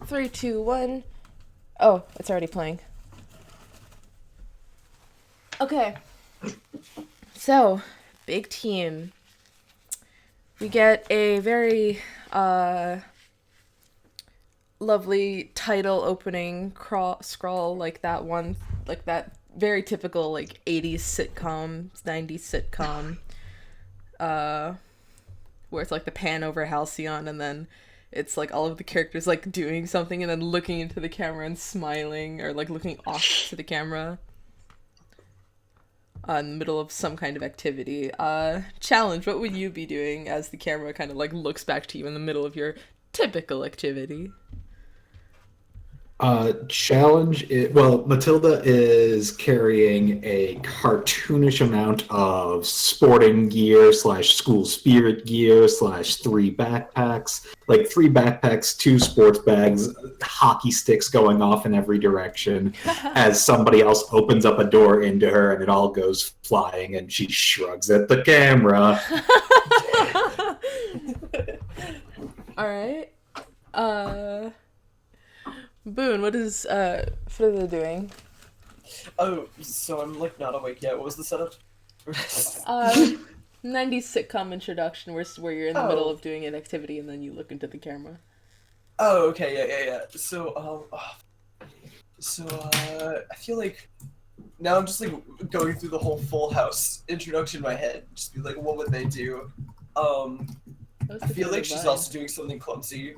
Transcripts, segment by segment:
Three, two, one. Oh, it's already playing. Okay. So, big team. We get a very lovely title opening scroll like that one, like that very typical like 80s sitcom, 90s sitcom, uh, where it's like the pan over Halcyon and then it's like all of the characters like doing something and then looking into the camera and smiling or like looking off to the camera in the middle of some kind of activity. Challenge, what would you be doing as the camera kind of like looks back to you in the middle of your typical activity? Well, Matilda is carrying a cartoonish amount of sporting gear slash school spirit gear slash three backpacks, like three backpacks, two sports bags, hockey sticks going off in every direction as somebody else opens up a door into her and it all goes flying and she shrugs at the camera. All right. Uh, Boone, what is Frithr doing? Oh, so I'm like not awake yet. What was the setup? Uh, 90s sitcom introduction where you're in the middle Oh. of doing an activity and then you look into the camera. Oh, okay, yeah. I feel like now I'm just like going through the whole Full House introduction in my head. Just be like, what would they do? Um, That was I the feel kind like of she's vibe. also doing something clumsy. You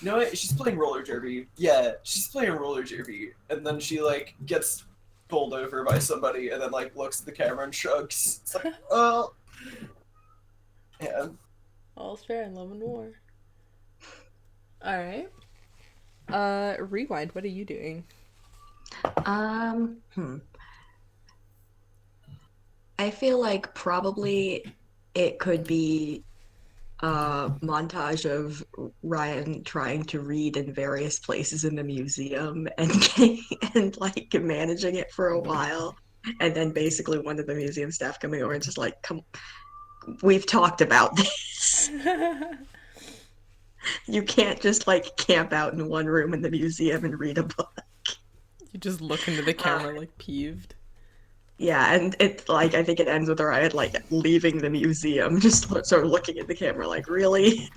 know what? She's playing roller derby. Yeah, she's playing roller derby, and then she like gets bowled over by somebody, and then like looks at the camera and shrugs. It's like, oh, yeah. All's fair in love and war. All right. Rewind. What are you doing? Um, hmm. I feel like probably it could be a montage of Ryan trying to read in various places in the museum and and like managing it for a while. And then basically one of the museum staff coming over and just like, come, we've talked about this. You can't just like camp out in one room in the museum and read a book. You just look into the Uh, camera like peeved. Yeah, and it like I think it ends with Riot like leaving the museum, just sort of looking at the camera like, really?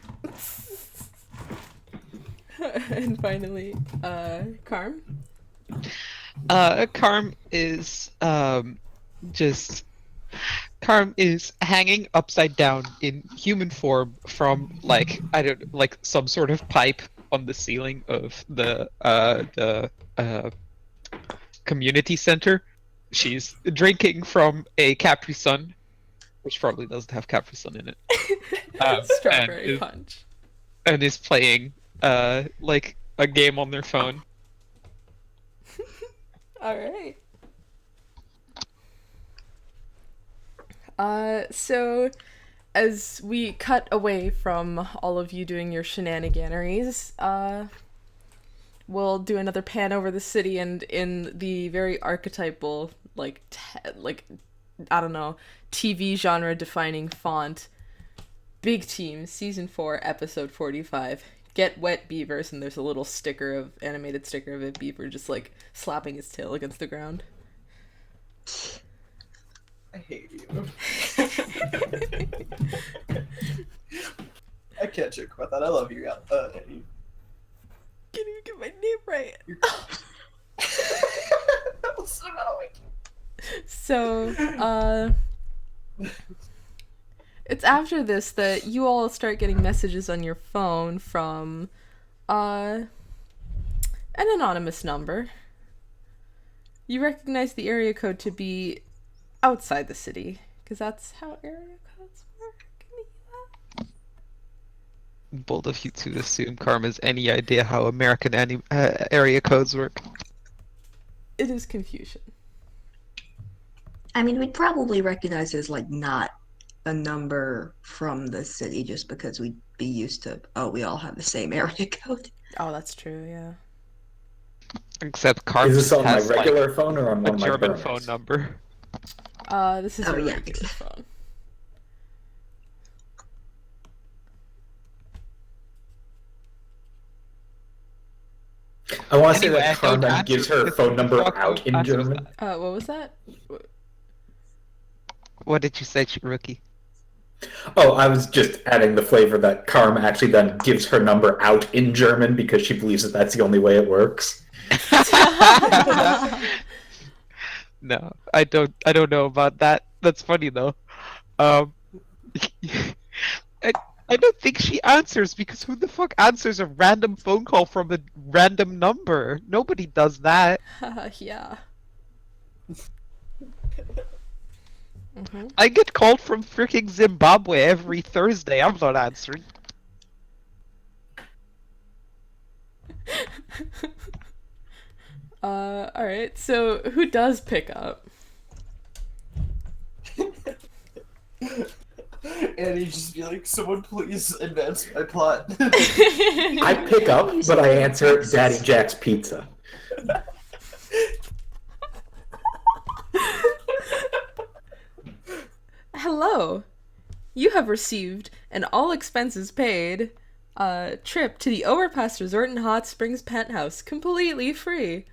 And finally, Carm. Carm is just Carm is hanging upside down in human form from like I don't like some sort of pipe on the ceiling of the community center. She's drinking from a Capri Sun, which probably doesn't have Capri Sun in it, and Strawberry is punch. playing like a game on their phone. All right. So as we cut away from all of you doing your shenaniganeries, we'll do another pan over the city and in the very archetypal, like, I don't know, TV genre defining font, Big Team, Season 4, Episode 45. Get wet, Beavers, and there's a little animated sticker of a beaver just like slapping his tail against the ground. I hate you. I can't joke about that. I love you, Eddie. Can't even get my name right. You're... What's the matter with you? So, it's after this that you all start getting messages on your phone from, an anonymous number. You recognize the area code to be outside the city, because that's how area codes work in the US. Bold of you to assume Carm has any idea how American area codes work. It is confusion. I mean, we'd probably recognize it as like not a number from the city just because we'd be used to, oh, we all have the same area code. Oh, that's true, yeah. Except Carm Is this just on my has like regular phone or on a one of my German burners? phone number. This is Oh, your yeah. regular phone. I want to say Anyway, that I don't Carmen gives answer her because phone who the number fuck out in answers German. that? What was that? What did you say, Rookie? Oh, I was just adding the flavor that Carm actually then gives her number out in German because she believes that that's the only way it works. No, I don't know about that. That's funny though. Um, I, I don't think she answers because who the fuck answers a random phone call from a random number? Nobody does that. Yeah. I get called from freaking Zimbabwe every Thursday. I'm not answering. Alright, so who does pick up? And he'd just be like, someone please advance my plot. I pick up, but I answer Daddy Jack's Pizza. Hello. You have received an all expenses paid trip to the Overpass Resort and Hot Springs Penthouse completely free.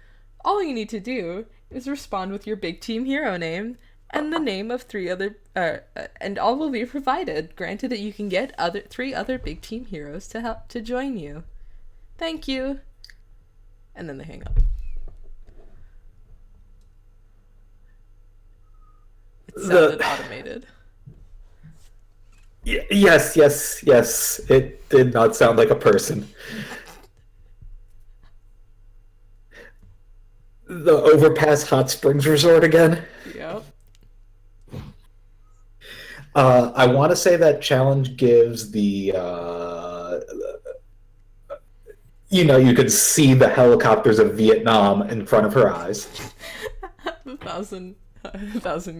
All you need to do is respond with your big team hero name and the name of three other and all will be provided. Granted that you can get three other big team heroes to help to join you. Thank you. And then they hang up. It sounded automated. Yes. It did not sound like a person. The Overpass Hot Springs Resort again. Yep. I want to say that challenge gives the, you could see the helicopters of Vietnam in front of her eyes. The thousand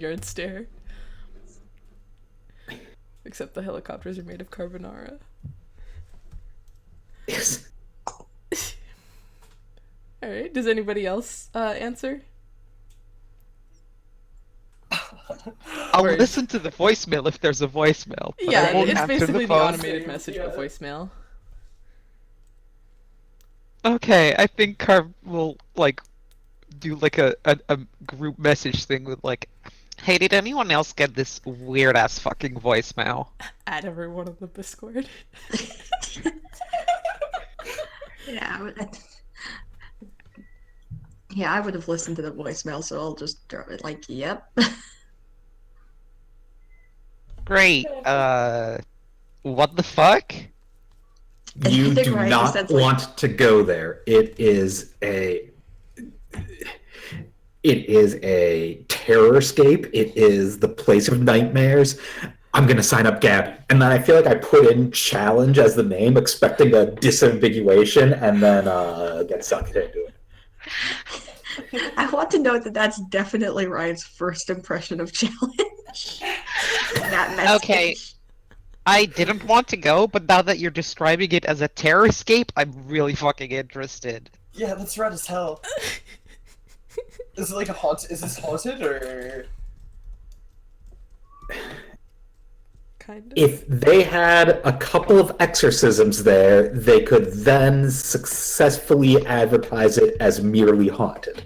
yard stare. Except the helicopters are made of carbonara. Yes. Alright, does anybody else answer? I'll Or- listen to the voicemail if there's a voicemail. But I Yeah, won't it's answer basically the phone. automated message but Yeah. voicemail. Okay, I think Carv will do a group message thing with hey, did anyone else get this weird ass fucking voicemail? Add everyone on the Discord. Yeah. Yeah, I would have listened to the voicemail, so I'll just throw it yep. Great. What the fuck? You I think do Ryan not said, want to go there. It is a terrorscape. It is the place of nightmares. I'm going to sign up Gabby. And then I feel like I put in challenge as the name, expecting a disambiguation, and then get sucked into it. I want to note that that's definitely Ryan's first impression of challenge. That message. Okay. I didn't want to go, but now that you're describing it as a terrorscape, I'm really fucking interested. Yeah, that's red as hell. Is it like is this haunted or? Kind of. If they had a couple of exorcisms there, they could then successfully advertise it as merely haunted.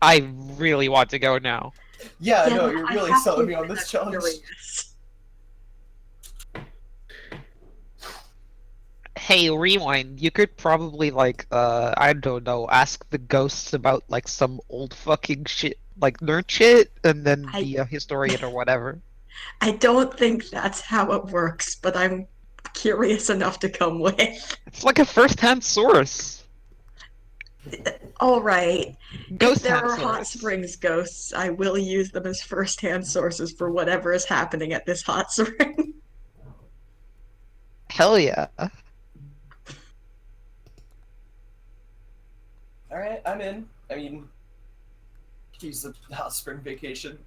I really want to go now. Yeah, no, I you're really have to selling me on admit this I'm challenge. curious. Hey, rewind. You could probably I don't know, ask the ghosts about some old fucking shit, nerd shit, and then be a historian or whatever. I don't think that's how it works, but I'm curious enough to come with. It's like a first-hand source. All right. Ghost If there hand are hot source. springs ghosts, I will use them as first-hand sources for whatever is happening at this hot spring. Hell yeah. Alright, I'm in. I mean, use the hot spring vacation.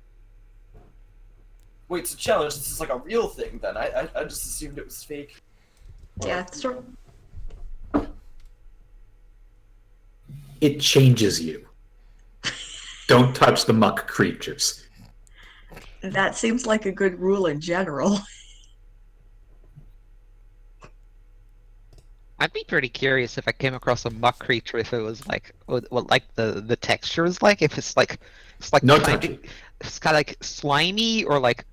Wait, so challenge, this is like a real thing then. I just assumed it was fake. Yeah, sure. It changes you. Don't touch the muck creatures. That seems like a good rule in general. I'd be pretty curious if I came across a muck creature if it was like what like the texture is like. If it's like No kind of touching. it's kind of like slimy or like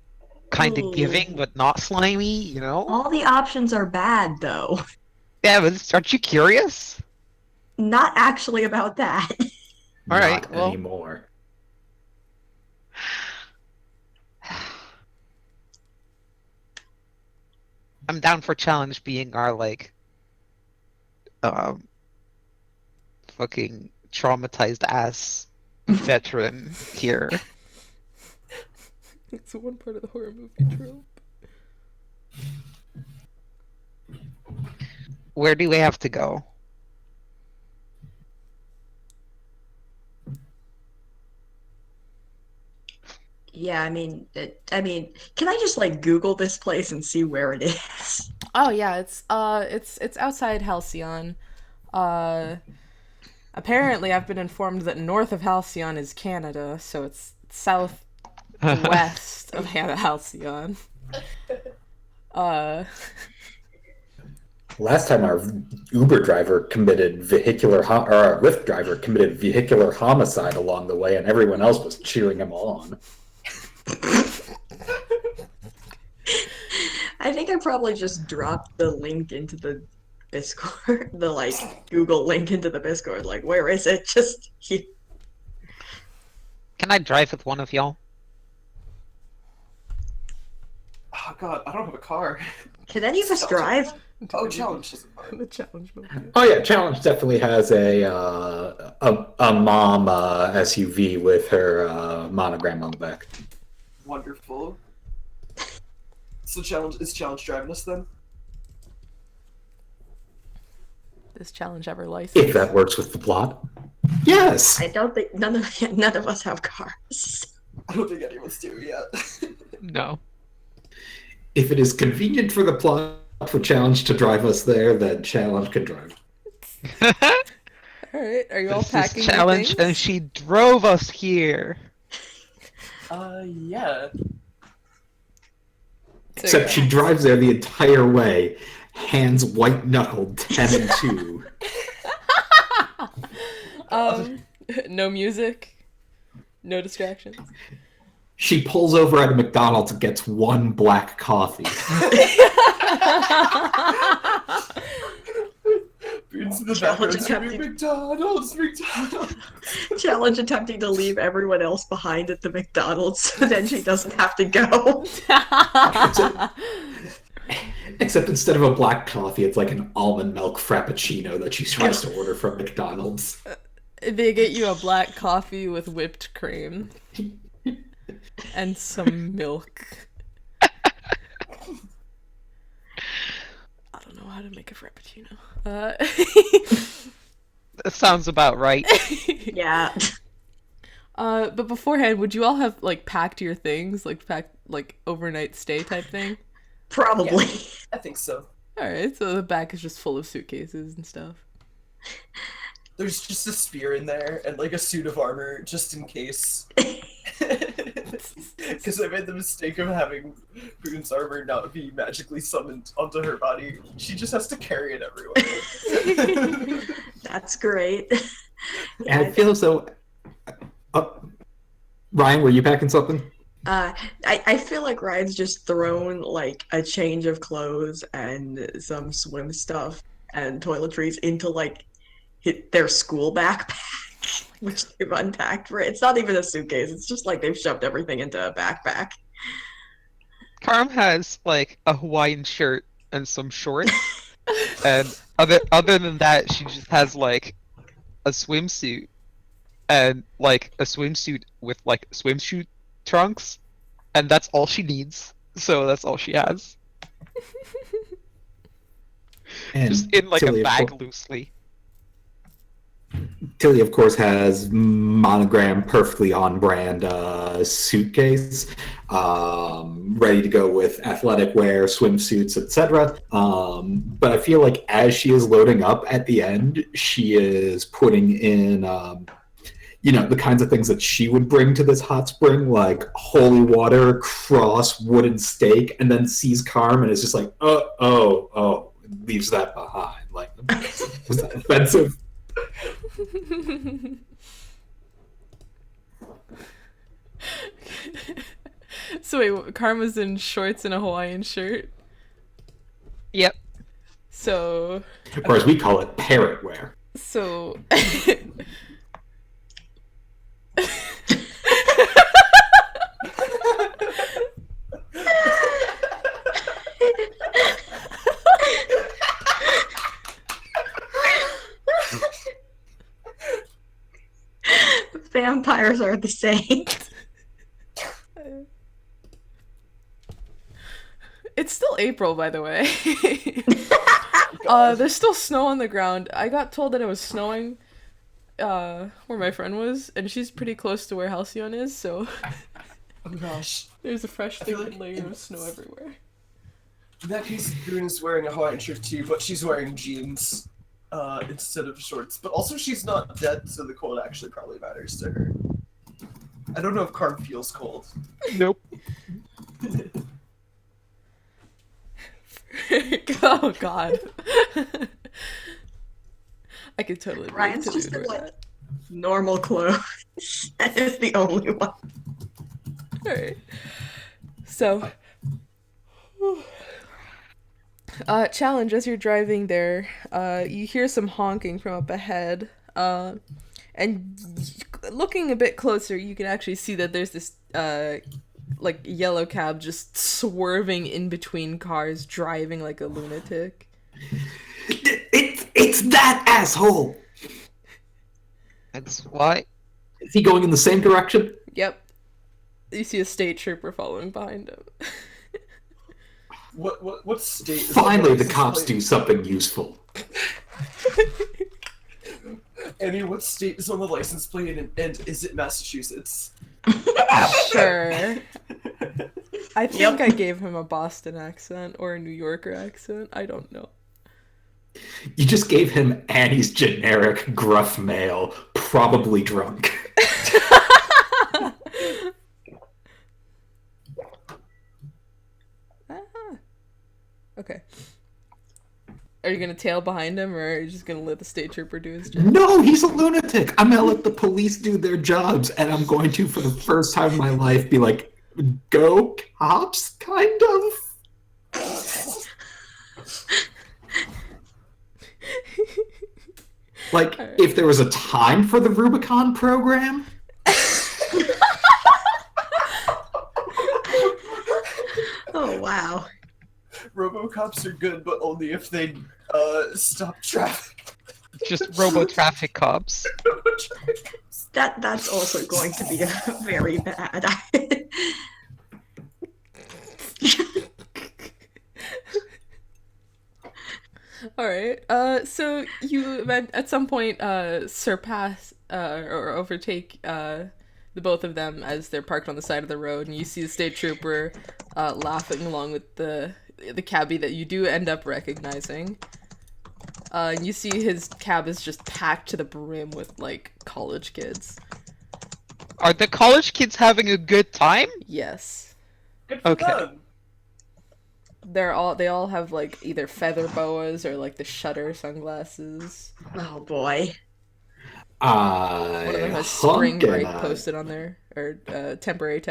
kind of giving Ooh. but not slimy. You know? All the options are bad, though. Yeah, but aren't you curious? Not actually about that. All Not right, well- anymore. I'm down for challenge being our like fucking traumatized ass veteran here. It's one part of the horror movie trope. Where do we have to go? Yeah, I mean, can I just like Google this place and see where it is? Oh yeah, it's outside Halcyon. Uh, Apparently I've been informed that north of Halcyon is Canada, so it's southwest of Halcyon. Last time our Uber driver committed or our Lyft driver committed vehicular homicide along the way, and everyone else was cheering him on. I think I probably just dropped the link into the Discord, the like Google link into the Discord. Like, where is it? Just here. Can I drive with one of y'all? Oh god, I don't have a car. Can any of us drive? Oh, challenge is a car. The challenge mode. Oh yeah, Challenge definitely has a mom SUV with her monogram on the back. Wonderful. So is challenge driving us then? This challenge ever If licensed. that works with the plot. Yes. I don't think none of us have cars. I don't think anyone's do yet. No. If it is convenient for the plot for Challenge to drive us there, then Challenge can drive. Alright, are you all This packing is your challenge, things? and she drove us here. Yeah. Except she drives there the entire way, hands white knuckled 10 and 2. No music, no distractions. She pulls over at a McDonald's and gets one black coffee. Into the Challenge background, attempted. McDonald's. Challenge attempting to leave everyone else behind at the McDonald's so then she doesn't have to go. Except instead of a black coffee, it's like an almond milk frappuccino that she tries to order from McDonald's. They get you a black coffee with whipped cream and some milk. I don't know how to make a frappuccino. That sounds about right. Yeah. But beforehand, would you all have like packed your things, like packed like overnight stay type thing? Probably. Yeah, I think so. All right, so the back is just full of suitcases and stuff. There's just a spear in there and like a suit of armor just in case. Because I made the mistake of having Boon's armor not be magically summoned onto her body. She just has to carry it everywhere. That's great. And I feel as though... Ryan, were you packing something? I feel like Ryan's just thrown like a change of clothes and some swim stuff and toiletries into like their school backpack, which they've unpacked for it. It's not even a suitcase. It's just like they've shoved everything into a backpack. Carm has like a Hawaiian shirt and some shorts, and other than that, she just has like a swimsuit and like a swimsuit with like swimsuit trunks, and that's all she needs. So that's all she has, And just in like Tilly, a of bag cour- loosely. Tilly, of course, has monogram perfectly on brand suitcase, ready to go with athletic wear, swimsuits, etc. But I feel like as she is loading up at the end, she is putting in, the kinds of things that she would bring to this hot spring, like holy water, cross, wooden stake, and then sees Carm and is just like, oh, leaves that behind. like them. Was that offensive? So wait, Karma's in shorts and a Hawaiian shirt. Yep. So. Or as we call it, parrot wear. So. Vampires are the same. It's still April, by the way. There's still snow on the ground. I got told that it was snowing where my friend was, and she's pretty close to where Halcyon is, so Oh gosh. there's a fresh I feel thick like layer of snow everywhere. In that case, Boone is wearing a Hawaiian shirt too, but she's wearing jeans instead of shorts. But also, she's not dead, so the cold actually probably matters to her. I don't know if Karm feels cold. Nope. Oh god. I could totally relate Ryan's to just Dude in with like normal clothes. That is the only one. that. Alright. So challenge as you're driving there, you hear some honking from up ahead. And looking a bit closer, you can actually see that there's this like yellow cab just swerving in between cars, driving like a lunatic. It's that asshole! That's why. Is he going in the same direction? Yep. You see a state trooper following behind him. What state? Is Finally, the license cops plate? do something useful. Annie, what state is on the license plate, and is it Massachusetts? Sure. I think I gave him a Boston accent or a New Yorker accent. I don't know. You just gave him Annie's generic gruff male, probably drunk. Okay. Are you gonna tail behind him, or are you just gonna let the state trooper do his job? No, he's a lunatic. I'm gonna let the police do their jobs, and I'm going to, for the first time in my life, be like, go cops, kind of. Like, Alright. if there was a time for the Rubicon program. Oh wow. Robocops are good, but only if they stop traffic. Just robo-traffic cops. That's also going to be very bad. All right. So you at some point surpass or overtake the both of them as they're parked on the side of the road, and you see the state trooper laughing along with the cabbie that you do end up recognizing. And you see his cab is just packed to the brim with like college kids. Are the college kids having a good time? Yes. Good for Okay. them. They all have like either feather boas or like the shutter sunglasses. Oh boy. One One of them has spring break posted on there, or temporary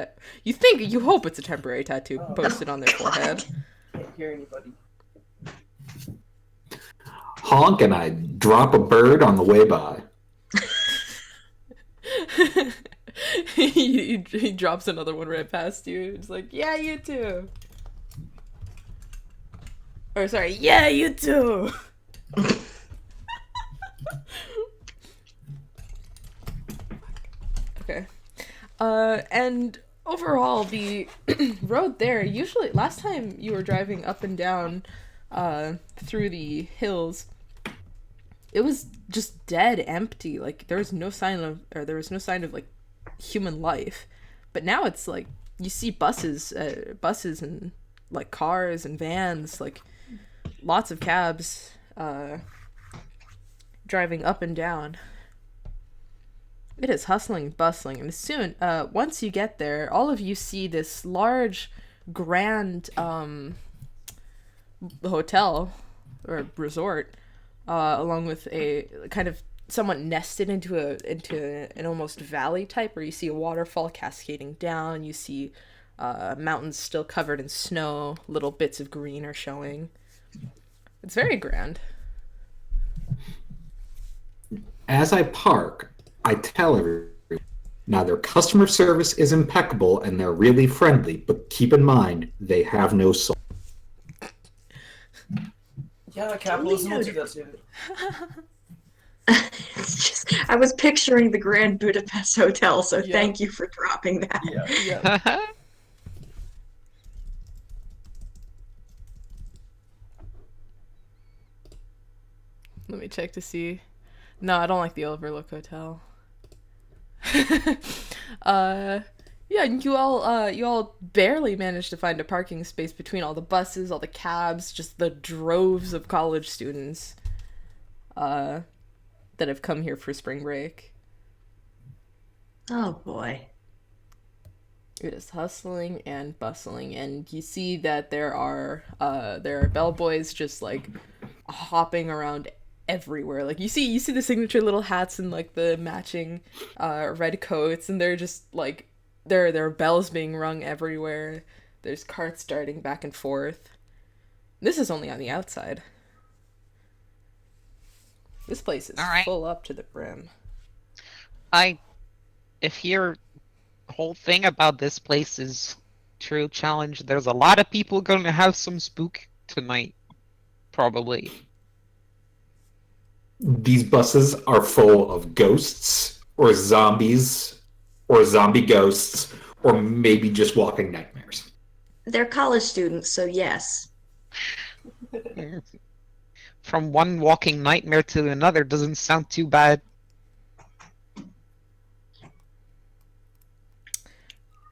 you hope it's a temporary tattoo posted on their forehead. Can't hear anybody. Honk, and I drop a bird on the way by. he drops another one right past you. It's like, yeah, you too. Or sorry, yeah, you too. Okay. And overall, the road there, usually, last time you were driving up and down through the hills, it was just dead empty. Like, there was no sign of like human life. But now it's like, you see buses and like cars and vans, like lots of cabs driving up and down. It is hustling and bustling, and soon, once you get there, all of you see this large, grand hotel or resort along with a kind of somewhat nested into an almost valley type, where you see a waterfall cascading down. You see mountains still covered in snow. Little bits of green are showing. It's very grand. As I park, I tell everyone, now their customer service is impeccable and they're really friendly, but keep in mind, they have no soul. Yeah, capitalism will do that too. It's just, I was picturing the Grand Budapest Hotel, so Yeah. thank you for dropping that. Yeah. Yeah. Let me check to see. No, I don't like the Overlook Hotel. Yeah, you all barely managed to find a parking space between all the buses, all the cabs, just the droves of college students that have come here for spring break. Oh boy. It is hustling and bustling, and you see that there are bellboys just like hopping around everywhere. Like you see the signature little hats and like the matching red coats, and they're just like there are bells being rung everywhere. There's carts darting back and forth. This is only on the outside. This place is All right. full up to the brim. If your whole thing about this place is true, challenge, there's a lot of people going to have some spook tonight, probably. These buses are full of ghosts or zombies or zombie ghosts or maybe just walking nightmares. They're college students, so yes. From one walking nightmare to another doesn't sound too bad.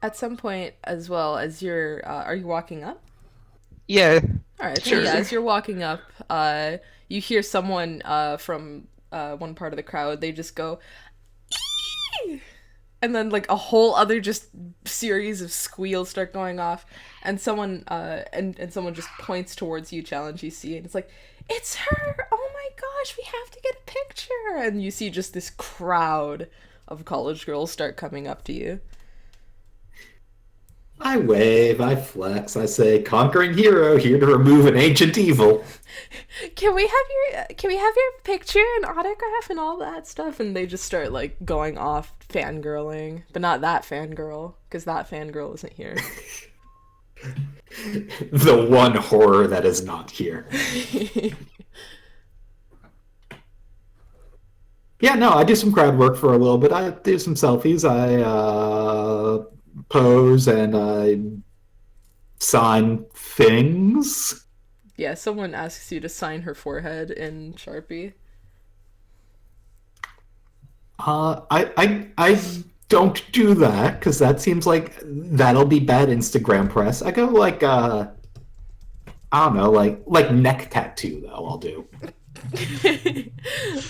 At some point, as well as you're, are you walking up? Yeah. All right, so Sure. yeah, as you're walking up, you hear someone from one part of the crowd. They just go, "Ee!" And then like a whole other just series of squeals start going off, and someone and someone just points towards you, challenge you see, and it's like, "It's her! Oh my gosh, we have to get a picture!" And you see just this crowd of college girls start coming up to you. I wave, I flex, I say, conquering hero, here to remove an ancient evil. Can we have your picture and autograph and all that stuff? And they just start like going off fangirling, but not that fangirl, because that fangirl isn't here. The one horror that is not here. Yeah, no, I do some crowd work for a little bit. I do some selfies. I pose and I sign things. Yeah, someone asks you to sign her forehead in Sharpie. I don't do that because that seems like that'll be bad Instagram press. I go like I don't know, like neck tattoo though. I'll do.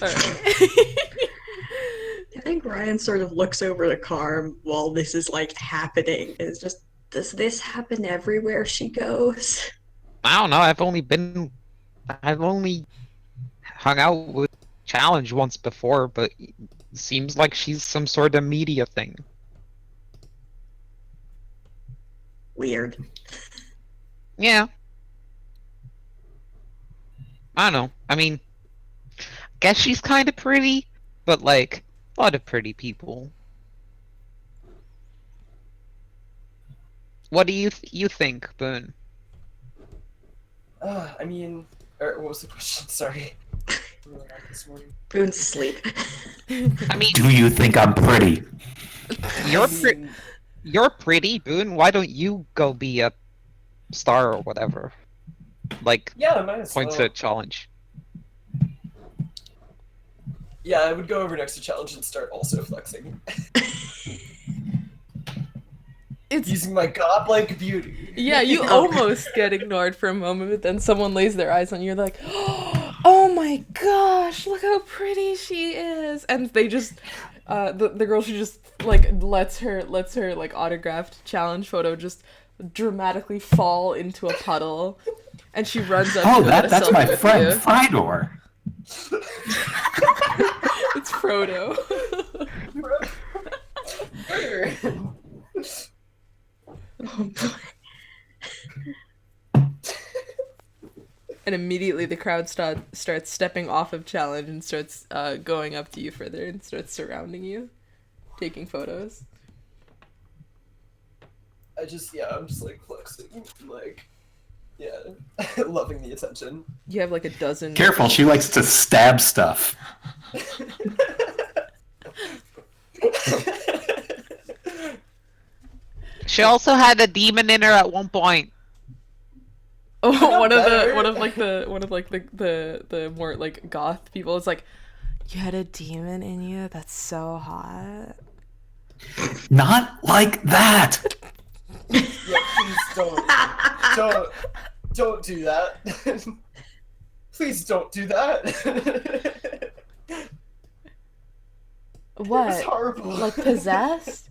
Alright. I think Ryan sort of looks over to Carm while this is like happening. It's just, does this happen everywhere she goes? I don't know. I've only hung out with Challenge once before, but it seems like she's some sort of media thing. Weird. Yeah. I don't know. I mean, guess she's kind of pretty, but like a lot of pretty people. What do you think, Boone? I mean, what was the question? Sorry. We were out this morning. Boone's asleep. I mean, Do you think I'm pretty? you're pretty, Boone. Why don't you go be a star or whatever? Like, Yeah, might as points well. at Challenge. Yeah, I would go over next to Challenge and start also flexing. It's Using my godlike beauty. yeah, you almost get ignored for a moment, but then someone lays their eyes on you. You're like, "Oh my gosh, look how pretty she is!" And they just, the girl, she just like lets her like autographed challenge photo just dramatically fall into a puddle, and she runs up. Oh, to get a that's selfie my with friend you. Frithr. It's Frodo. Oh boy. And immediately the crowd starts stepping off of challenge and starts going up to you further and starts surrounding you, taking photos. I'm just like flexing, like, yeah, loving the attention. You have like a dozen. Careful, she likes to stab stuff. She also had a demon in her at one point. Oh, one of better. the more like goth people is like, you had a demon in you? That's so hot. Not like that. Yeah, please don't do that. Please don't do that. What? It's horrible. Like possessed?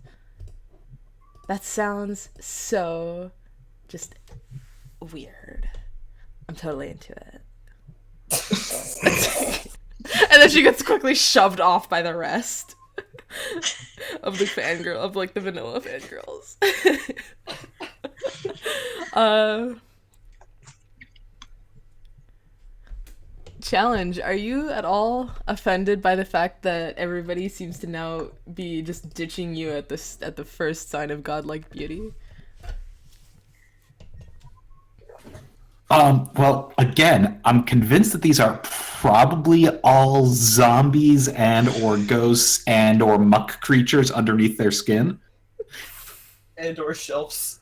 That sounds so just weird. I'm totally into it. And then she gets quickly shoved off by the rest of the fangirl, of like the vanilla fangirls. Challenge, are you at all offended by the fact that everybody seems to now be just ditching you at the first sign of godlike beauty? Well, again, I'm convinced that these are probably all zombies and or ghosts and or muck creatures underneath their skin. And or shelves.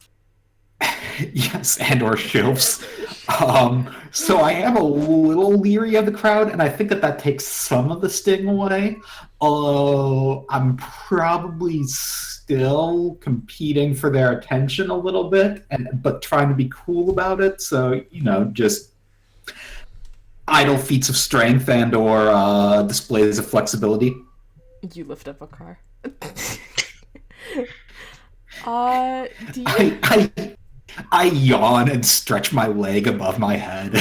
Yes, and or shilfs. So I am a little leery of the crowd, and I think that takes some of the sting away. Although I'm probably still competing for their attention a little bit, but trying to be cool about it. So, just idle feats of strength and or displays of flexibility. You lift up a car. Do you... I yawn and stretch my leg above my head.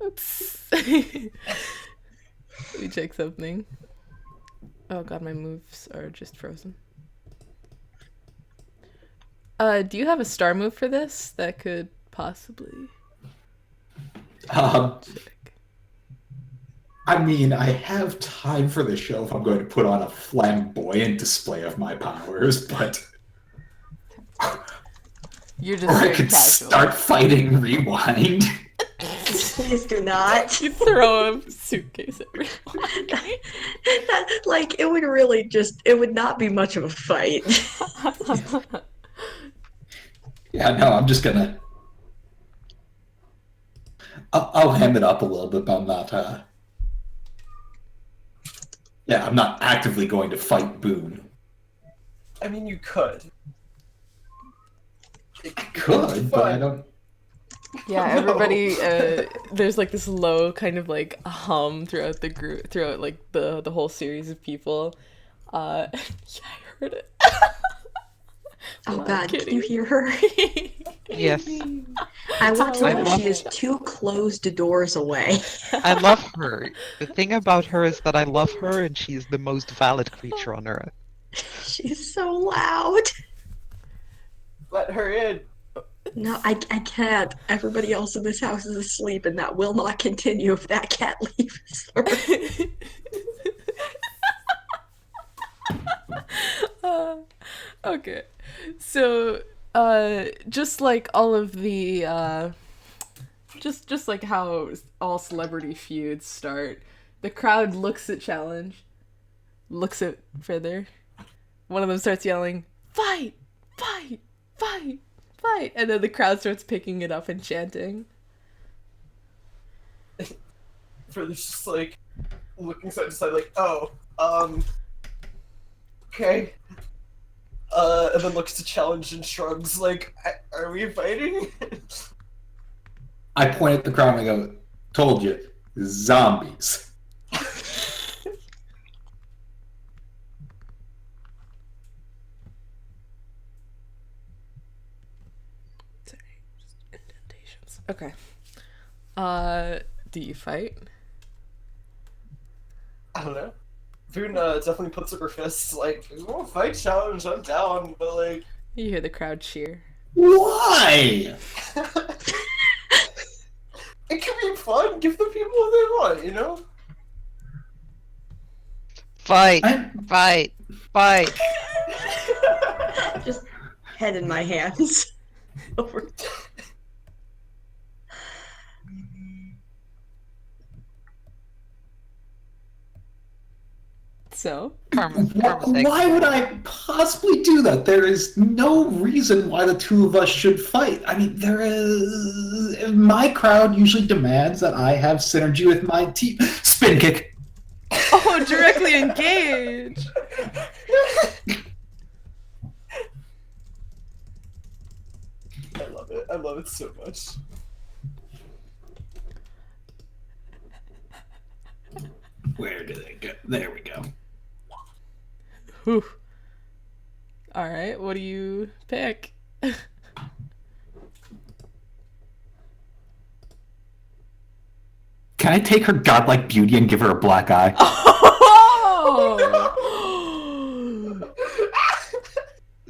Let me check something. Oh god, my moves are just frozen. Do you have a star move for this that could possibly check? I mean, I have time for the show if I'm going to put on a flamboyant display of my powers, but... You're just Or I very could casual. start fighting Rewind. Please do not. You throw a suitcase at me. Like, it would really it would not be much of a fight. Yeah, no, I'm just gonna... I'll ham it up a little bit, but I'm not, Yeah, I'm not actively going to fight Boone. I mean, you could. I could, but I don't... Yeah, everybody, there's like this low kind of like hum throughout the group, throughout like the whole series of people. Yeah, I heard it. Oh Wow, god, kitty. can you hear her? Yes. I will tell you, love she is 2 closed doors away. I love her. The thing about her is that I love her and she's the most valid creature on earth. She's so loud. Let her in. No, I can't. Everybody else in this house is asleep, and that will not continue if that cat leaves her. Okay, so just like all of the just like how all celebrity feuds start, the crowd looks at Challenge, looks at Frithr. One of them starts yelling, "Fight! Fight! Fight! Fight!" And then the crowd starts picking it up and chanting. Frithr's just like looking side to side, like, oh, okay. And then looks to Challenge and shrugs, like, are we fighting? I point at the crowd and I go, told you, zombies. Sorry, just indentations. Okay. Do you fight? don't know. Boone definitely puts up her fists like, oh, fight challenge, I'm down, but like... You hear the crowd cheer. Why? It can be fun, give the people what they want, you know? Fight! Fight! Fight! Just head in my hands. Over. So? Karma's Why would I possibly do that? There is no reason why the two of us should fight. I mean, there is... My crowd usually demands that I have synergy with my team. Spin kick! Oh, directly engage! I love it. I love it so much. Where do they go? There we go. Whew. Alright, what do you pick? Can I take her godlike beauty and give her a black eye? Oh!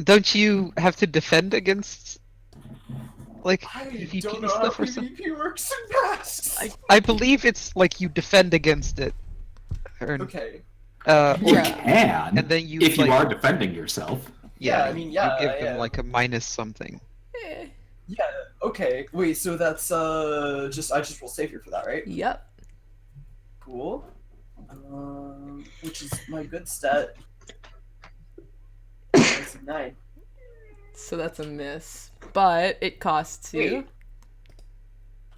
Don't you have to defend against, like, I PvP don't know how stuff or something? PvP works in Masks. I believe it's like you defend against it. Or, Okay. You or- can, and then you, if you like- are defending yourself. Yeah, I mean, yeah, you give them yeah. like a minus something. Eh. Yeah, okay. Wait, so that's, I just roll savior for that, right? Yep. Cool. Which is my good stat. That's a 9. So that's a miss. But it costs you.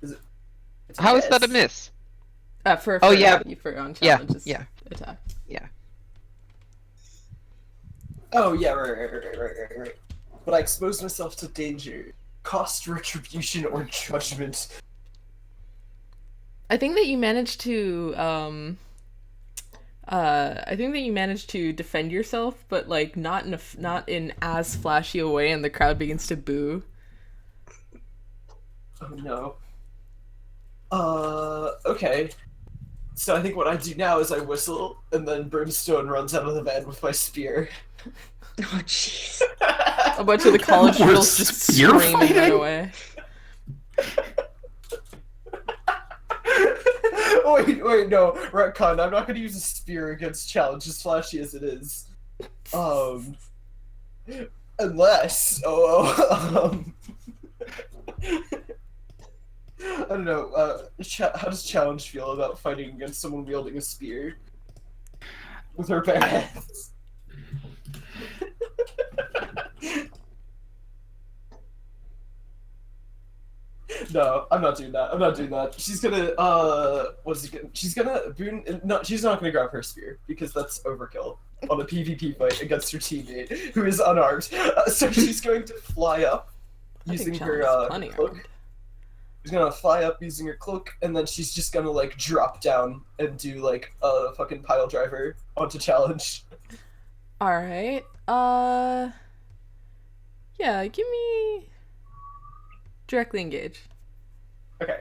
Wait. It's How is that a miss? miss? For Oh, yeah. For on Yeah, challenges. yeah. Attack. Oh, yeah, right. But I exposed myself to danger. Cost, retribution, or judgment. I think that you managed to defend yourself, but like not in as flashy a way, and the crowd begins to boo. Oh no. Okay. So I think what I do now is I whistle, and then Brimstone runs out of the van with my spear. Oh, jeez. A bunch of the college We're girls just spear screaming right fighting? away. Wait, no, retcon. I'm not gonna use a spear against challenge, as flashy as it is. Unless, I don't know. How does challenge feel about fighting against someone wielding a spear with her bare hands? No, I'm not doing that. She's gonna, what is he gonna, she's gonna, no, she's not gonna grab her spear, because that's overkill on a PvP fight against her teammate, who is unarmed. So she's going to fly up, I think using her, Challenge is plenty cloak. armed. She's gonna fly up using her cloak, and then she's just gonna, like, drop down and do, like, a fucking pile driver onto challenge. Alright. Yeah, give me directly engage. Okay.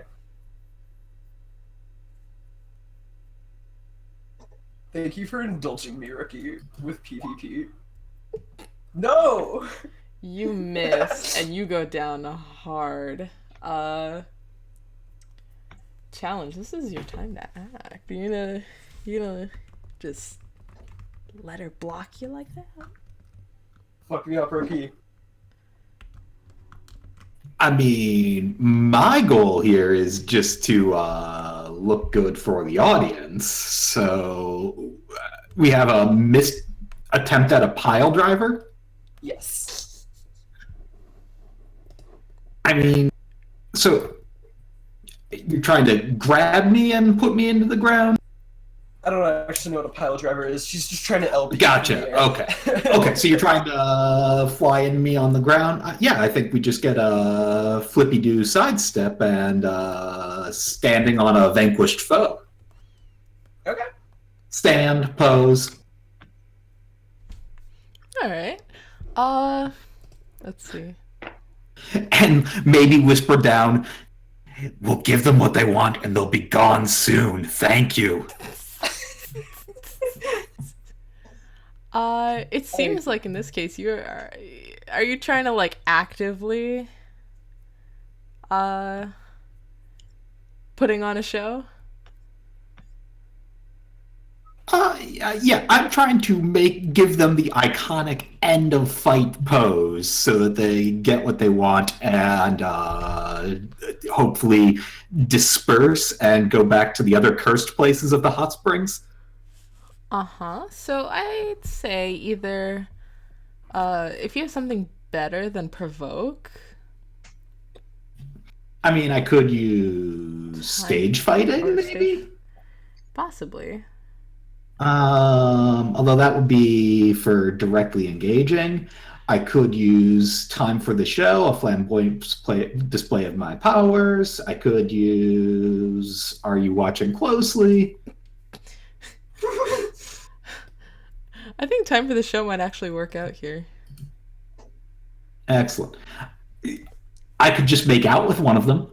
Thank you for indulging me, Rookie, with PvP. No! You miss, and you go down hard. Challenge, this is your time to act. You gonna just let her block you like that? Fuck me up, Rookie. I mean, my goal here is just to look good for the audience. So we have a missed attempt at a pile driver. Yes. I mean, so you're trying to grab me and put me into the ground? I don't actually know what a pile driver is. She's just trying to LB. in Gotcha. the air. Okay. Okay, so you're trying to fly into me on the ground? Yeah, I think we just get a flippy-do sidestep and standing on a vanquished foe. Okay. Stand, pose. Alright. Let's see. And maybe whisper down, we'll give them what they want and they'll be gone soon. Thank you. It seems like in this case are you trying to like actively putting on a show? Yeah, I'm trying to give them the iconic end of fight pose so that they get what they want and hopefully disperse and go back to the other cursed places of the hot springs. So I'd say either if you have something better than provoke. I mean, I could use stage fighting, maybe? Possibly. Although that would be for directly engaging. I could use time for the show, a flamboyant display of my powers. I could use Are You Watching Closely? I think time for the show might actually work out here. Excellent. I could just make out with one of them.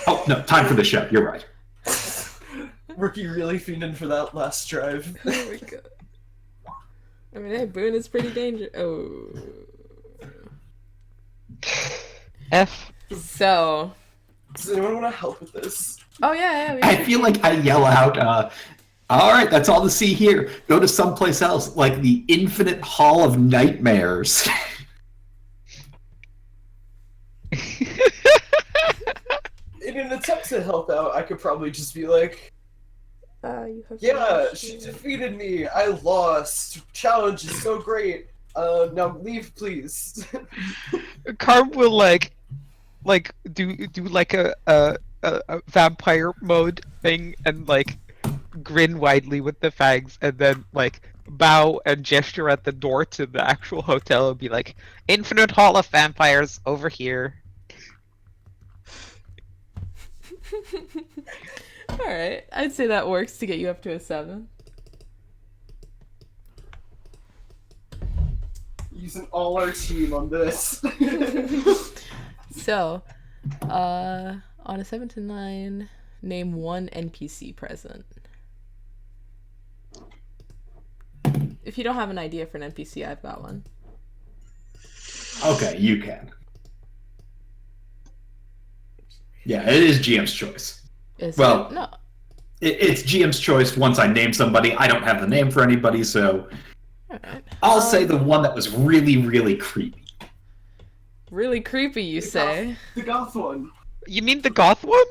Oh, no, time for the show. You're right. Rookie really fiending for that last drive. Oh my god. I mean, hey, Boone is pretty dangerous. Oh. F. So. Does anyone want to help with this? Oh, yeah. I feel like I yell out, all right, that's all to see here. Go to someplace else, like the Infinite Hall of Nightmares. In an attempt to help out, I could probably just be like, You have yeah, she defeated me. I lost. Challenge is so great. Now leave, please. Carm will do like a vampire mode thing and like grin widely with the fangs and then like bow and gesture at the door to the actual hotel and be like, Infinite Hall of Vampires over here. Alright, I'd say that works to get you up to a 7. Using all our team on this. So, on a 7 to 9, name one NPC present. If you don't have an idea for an NPC, I've got one. Okay, you can. Yeah, it is GM's choice. Is Well, it? No. It's GM's choice once I name somebody. I don't have the name for anybody, so Alright. I'll say the one that was really, really creepy. Really creepy, you say? The goth one. You mean the goth one?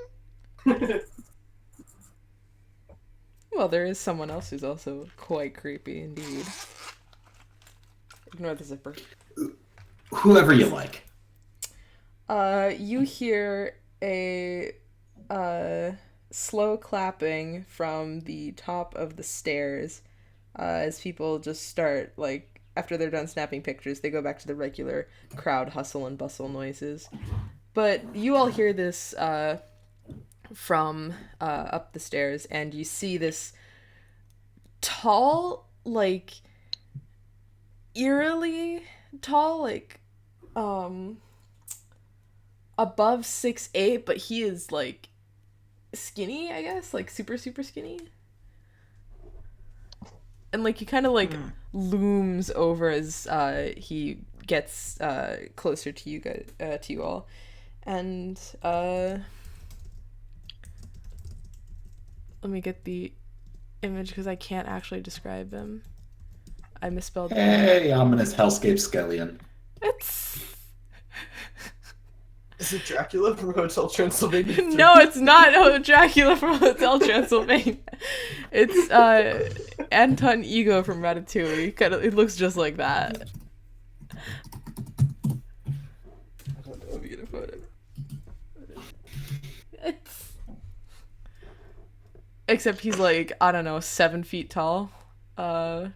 Well, there is someone else who's also quite creepy indeed. Ignore the zipper. Whoever you like. You hear a slow clapping from the top of the stairs as people just start, like, after they're done snapping pictures, they go back to the regular crowd hustle and bustle noises. But you all hear this from up the stairs, and you see this tall, like, eerily tall, like, above 6'8", but he is, like, skinny, I guess, like, super skinny. And, like, he kind of, like, looms over as he gets closer to you guys, to you all. And, let me get the image because I can't actually describe him. I misspelled that. Hey, ominous hellscape Skellion. It's... Is it Dracula from Hotel Transylvania 3? No, it's not Dracula from Hotel Transylvania. It's Anton Ego from Ratatouille. Kind of, it looks just like that. I don't know. Let me get a photo. It's... Except he's like, I don't know, 7 feet tall. He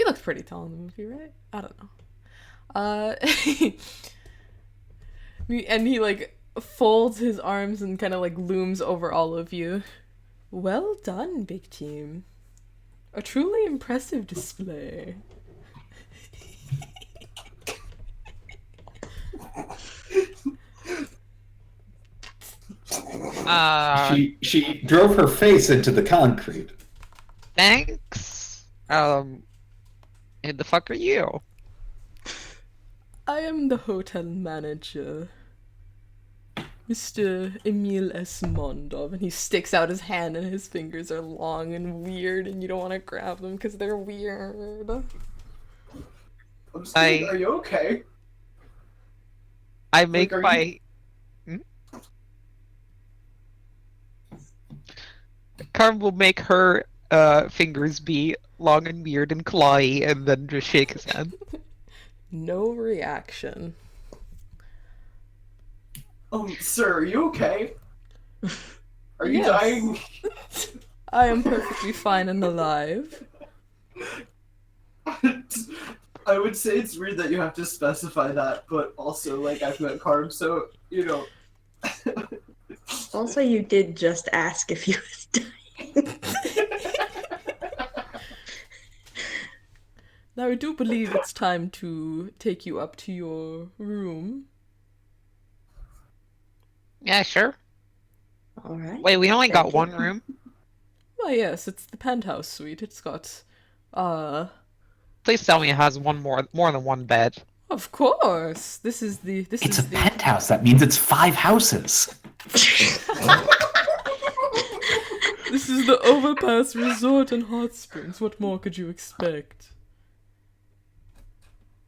looks pretty tall in the movie, right? I don't know. And he, like, folds his arms and kind of, like, looms over all of you. Well done, big team. A truly impressive display. She drove her face into the concrete. Thanks. Who the fuck are you? I am the hotel manager, Mr. Emil S. Mondov, and he sticks out his hand and his fingers are long and weird and you don't want to grab them because they're weird. I'm just kidding, are you okay? I make are my... Carm will make her fingers be long and weird and clawy and then just shake his hand. No reaction. Sir, are you okay? Are you Yes. dying? I am perfectly fine and alive. I would say it's weird that you have to specify that, but also, like, I've met Carm, so, you know. Also, you did just ask if you was dying. Now I do believe it's time to take you up to your room. Yeah, sure. All right. Wait, we only got Thank you. one room? Well, yes, it's the penthouse suite. It's got, Please tell me it has more than one bed. of course. This It's is a penthouse. That means it's 5 houses. This is the Overpass Resort and Hot Springs. What more could you expect?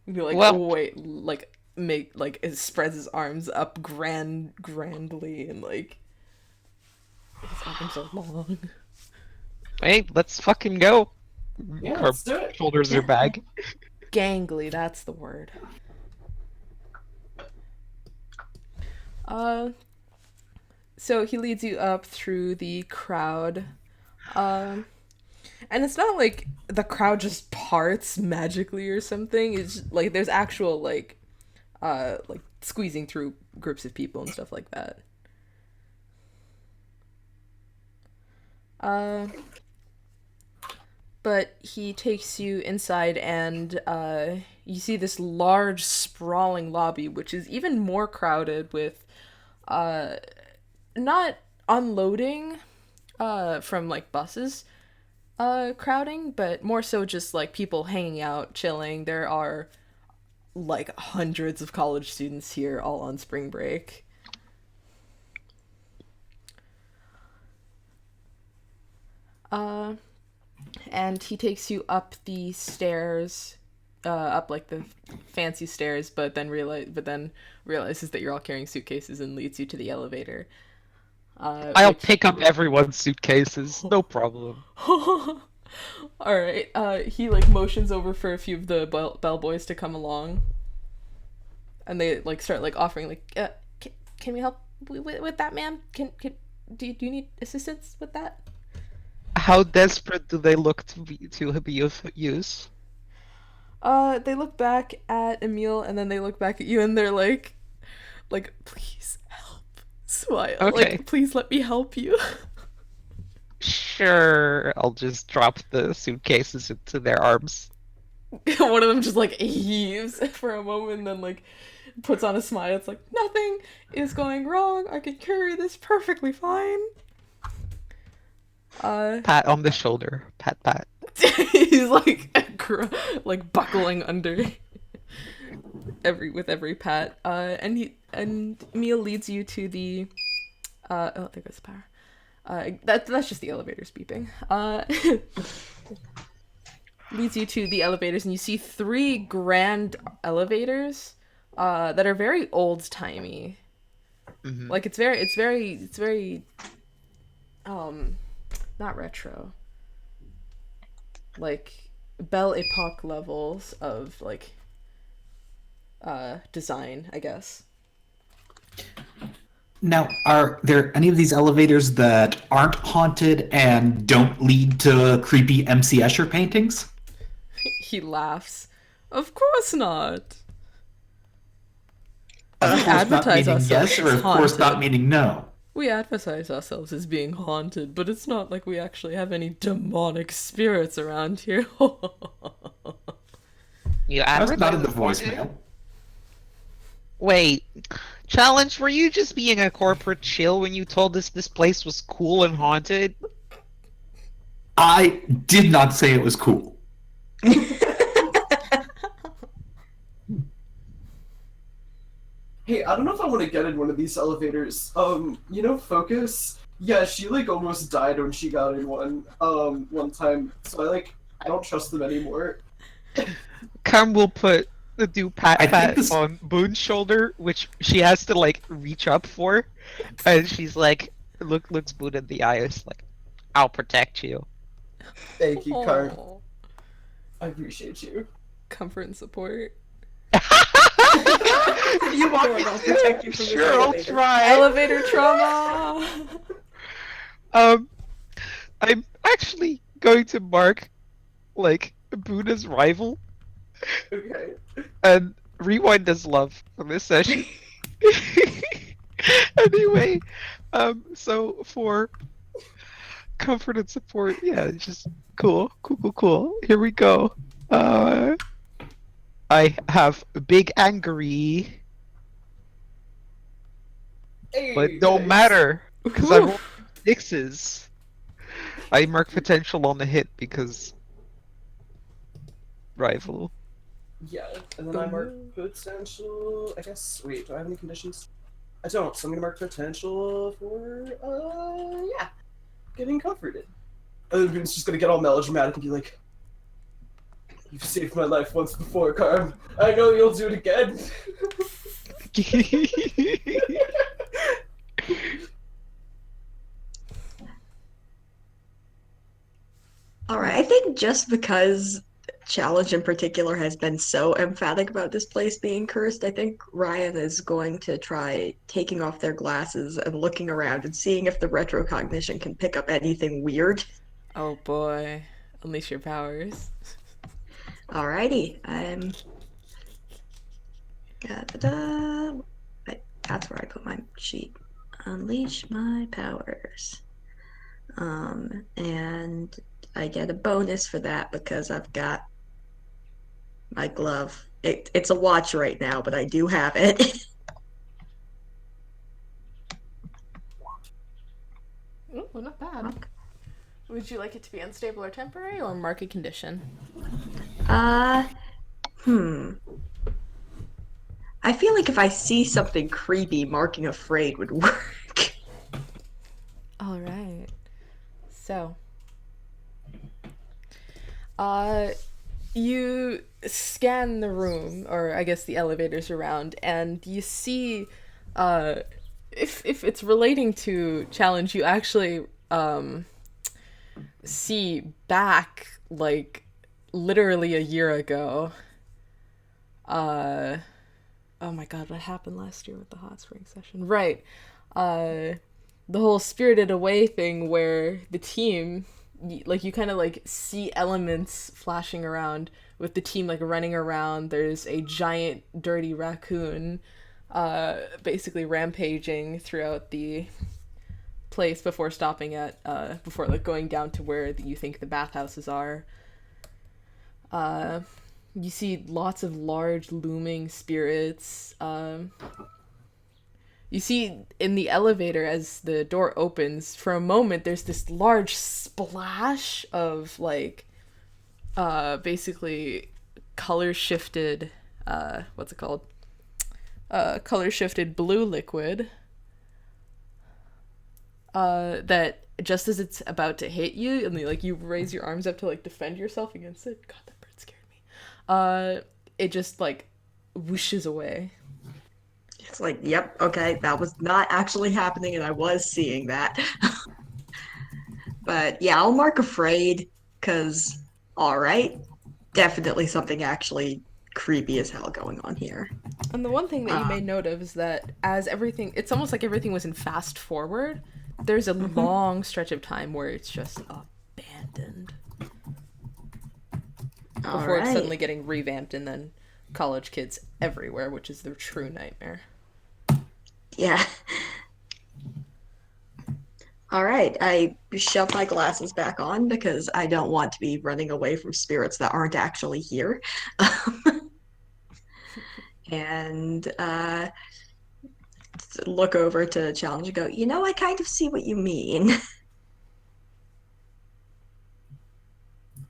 You'd be like, Well- oh wait, like it spreads his arms up grandly and like his arms are long. Hey, let's fucking go. Yeah, Carm let's do it. shoulders her bag. Gangly, that's the word. So he leads you up through the crowd. And it's not like the crowd just parts magically or something. It's like there's actual like squeezing through groups of people and stuff like that. But he takes you inside and you see this large sprawling lobby which is even more crowded with not unloading from like buses crowding, but more so just like people hanging out, chilling. There are like hundreds of college students here all on spring break. And he takes you up the stairs, up like the fancy stairs, but then realizes that you're all carrying suitcases and leads you to the elevator. I'll pick up everyone's suitcases, no problem. All right. He like motions over for a few of the bellboys to come along, and they start offering can we help with that, ma'am? Do you need assistance with that? How desperate do they look to be of use? They look back at Emil and then they look back at you and they're like, please help. Smile. Okay. Please let me help you. Sure, I'll just drop the suitcases into their arms. One of them just heaves for a moment and then puts on a smile. It's like, nothing is going wrong. I can carry this perfectly fine. Pat on the shoulder. Pat, pat. He's buckling under every pat. And Emil leads you to the there goes the power. That's just the elevators beeping. Leads you to the elevators and you see 3 grand elevators that are very old-timey. Mm-hmm. It's very not retro. Belle Epoque levels of design, I guess. Now, are there any of these elevators that aren't haunted and don't lead to creepy MC Escher paintings? He laughs. Of course not. Of We course not advertise meaning yes, ourselves or as of course not haunted. meaning no. We advertise ourselves as being haunted, but it's not like we actually have any demonic spirits around here. You That's not in the advertise it? voicemail. Wait, Challenge, were you just being a corporate shill when you told us this place was cool and haunted? I did not say it was cool. Hey, I don't know if I want to get in one of these elevators. Focus. Yeah, she like almost died when she got in one time. So I don't trust them anymore. Carm will put the do pat I think pat this- on Boone's shoulder, which she has to like reach up for, and she's like, looks Boone in the eyes, like, "I'll protect you." Thank you, Carm. Aw. I appreciate you. Comfort and support. You want me I'll to? protect you from this Sure, I'll elevator. try. Elevator trauma. I'm actually going to mark like Buddha's rival Okay. and rewind as love for this session. Anyway, so for comfort and support, yeah, just cool. Here we go. I have big angry, Hey, but don't nice. matter because I Oof. rolled 6s. I mark potential on the hit because rival. Yeah, and then I mark potential. I guess. Wait, do I have any conditions? I don't. So I'm gonna mark potential for yeah, getting comforted. And then it's just gonna get all melodramatic and be like, "You've saved my life once before, Carm. I know you'll do it again." All right, I think just because Challenge in particular has been so emphatic about this place being cursed, I think Ryan is going to try taking off their glasses and looking around and seeing if the retrocognition can pick up anything weird. Oh boy. Unleash your powers. Alrighty, I'm. Da-da-da. Right, that's where I put my sheet. Unleash my powers. And I get a bonus for that because I've got my glove. It's a watch right now, but I do have it. Oh, well, not bad. Would you like it to be unstable or temporary or market condition? Uh, I feel like if I see something creepy, marking afraid would work. All right. So, you scan the room, or I guess the elevators around, and you see, if it's relating to challenge, you actually see back like literally a year ago. Oh my god, what happened last year with the hot spring session? Right. The whole Spirited Away thing where the team, like, you kind of like see elements flashing around with the team like running around. There's a giant dirty raccoon basically rampaging throughout the place before stopping at before like going down to where you think the bathhouses are. You see lots of large looming spirits. You see in the elevator as the door opens, for a moment there's this large splash of like basically color shifted what's it called? Color shifted blue liquid. That just as it's about to hit you and like you raise your arms up to like defend yourself against it. God, that bird scared me. It just like whooshes away. It's like, yep, okay, that was not actually happening, and I was seeing that. But yeah, I'll mark afraid, because, alright, definitely something actually creepy as hell going on here. And the one thing that you may note of is that as everything, it's almost like everything was in fast forward. There's a long stretch of time where it's just abandoned. Before it's suddenly getting revamped and then college kids everywhere, which is their true nightmare. Yeah. Alright, I shove my glasses back on because I don't want to be running away from spirits that aren't actually here. And look over to Challenge and go, you know, I kind of see what you mean.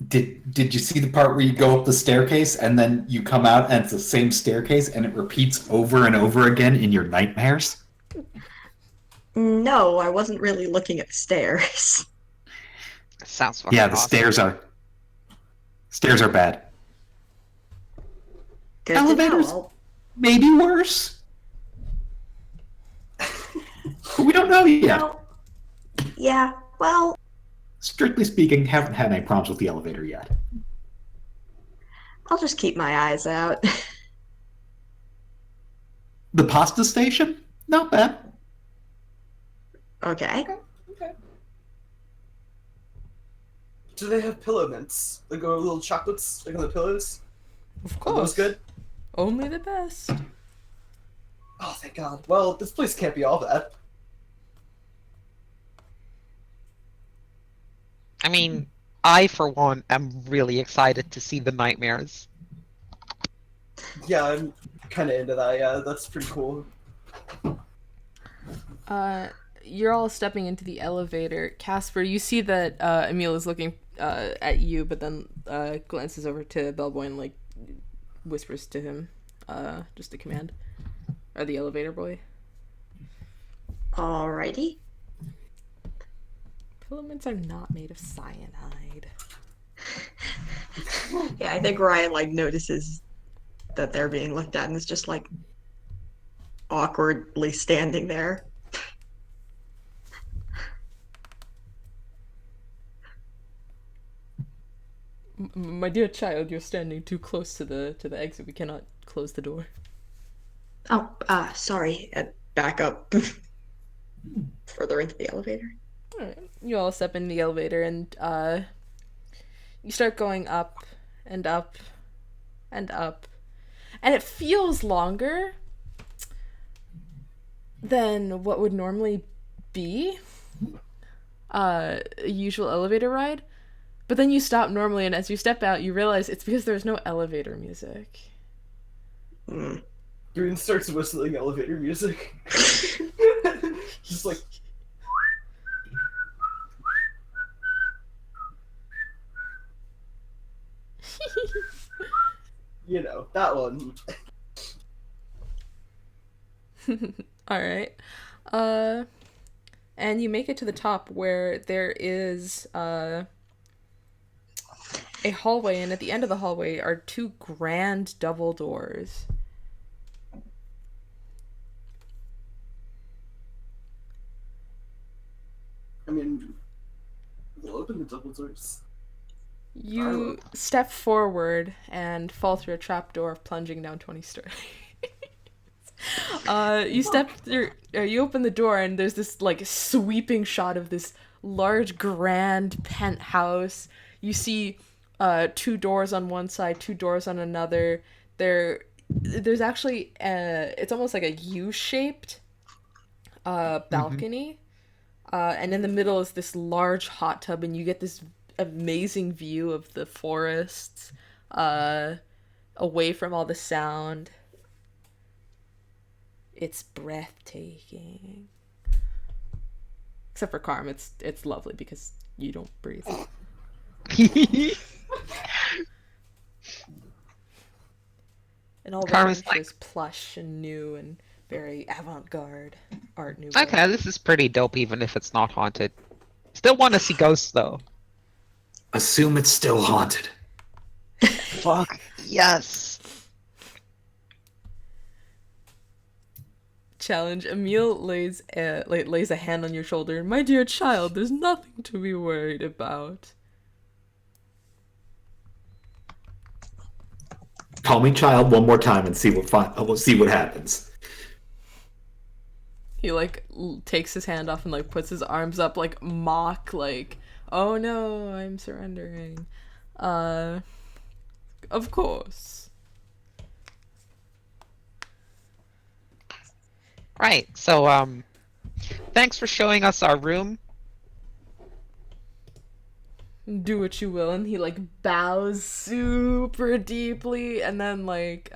Did you see the part where you go up the staircase and then you come out and it's the same staircase and it repeats over and over again in your nightmares? No, I wasn't really looking at the stairs. Sounds fucking Yeah, the awesome. stairs are bad. Good to Elevators? know. Maybe worse. But we don't know yet. Well, yeah, well, Strictly speaking, haven't had any problems with the elevator yet. I'll just keep my eyes out. The pasta station? Not bad. Okay. Okay. Do they have pillow mints? Like little chocolates like on the pillows? Of Are course. those good? Only the best. Oh, thank God. Well, this place can't be all that. I mean, I, for one, am really excited to see the nightmares. Yeah, I'm kind of into that. Yeah, that's pretty cool. You're all stepping into the elevator. Casper, you see that Emil is looking at you, but then glances over to Bellboy and like whispers to him, just a command, or the elevator boy. Alrighty. Filaments are not made of cyanide. Yeah, I think Ryan like notices that they're being looked at and is just like awkwardly standing there. My dear child, you're standing too close to the exit. We cannot close the door. Oh, sorry. Back up further into the elevator. All right. You all step in the elevator and you start going up and up and up, and it feels longer than what would normally be a usual elevator ride. But then you stop normally, and as you step out, you realize it's because there's no elevator music. Mm. Green starts whistling elevator music. Just like. You know, that one. All right. And you make it to the top where there is a hallway, and at the end of the hallway are two grand double doors. I mean, they'll open the double doors. You step forward and fall through a trapdoor, plunging down 20 stories. You open the door, and there's this like sweeping shot of this large, grand penthouse. You see two doors on one side, two doors on another. There's actually it's almost like a U-shaped balcony, and in the middle is this large hot tub, and you get this amazing view of the forests, away from all the sound. It's breathtaking. Except for Carm, it's lovely because you don't breathe. And all the Carm is furniture is plush and new and very avant-garde art nouveau. Okay, this is pretty dope, even if it's not haunted. Still want to see ghosts, though. Assume it's still haunted. Fuck yes. Challenge. Emil lays a hand on your shoulder. My dear child, there's nothing to be worried about. Call me child one more time and we'll see what happens. He like takes his hand off and like puts his arms up like mock, like, oh no, I'm surrendering. Of course. Right, so, thanks for showing us our room. Do what you will. And he like bows super deeply and then like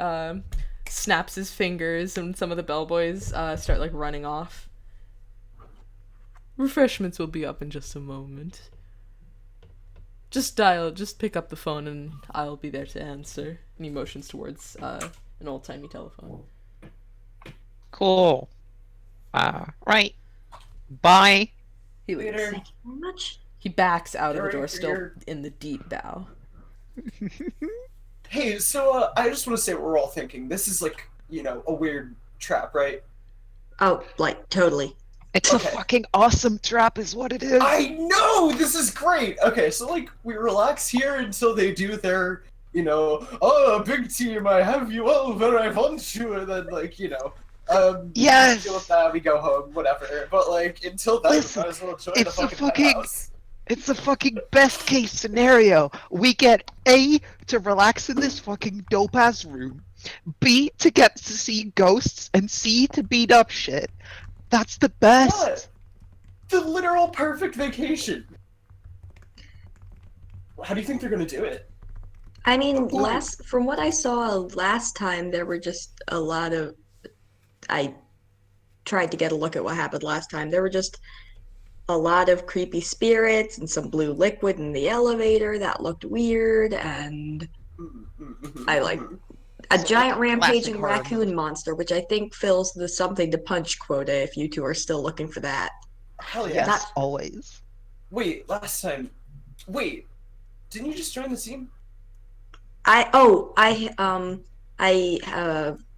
snaps his fingers, and some of the bellboys start like running off. Refreshments will be up in just a moment. Just pick up the phone and I'll be there to answer. And he motions towards an old-timey telephone. Cool. Right. Bye. He leaves. Later. Thank you very much. He backs out of the door, You're- still you're- in the deep bow. Hey, so I just want to say what we're all thinking. This is like, a weird trap, right? Oh, like totally. It's Okay. a fucking awesome trap is what it is. I know! This is great! Okay, so like, we relax here until they do their, oh, big team, I have you all where I want you, and then like, Yes! deal with that, we go home, whatever. But like, until then, Listen, we might as well join it's the a fucking fucking- penthouse. It's the fucking best case scenario. We get A, to relax in this fucking dope ass room, B, to get to see ghosts, and C, to beat up shit. That's the best. What? The literal perfect vacation! How do you think they're gonna do it? I mean, from what I saw last time, there were just a lot of. I tried to get a look at what happened last time. There were just a lot of creepy spirits and some blue liquid in the elevator that looked weird, and I like a giant rampaging horror raccoon monster, which I think fills the something to punch quota if you two are still looking for that. Hell Yes, yeah. always. Wait, last time. Wait, didn't you just join the team?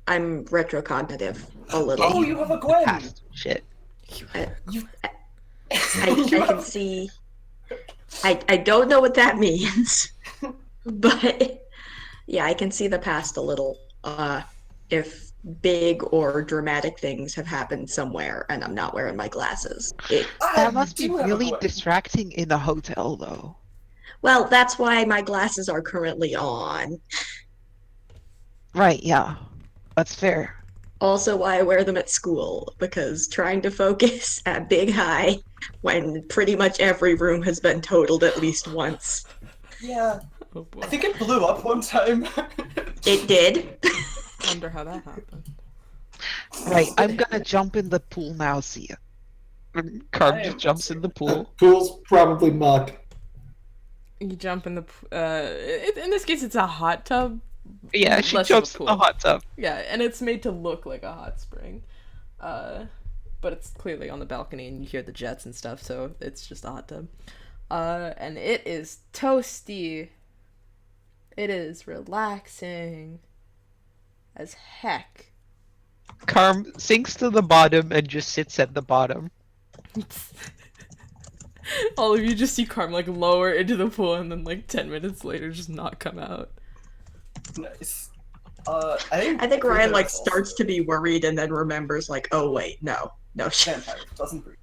I'm retrocognitive a little. Oh, you have a Gwen! Past shit. I can see. I don't know what that means, but yeah, I can see the past a little. If big or dramatic things have happened somewhere and I'm not wearing my glasses. That must be do have a really Gwen. distracting in a hotel, though. Well, that's why my glasses are currently on. Right, yeah. That's fair. Also, why I wear them at school, because trying to focus at Big High when pretty much every room has been totaled at least once. Yeah, Oh boy. I think it blew up one time. It did. Wonder how that happened. Right, I'm gonna jump in the pool now, see ya. Carm I just am jumps in the pool. Pool's probably muck. You jump in the in this case it's a hot tub. Yeah, she Less of a jumps in the pool. hot tub. Yeah, and it's made to look like a hot spring. But it's clearly on the balcony and you hear the jets and stuff, so it's just a hot tub. And it is toasty. It is relaxing as heck. Carm sinks to the bottom and just sits at the bottom. All of you just see Carm like lower into the pool and then like 10 minutes later just not come out. Nice. I I think Ryan like Frithr starts to be worried and then remembers like, oh wait, no shit. Vampire doesn't breathe.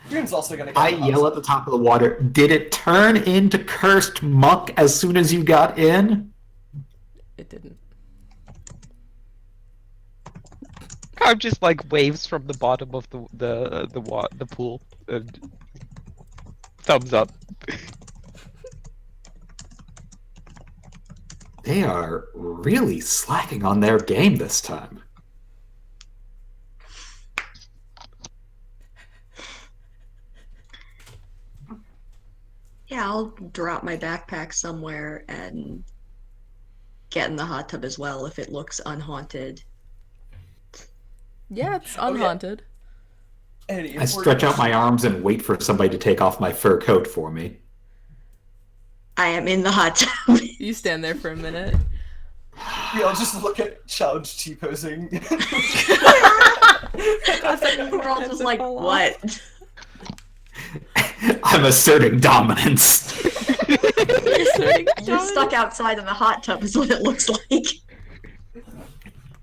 Green's also gonna. I yell at the top of the water, did it turn into cursed muck as soon as you got in? It didn't. Carm just like waves from the bottom of the pool and thumbs up. They are really slacking on their game this time. Yeah, I'll drop my backpack somewhere and get in the hot tub as well if it looks unhaunted. Yeah, it's Oh, yeah. unhaunted. Eddie, I stretch out my arms and wait for somebody to take off my fur coat for me. I am in the hot tub. You stand there for a minute. We all just look at Challenge T-posing. We're all just like, what? I'm asserting dominance. You're stuck outside of the hot tub is what it looks like.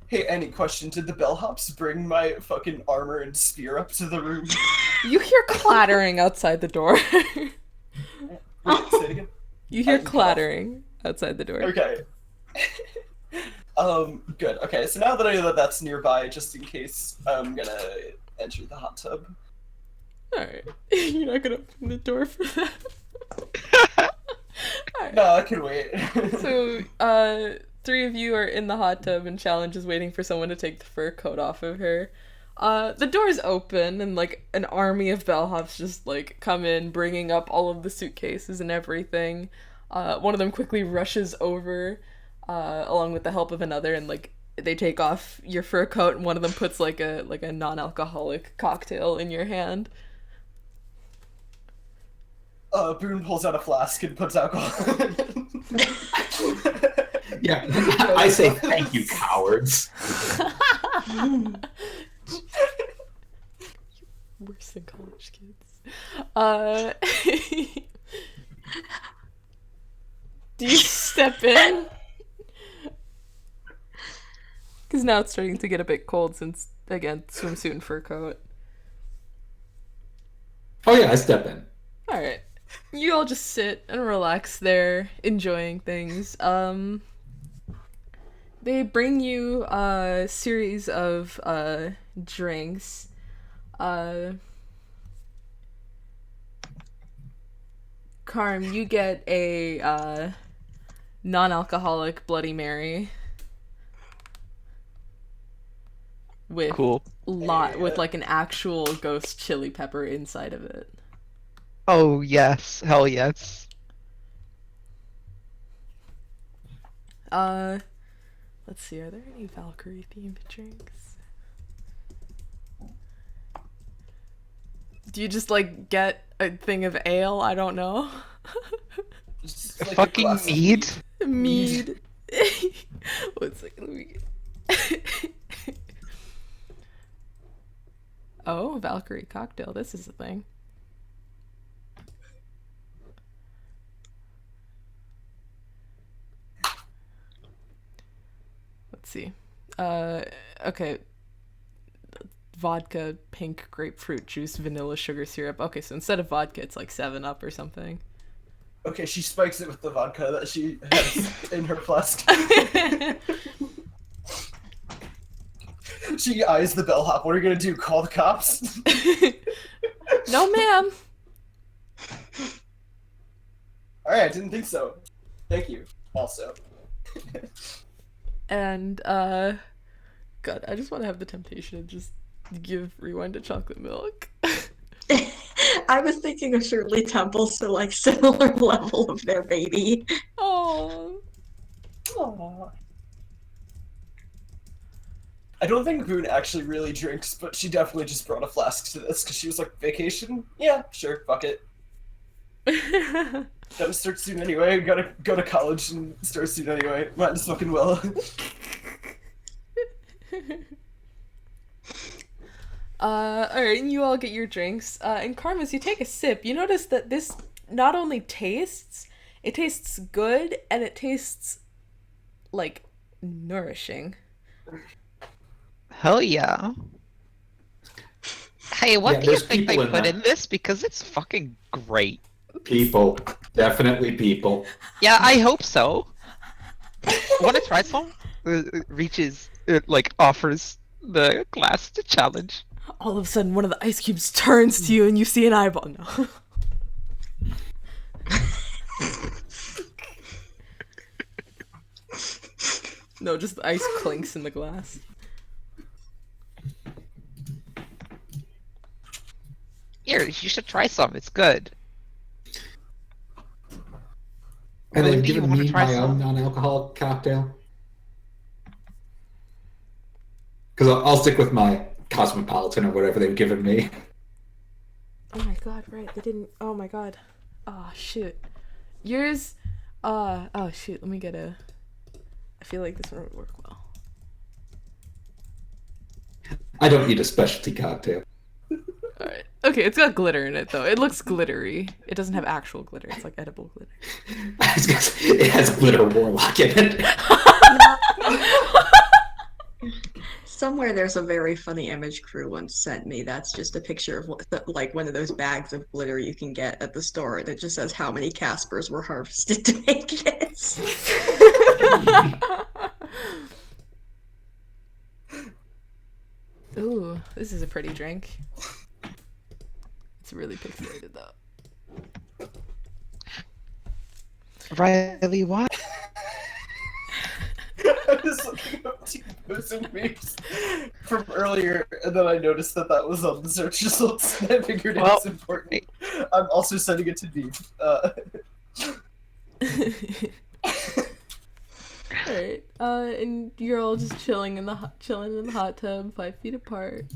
Hey, any question? Did the bellhops bring my fucking armor and spear up to the room? You hear clattering outside the door. Wait, say it again. You hear I can cut off. clattering outside the door. Okay. Good. Okay, so now that I know that that's nearby, just in case, I'm gonna enter the hot tub. Alright. You're not gonna open the door for that. Alright. No, I can wait. So, 3 of you are in the hot tub and Challenge is waiting for someone to take the fur coat off of her. The doors open and like an army of bellhops just like come in, bringing up all of the suitcases and everything. One of them quickly rushes over, along with the help of another, and like they take off your fur coat, and one of them puts like a non-alcoholic cocktail in your hand. Boone pulls out a flask and puts alcohol in it. Yeah, I say thank you, cowards. Worse than college kids. Do you step in? Because now it's starting to get a bit cold since, again, swimsuit and fur coat. Oh yeah, I step in. Alright. You all just sit and relax there, enjoying things. They bring you a series of drinks. Carm, you get a non-alcoholic Bloody Mary with Cool. with like an actual ghost chili pepper inside of it. Oh yes, hell yes. Let's see, are there any Valkyrie themed drinks? Do you just like get a thing of ale? I don't know. Just like a Fucking glass of mead. Mead. One second, let me Oh, Valkyrie cocktail. This is a thing. Let's see. Okay. Vodka, pink grapefruit juice, vanilla sugar syrup. Okay, so instead of vodka, it's like 7-Up or something. Okay, she spikes it with the vodka that she has in her flask. She eyes the bellhop. What are you gonna do? Call the cops? No, ma'am. Alright, I didn't think so. Thank you. Also. And, God, I just want to have the temptation of just give Rewind a chocolate milk. I was thinking of Shirley Temple, so like similar level of their baby. Oh. Aww. I don't think Boone actually really drinks, but she definitely just brought a flask to this because she was like, vacation? Yeah, sure, fuck it. Gotta start soon anyway. Gotta go to college and start soon anyway. Might as fucking well. Alright, and you all get your drinks. And Carm, as you take a sip, you notice that this not only tastes, it tastes good, and it tastes, like, nourishing. Hell yeah. Hey, what Yeah, do you there's think they people in put that. in this? Because it's fucking great. People. Definitely people. Yeah, I hope so. Wanna try some? Reaches, like, offers the glass to challenge. All of a sudden, one of the ice cubes turns to you, and you see an eyeball. No. No, just the ice clinks in the glass. Here, you should try some. It's good. And Ruby, they've you given wanna me try my some? own non-alcoholic cocktail. Because I'll stick with my Cosmopolitan or whatever they've given me. Oh my god, right, they didn't. Oh my god. Oh, shoot. Yours. Oh, shoot, let me get a. I feel like this one would work well. I don't need a specialty cocktail. Alright. Okay, it's got glitter in it, though. It looks glittery. It doesn't have actual glitter, it's like edible glitter. It has glitter warlock in it. Somewhere there's a very funny image crew once sent me. That's just a picture of like one of those bags of glitter you can get at the store that just says how many Caspers were harvested to make this. Ooh, this is a pretty drink. It's really pixelated, though. Riley, what? I'm just looking up T-pose and memes. from earlier, and then I noticed that that was on the search results, and I figured it Well, was important. I'm also sending it to Deep. Alright. And you're all just chilling in the hot tub, 5 feet apart.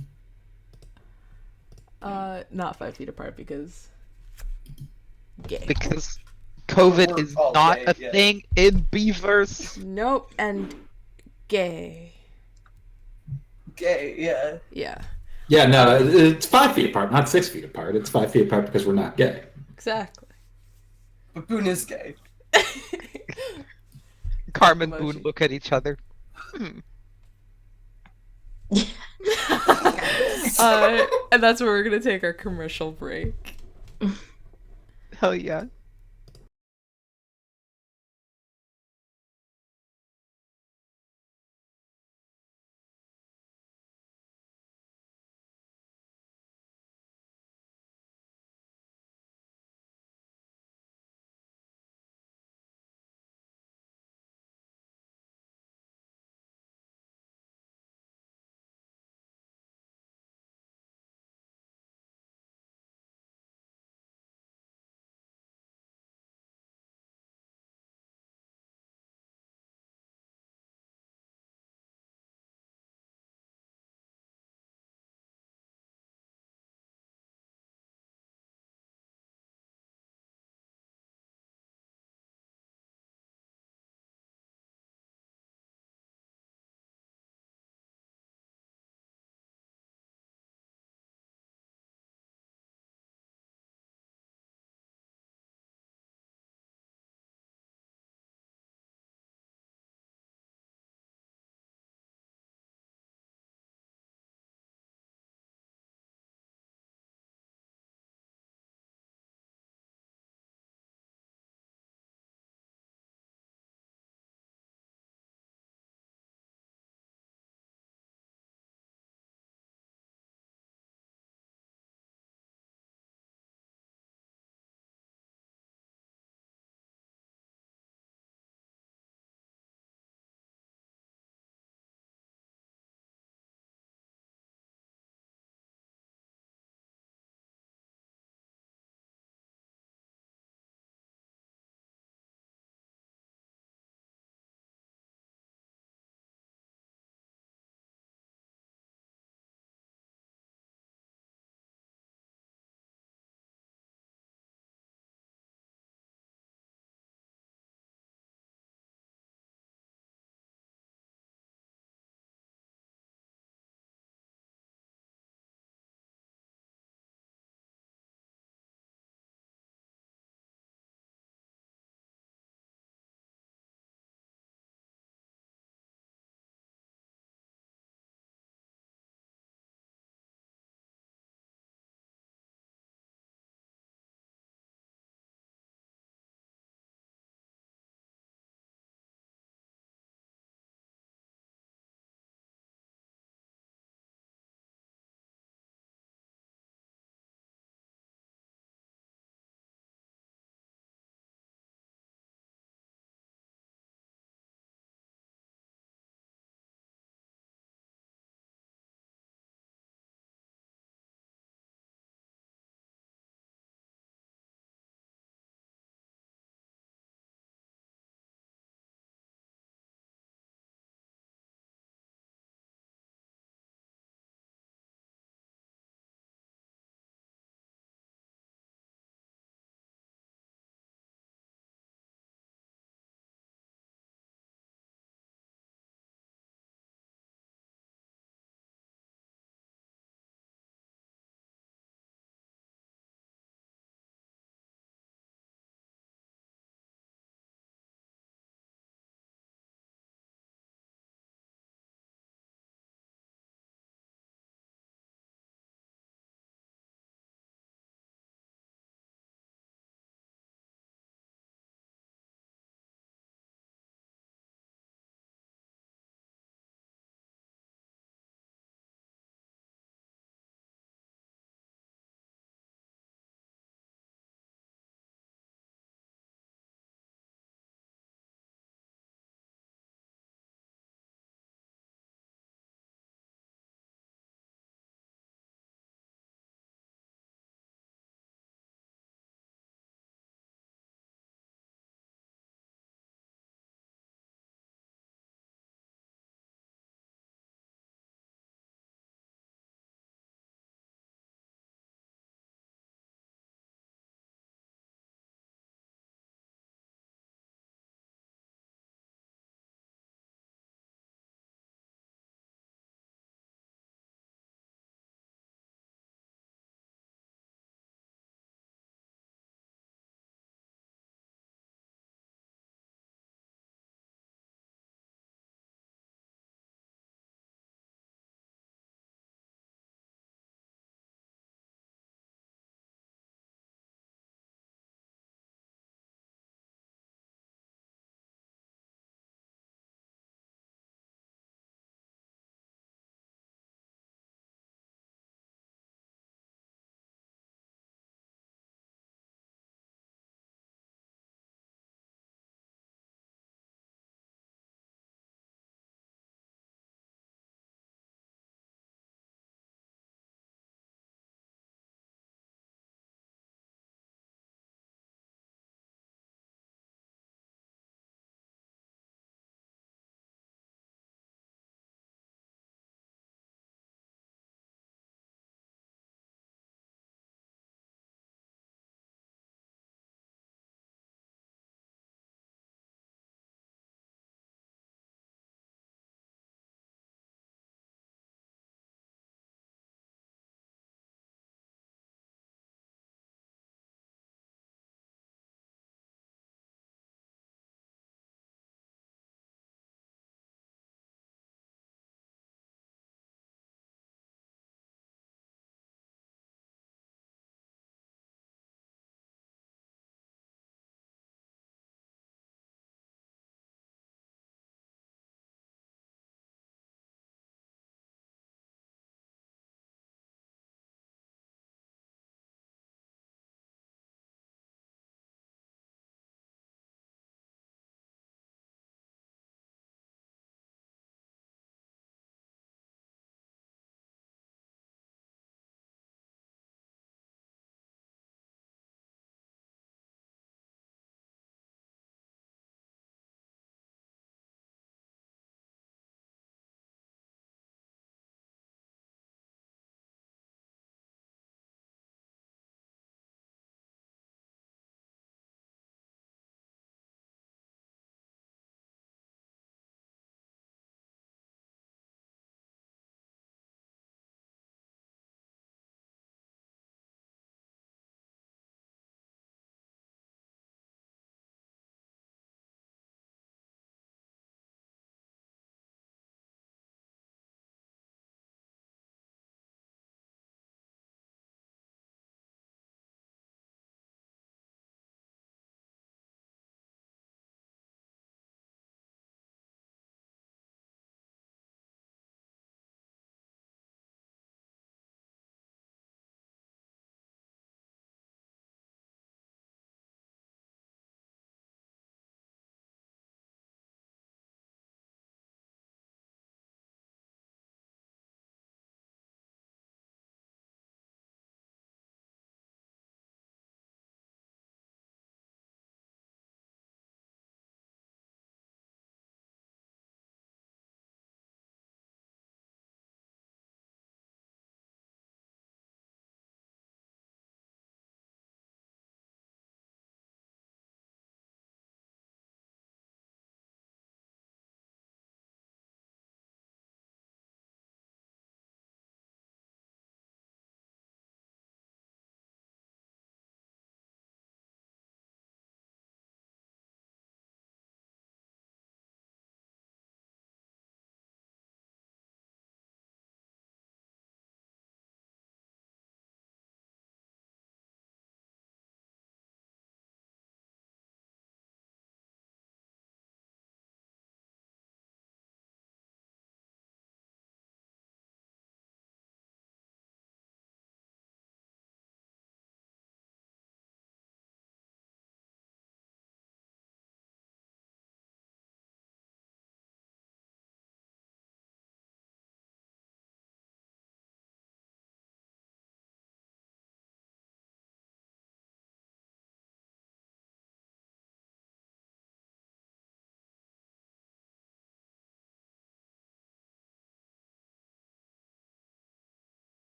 Not 5 feet apart because gay. Because COVID We're is all not gay, a yeah. thing in Beavers. Nope, and gay. Gay, yeah. Yeah, Yeah, no, it's 5 feet apart, not 6 feet apart. It's 5 feet apart because we're not gay. exactly. But Boone is gay. Carm and Emoji. Boone look at each other. And that's where we're gonna take our commercial break. Hell yeah.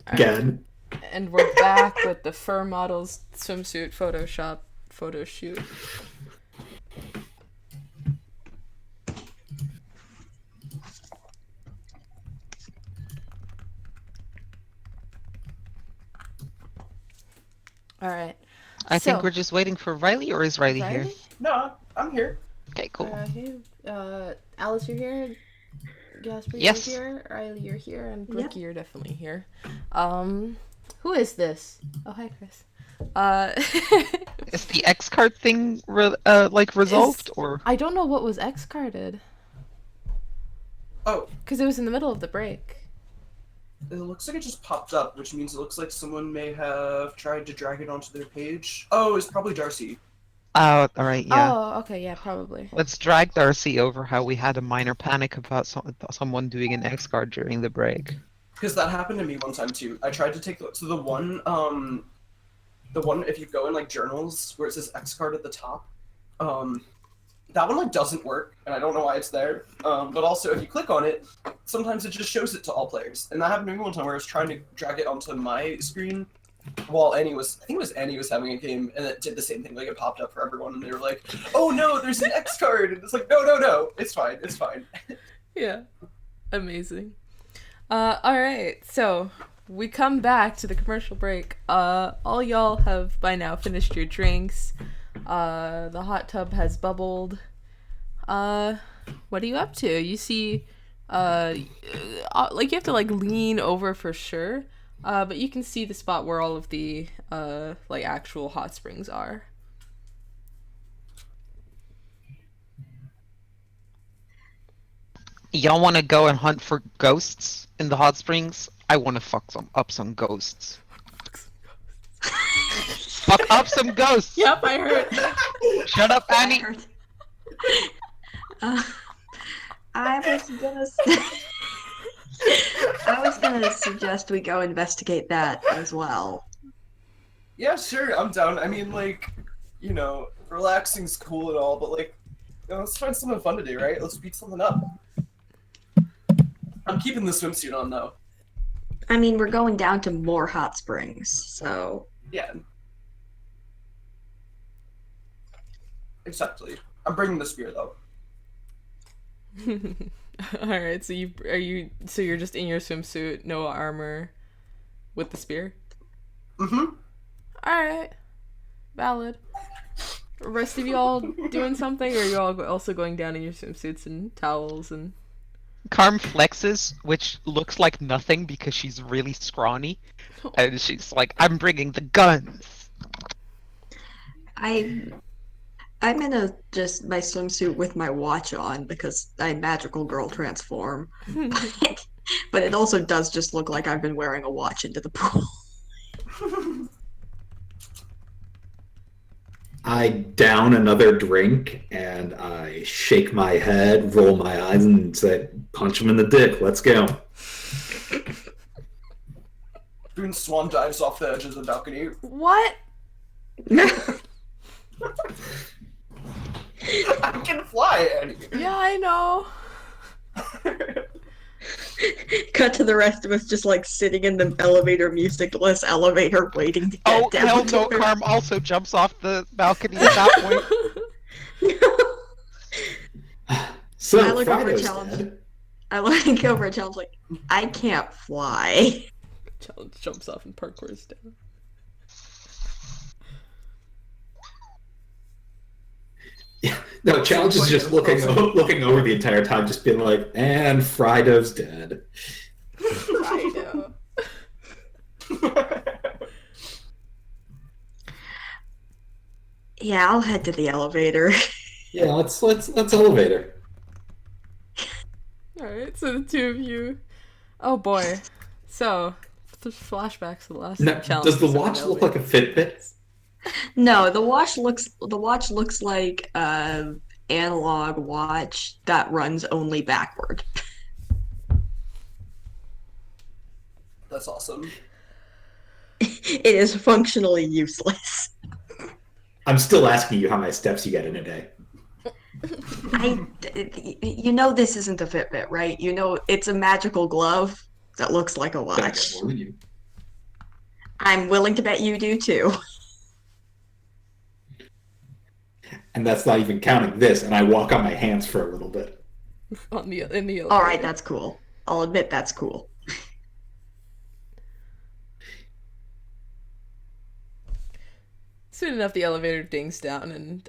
Again. And we're back with the fur model's swimsuit photo shoot. All right. I think we're just waiting for Riley, or is Riley here? No, I'm here. Okay, cool. Alice, you're here. Gasper, Yes. you're here. Riley, you're here, and Yep. Ricky, you're definitely here. Who is this? Oh, hi, Chris. Is the X card thing resolved, or? I don't know what was X carded Oh, because it was in the middle of the break. it looks like it just popped up, which means it looks like someone may have tried to drag it onto their page. Oh, it's probably Darcy. Oh, all right, yeah. Oh, okay, yeah, probably. Let's drag Darcy over how we had a minor panic about someone doing an X card during the break. Because that happened to me one time too. I tried to take the one if you go in like journals where it says X card at the top, that one like doesn't work, and I don't know why it's there. But also if you click on it, sometimes it just shows it to all players. And that happened to me one time where I was trying to drag it onto my screen while Annie was having a game, and it did the same thing. Like it popped up for everyone, and they were like, "Oh no, there's an X card!" And it's like, no, it's fine. Yeah, amazing. All right, so we come back to the commercial break. All y'all have by now finished your drinks. The hot tub has bubbled. What are you up to? You see, like you have to like lean over for sure. But you can see the spot where all of the like actual hot springs are. Y'all want to go and hunt for ghosts in the hot springs? I want to fuck some ghosts. Fuck up some ghosts! Yep, I heard. Shut up, Annie! I was gonna suggest we go investigate that as well. Yeah, sure, I'm down. I mean, like, you know, relaxing's cool and all, but like, you know, let's find something fun to do, right? Let's beat something up. I'm keeping the swimsuit on though. I mean, we're going down to more hot springs, so Yeah. Exactly. I'm bringing the spear though. All right, so you're just in your swimsuit, no armor, with the spear. Mm-hmm. All right, valid. The rest of you all doing something, or are you all also going down in your swimsuits and towels and? Carm flexes, which looks like nothing because she's really scrawny, and she's like, "I'm bringing the guns." I'm in just my swimsuit with my watch on because I magical girl transform. But it also does just look like I've been wearing a watch into the pool. I down another drink and I shake my head, roll my eyes, and say, "Punch him in the dick. Let's go." Boone swan dives off the edge of the balcony. What? I can fly, Annie. Yeah, I know. Cut to the rest of us just like sitting in the elevator, musicless elevator, waiting to get Oh down. hell to no! where- Carm also jumps off the balcony at that point. So I look over at Fido's Challenge. dead. I look over at Challenge like, I can't fly. Challenge jumps off and parkours down. Yeah. No, Challenge is just looking over the entire time, just being like, "And Fido's dead." I know. Yeah, I'll head to the elevator. Yeah, let's elevator. All right, so the two of you. Oh boy. So, flashbacks to the last Now, challenge. does the watch look like a Fitbit? No, the watch looks like an analog watch that runs only backward. That's awesome. It is functionally useless. I'm still asking you how many steps you get in a day. You know this isn't a Fitbit, right? You know it's a magical glove that looks like a I get watch. more than you. I'm willing to bet you do too. And that's not even counting this, and I walk on my hands for a little bit. in the elevator. All right, that's cool. I'll admit that's cool. Soon enough, the elevator dings down, and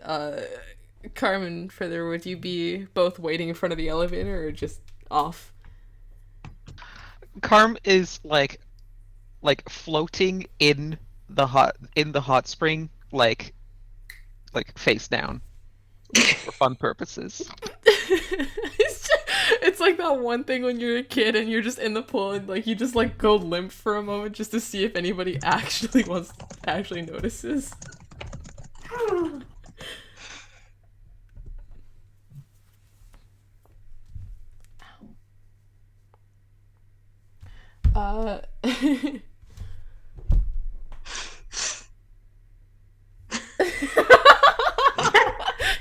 Carmen, Frithr, would you be both waiting in front of the elevator or just off? Carm is like floating in the hot spring, like face down for fun purposes. It's like that one thing when you're a kid and you're just in the pool and like you just like go limp for a moment just to see if anybody actually notices.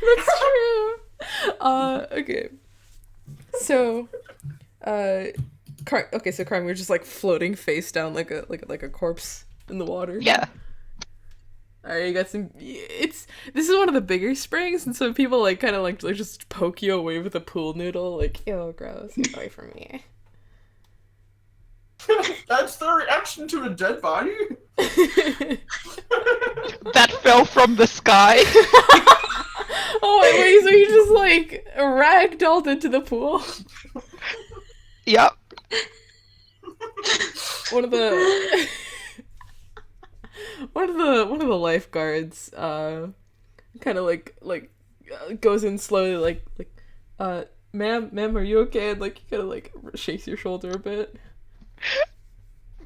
That's true. Okay. So, so Carmen, we're just like floating face down like a corpse in the water. Yeah. Alright, you got some. This is one of the bigger springs, and so people like kind of like just poke you away with a pool noodle, like, ew, gross, get away from me. That's the reaction to a dead body? That fell from the sky. Oh wait, so you just like ragdolled into the pool? Yep. One of the lifeguards kind of like goes in slowly ma'am, are you okay? And like he kind of like shakes your shoulder a bit.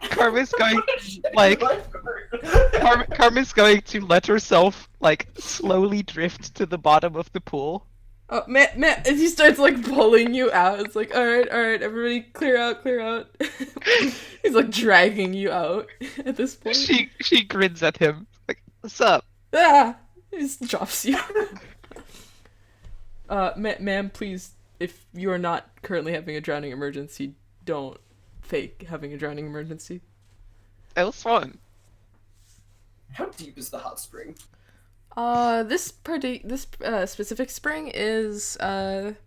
Carmen's going Carmen's going to let herself like slowly drift to the bottom of the pool. Oh, man, and he starts like pulling you out. It's like, all right, everybody, clear out. He's like dragging you out at this point. She grins at him like, "What's up?" Ah, he just drops you. Ma'am, please, if you are not currently having a drowning emergency, don't fake having a drowning emergency. It was fun. How deep is the hot spring? This specific spring is I'm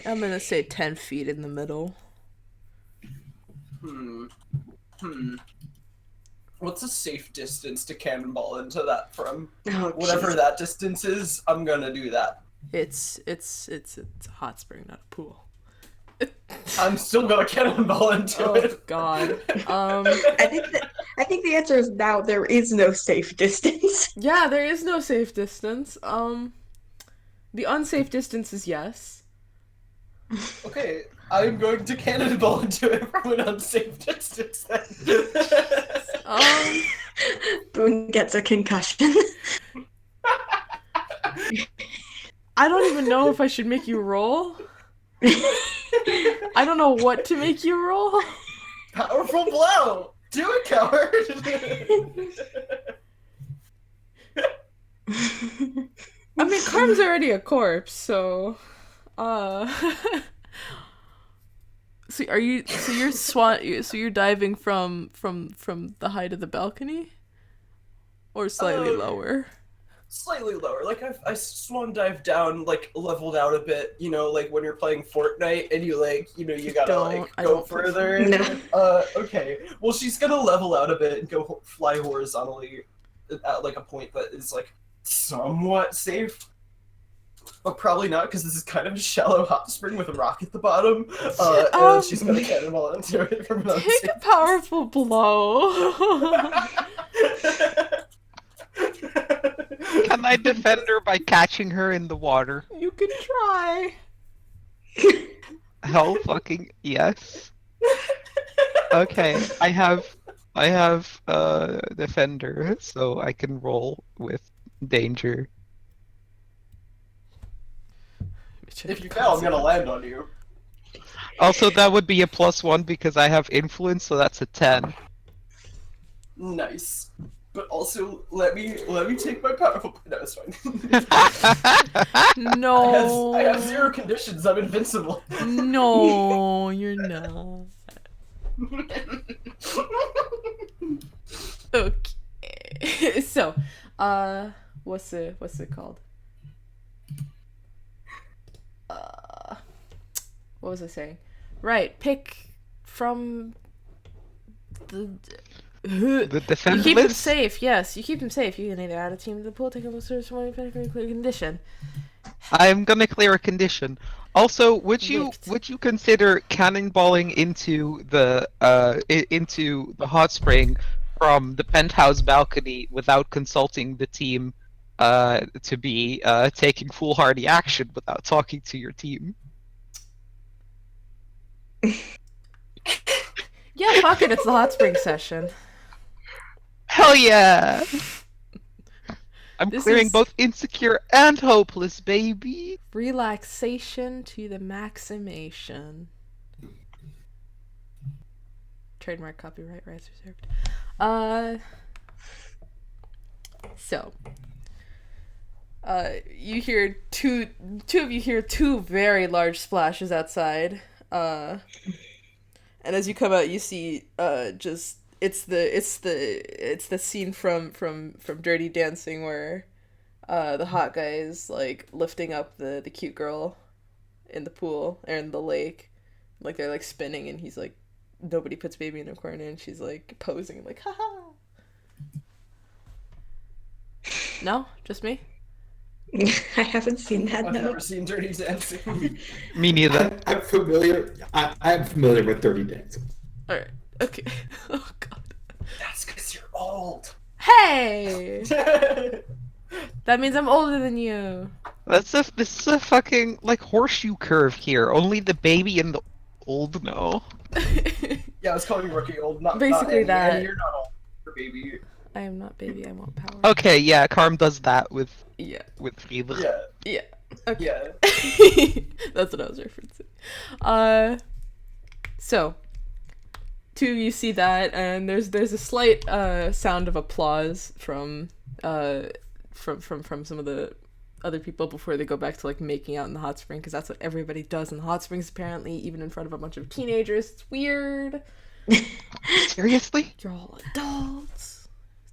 gonna say 10 feet in the middle. What's a safe distance to cannonball into that from? Oh, Whatever jeez. that distance is, I'm gonna do that. It's a hot spring, not a pool. I'm still gonna cannonball into Oh it. God. I think the answer is now there is no safe distance. Yeah, there is no safe distance. The unsafe distance is yes. Okay, I'm going to cannonball into it from an unsafe distance then. Boone gets a concussion. I don't even know if I should make you roll. I don't know what to make you roll. Powerful blow! Do it, coward! I mean, Carm's already a corpse, so so you're diving from the height of the balcony? Or slightly lower? Slightly lower. Like, I swan dive down, like, leveled out a bit, you know, like when you're playing Fortnite and you, like, you know, you gotta, I go don't play further. No. Okay. Well, she's gonna level out a bit and go fly horizontally at, like, a point that is, like, somewhat safe. But probably not, because this is kind of a shallow hot spring with a rock at the bottom. And then she's gonna cannonball into it from another Take a powerful blow. Can I defend her by catching her in the water? You can try. Hell fucking yes. Okay, I have defender, so I can roll with danger. If you fail, I'm gonna land on you. Also, that would be a +1 because I have influence, so that's a 10. Nice. But also, let me take my powerful. No, it's fine. No. I have 0 conditions. I'm invincible. No, you're not. What's it called? What was I saying? Right, pick from the. The You keep them defenseless? safe. Yes, you keep them safe. You can either add a team to the pool, take a search, one clear condition. I'm gonna clear a condition. Also, would you Wicked. consider cannonballing into the hot spring from the penthouse balcony without consulting the team to be taking foolhardy action without talking to your team? Yeah, fuck it. It's the hot spring session. Hell yeah! I'm This clearing is- both insecure and hopeless, baby. Relaxation to the maximation. Trademark, copyright, rights reserved. So, you hear two of you hear two very large splashes outside. And as you come out, you see just it's the scene from Dirty Dancing where the hot guy is like lifting up the cute girl in the pool or in the lake, like they're like spinning, and he's like, nobody puts baby in a corner, and she's like posing like, haha. No, just me. I haven't seen that. I've No. never seen Dirty Dancing. Me neither. I'm familiar. I'm familiar with Dirty Dancing. All right. Okay. Oh God. That's because you're old. Hey, that means I'm older than you. This is a fucking like horseshoe curve here. Only the baby and the old know. Yeah, I was calling you rookie old, not Basically Annie. that. Annie, you're not old, you're baby. I am not baby. I want power. Okay, yeah, Carm does that with Yeah. Yeah, Frithr. Yeah. Okay. yeah. That's what I was referencing. So two of you see that, and there's a slight sound of applause from some of the other people before they go back to like making out in the hot spring, because that's what everybody does in the hot springs apparently, even in front of a bunch of teenagers. It's weird. Seriously? You're all adults.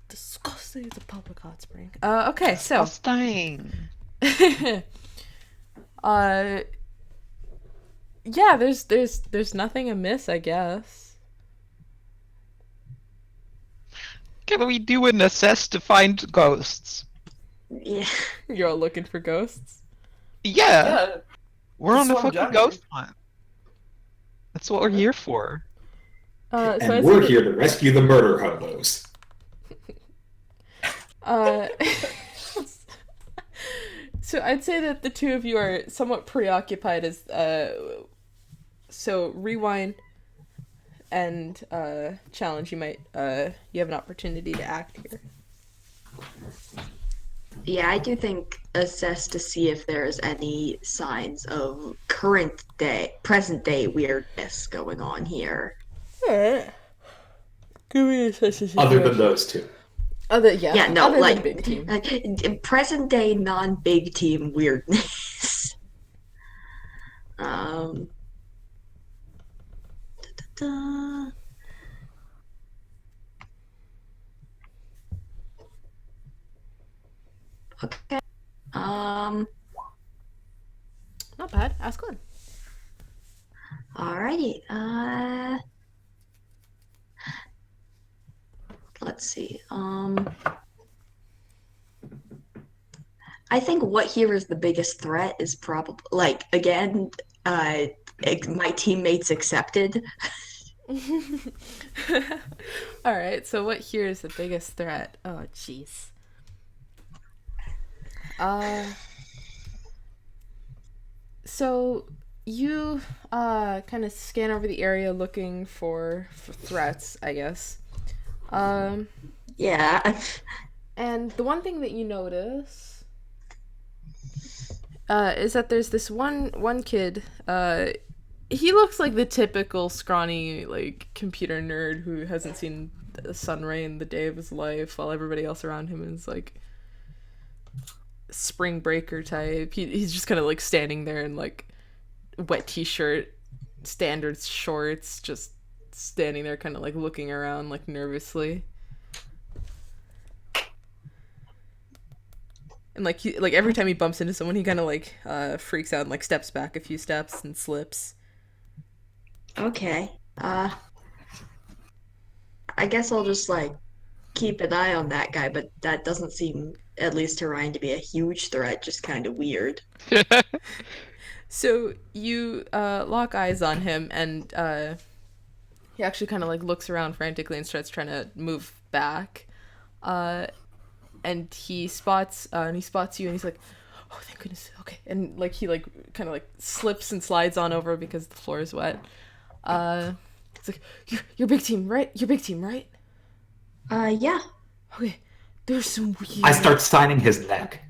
Disgusting. It's a public hot spring. Okay, so Disgusting. yeah, there's nothing amiss, I guess. Can we do an assess to find ghosts? Yeah. You're all looking for ghosts. Yeah, Yeah, we're on that's a what I'm fucking doing. ghost hunt. That's what we're here for. So And I'd we're say here to rescue the murder hobos. so I'd say that the two of you are somewhat preoccupied as so rewind and challenge. You might you have an opportunity to act here. Yeah, I do think assess to see if there's any signs of present day weirdness going on here. Alright. Give me a situation. Other than those two. Yeah, no, other like than big team. present day non-big team weirdness. Da-da-da. Okay. Not bad. Ask one. Alrighty. Let's see. I think what here is the biggest threat is probably like again, my teammates accepted. All right. So what here is the biggest threat? Oh, jeez. So you kind of scan over the area looking for threats, I guess. Yeah. And the one thing that you notice is that there's this one kid. He looks like the typical scrawny like computer nerd who hasn't seen the sun ray in the day of his life, while everybody else around him is like spring breaker type. He's just kind of like standing there in like wet t-shirt, standard shorts, just standing there kind of like looking around like nervously. And like every time he bumps into someone, he kind of like freaks out and like steps back a few steps and slips. Okay. I guess I'll just like keep an eye on that guy, but that doesn't seem, at least to Ryan, to be a huge threat, just kind of weird. So you lock eyes on him, and he actually kind of like looks around frantically and starts trying to move back. And he spots you, and he's like, "Oh, thank goodness, okay." And like he like kind of like slips and slides on over because the floor is wet. It's like, "You're big team, right? You're big team, right?" Yeah. Okay. There's some weird. I start signing his neck.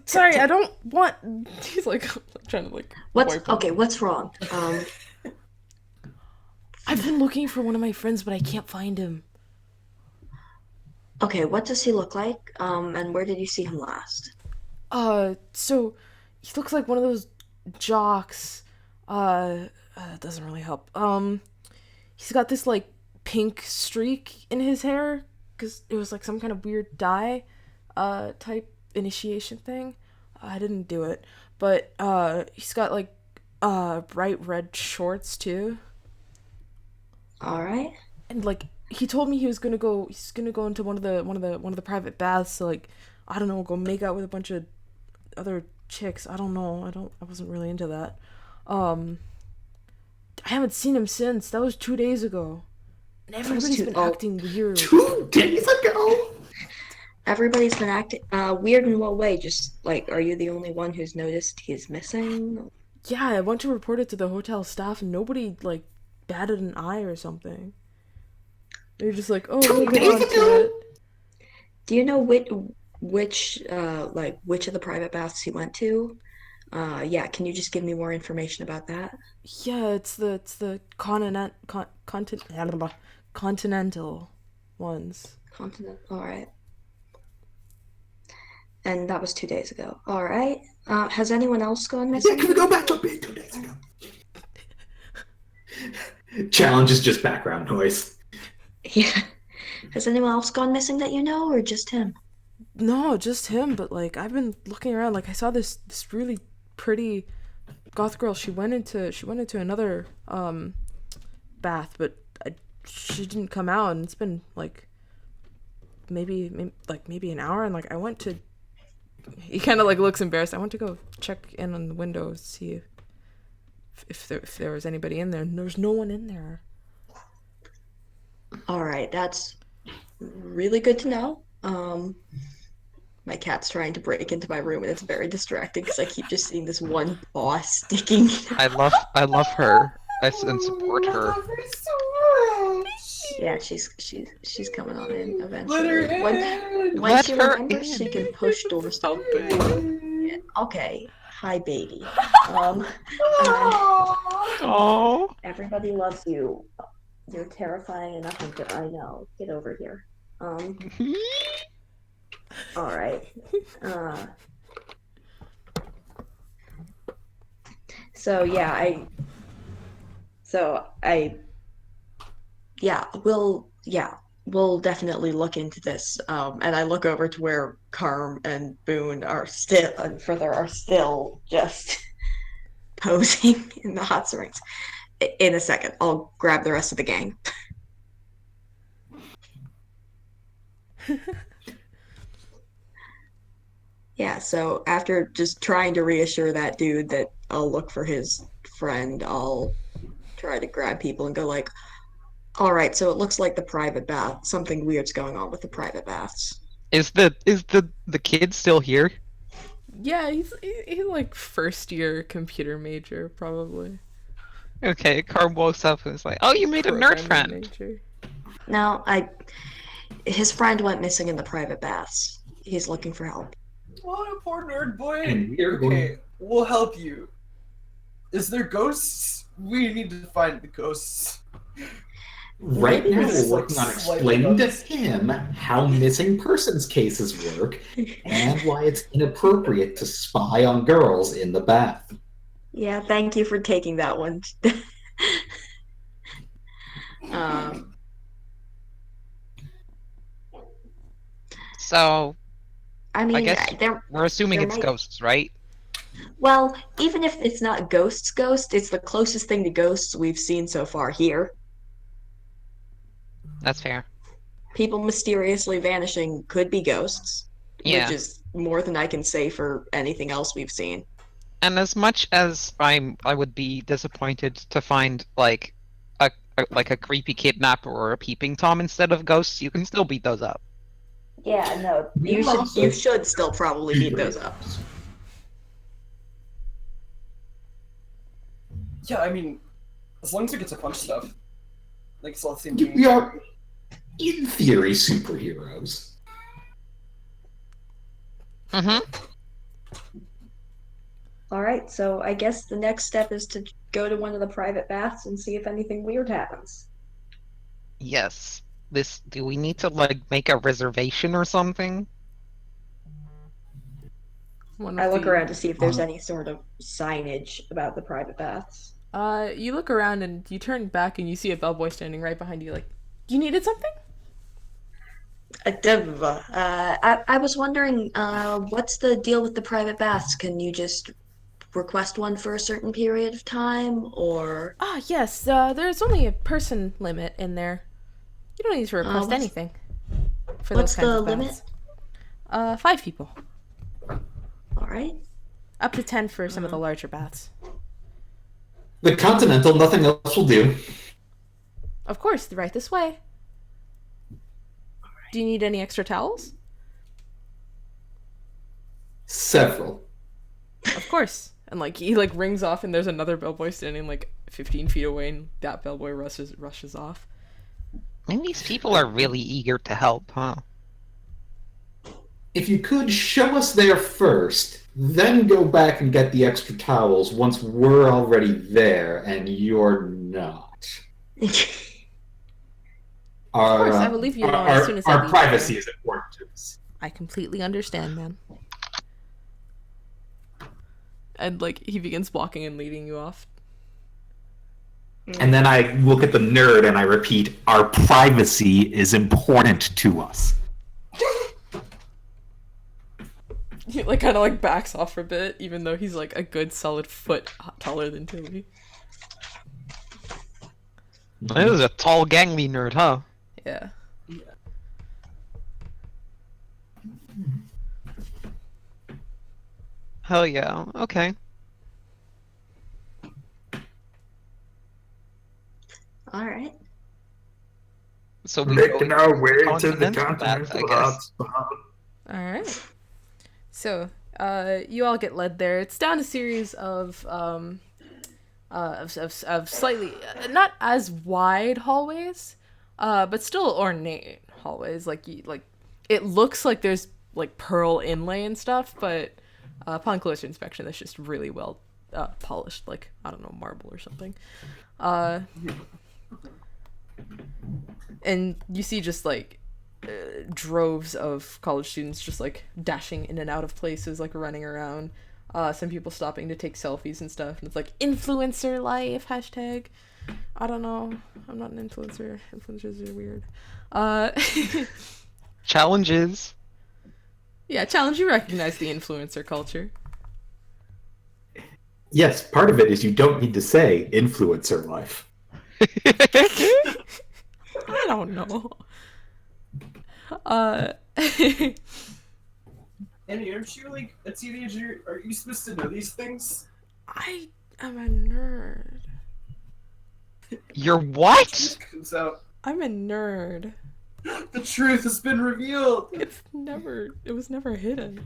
Sorry, I don't want. He's like trying to like. What's wipe him. okay? What's wrong? I've been looking for one of my friends, but I can't find him. Okay, what does he look like? And where did you see him last? So he looks like one of those jocks. That doesn't really help. He's got this like pink streak in his hair because it was like some kind of weird dye, type initiation thing. I didn't do it, but he's got like bright red shorts too. All right. And like he told me he's gonna go into one of the private baths to like, I don't know, go make out with a bunch of other chicks. I don't know. I wasn't really into that. I haven't seen him since. That was 2 days ago. And everybody's been acting weird. 2 days ago? Everybody's been acting weird in what way? Just like, are you the only one who's noticed he's missing? Yeah, I went to report it to the hotel staff and nobody like batted an eye or something. They're just like, "Oh, we'll get on to it." Do you know which of the private baths he went to? Yeah, can you just give me more information about that? Yeah, it's the continental ones. Continent. All right. And that was 2 days ago. All right. Has anyone else gone Yeah, missing? can we go back to being 2 days ago? Challenge is just background noise. Yeah. Has anyone else gone missing that you know, or just him? No, just him. But like, I've been looking around. Like, I saw this really pretty goth girl. She went into another bath, but she didn't come out. And it's been like maybe an hour. And like, I went to. He kind of like looks embarrassed. I went to go check in on the window, see if there was anybody in there. And there's no one in there. All right, that's really good to know. My cat's trying to break into my room, and it's very distracting because I keep just seeing this one paw sticking. I love her. And support her. Yeah, she's coming on in Let eventually. her in. When Let she her remembers, in. she can push doors open. Yeah, okay, hi baby. Uh, Oh. everybody loves you. You're terrifying enough, I know. Get over here. All right. So yeah, we'll definitely look into this. And I look over to where Carm and Boone are still, and Frithr are still just posing in the hot springs. In a second, I'll grab the rest of the gang. Yeah, so after just trying to reassure that dude that I'll look for his friend, I'll try to grab people and go like, all right, so it looks like the private bath, something weird's going on with the private baths. Is the kid still here? Yeah, he's like first year computer major probably. Okay, Carm walks up and is like, "Oh, you made a nerd Programming friend." major. No, his friend went missing in the private baths. He's looking for help. Oh, poor nerd boy. And we're Okay, we'll help you. Is there ghosts? We need to find the ghosts. Right now, It's we're like working on slightly explaining to bugs. him how missing persons cases work and why it's inappropriate to spy on girls in the bath. Yeah, thank you for taking that one. um, So, I mean, I guess we're assuming there it's might- ghosts, right? well, even if it's not ghosts, it's the closest thing to ghosts we've seen so far here. That's fair. People mysteriously vanishing could be ghosts, Yeah. which is more than I can say for anything else we've seen. And as much as I would be disappointed to find like a creepy kidnapper or a peeping tom instead of ghosts, you can still beat those up. Yeah, no, you should still probably beat those up. Yeah, I mean, as long as we get to punch stuff. Like, it's all the same thing. We are, in theory, superheroes. Mm-hmm. All right, so I guess the next step is to go to one of the private baths and see if anything weird happens. Yes. Do we need to like make a reservation or something? I look around to see if there's any sort of signage about the private baths. You look around and you turn back and you see a bellboy standing right behind you. Like, you needed something? I was wondering, what's the deal with the private baths? Can you just request one for a certain period of time, or? Ah, yes. There's only a person limit in there. You don't need to request anything for what's those kinds the of limit? baths. 5 people. All right. Up to 10 for some of the larger baths. The Continental, nothing else will do. Of course, right this way. Do you need any extra towels? Several. Of course. And like he like rings off and there's another bellboy standing like 15 feet away and that bellboy rushes off. Maybe these people are really eager to help, huh? If you could show us there first, then go back and get the extra towels once we're already there and you're not. Of course, I will leave you alone as soon as I our leave. privacy is important to us. I completely understand, man. And like he begins walking and leading you off. And then I look at the nerd and I repeat, our privacy is important to us. He like kind of like backs off for a bit, even though he's like a good solid foot taller than Tilly. This is a tall, gangly nerd, huh? Yeah. Hell yeah. Okay. All right. So we go our way to the Continental baths, I guess. All right. So, you all get led there. It's down a series of slightly not as wide hallways, but still ornate hallways. Like it looks like there's like pearl inlay and stuff, but upon closer inspection, that's just really well polished, like I don't know, marble or something. And you see just like droves of college students just like dashing in and out of places, like running around. Some people stopping to take selfies and stuff, and it's like influencer life hashtag. I don't know. I'm not an influencer. Influencers are weird. Challenges. Yeah, challenge. You recognize the influencer culture. Yes, part of it is you don't need to say influencer life. I don't know. Annie, aren't you like a teenager? Are you supposed to know these things? I am a nerd. You're what? Truth comes out. I'm a nerd. The truth has been revealed. It was never hidden.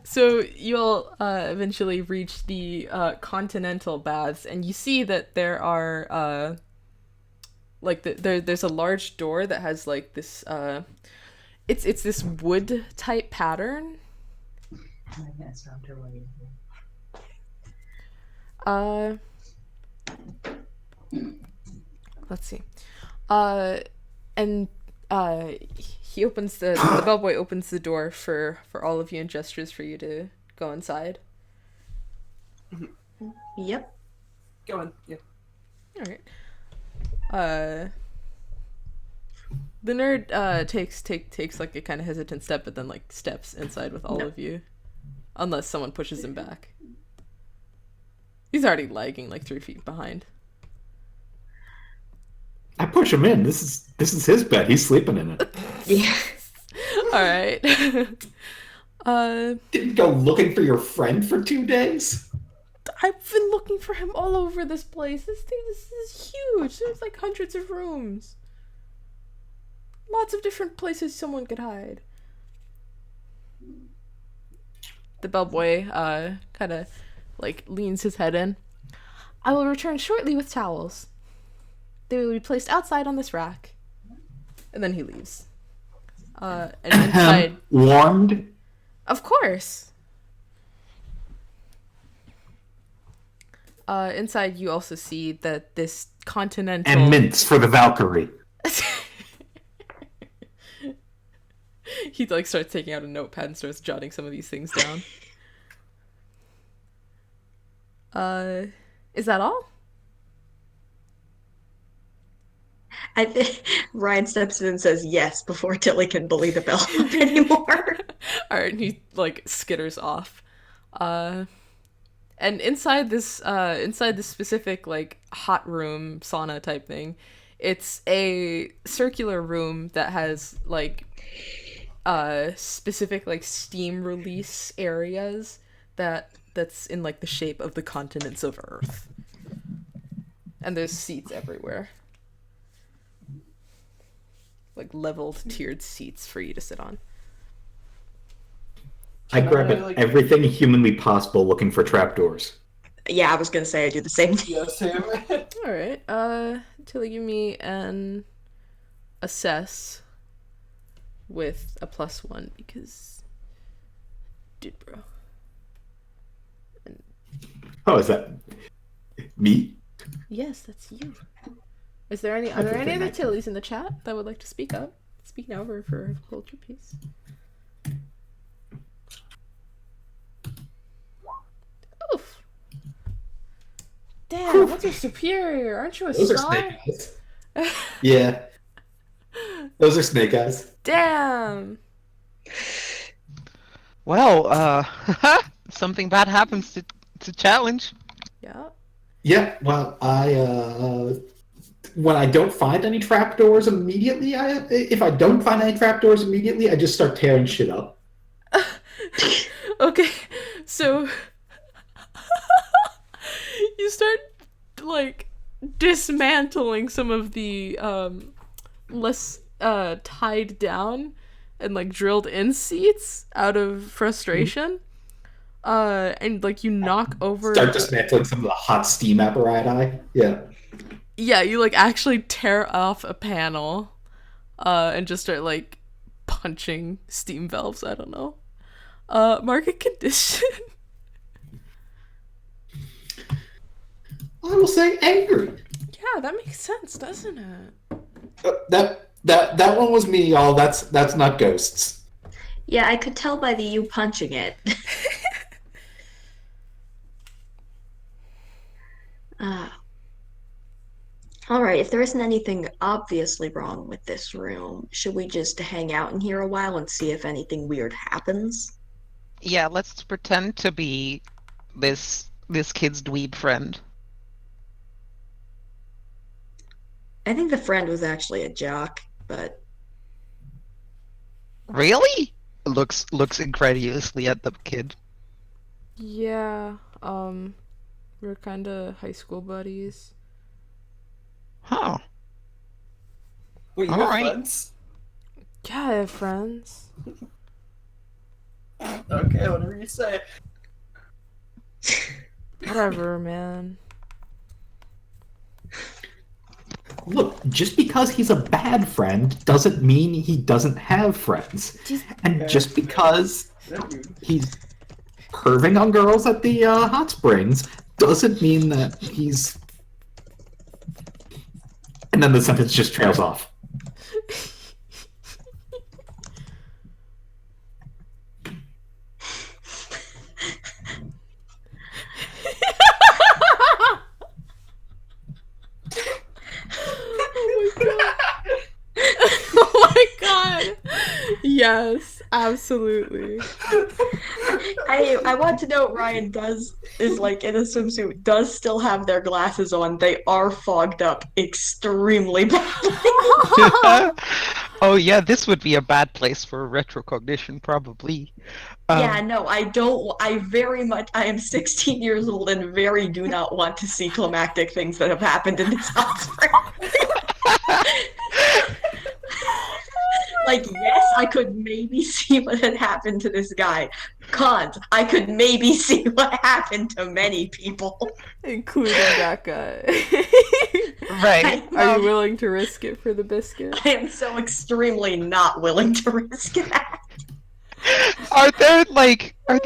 So you'll eventually reach the continental baths, and you see that there are like there's a large door that has like this it's this wood type pattern. Let's see. And he opens the bellboy opens the door for all of you and gestures for you to go inside. Yep. Go on. Yeah. All right. The nerd takes like a kind of hesitant step, but then like steps inside with all of you, unless someone pushes him back. He's already lagging like 3 feet behind. I push him in. This is his bed. He's sleeping in it. Yeah. All right. Didn't go looking for your friend for 2 days. I've been looking for him all over this place. This is huge. There's like hundreds of rooms. Lots of different places someone could hide. The bellboy kind of like leans his head in. I will return shortly with towels. They will be placed outside on this rack. And then he leaves. And inside... Warmed? Of course. Inside you also see that this continental... And mints for the Valkyrie. He like starts taking out a notepad and starts jotting some of these things down. Is that all? I think Ryan steps in and says yes before Tilly can bully the bell up anymore. Alright, and he like skitters off. And inside this specific like hot room sauna type thing, it's a circular room that has like specific like steam release areas that's in like the shape of the continents of Earth. And there's seats everywhere. Like leveled tiered seats for you to sit on. I grab everything humanly possible looking for trapdoors. Yeah, I was gonna say I do the same thing. Yes, him. Alright, Tilly, give me an assess with a +1 because dude bro. Oh, is that me? Yes, that's you. Are there any other Tillys in the chat that would like to speak up? Speak now for hold your peace. Oof. Damn, that's your superior. Aren't you a Those star? are snake eyes. Yeah. Those are snake eyes. Damn. Well, something bad happens to challenge. Yeah. Yeah, well, when I don't find any trapdoors immediately, if I don't find any trapdoors immediately, I just start tearing shit up. Okay, so you start like dismantling some of the less tied down and like drilled in seats out of frustration. And like you knock over. Start dismantling some of the hot steam apparatus. Yeah. Yeah, you like actually tear off a panel, and just start like punching steam valves. I don't know. Market condition. I will say angry. Yeah, that makes sense, doesn't it? That one was me, y'all. That's not ghosts. Yeah, I could tell by the you punching it. Alright, if there isn't anything obviously wrong with this room, should we just hang out in here a while and see if anything weird happens? Yeah, let's pretend to be this kid's dweeb friend. I think the friend was actually a jock, but... Really? Looks incredulously at the kid. Yeah, we're kinda high school buddies. Huh. Wait, you All have right. friends? Yeah, I have friends. Okay, whatever you say. Whatever, man. Look, just because he's a bad friend doesn't mean he doesn't have friends. And just because he's perving on girls at the hot springs doesn't mean that he's... And then the sentence just trails off. Oh Yes, absolutely. I want to note Ryan is like in a swimsuit, does still have their glasses on. They are fogged up extremely badly. Oh yeah, this would be a bad place for retrocognition, probably. Yeah, no, I don't. I am 16 years old and very do not want to see climactic things that have happened in this hot spring. Like, yes, I could maybe see what had happened to this guy. Cons, I could maybe see what happened to many people. Including that guy. Right. Are you willing to risk it for the biscuit? I am so extremely not willing to risk that. Are there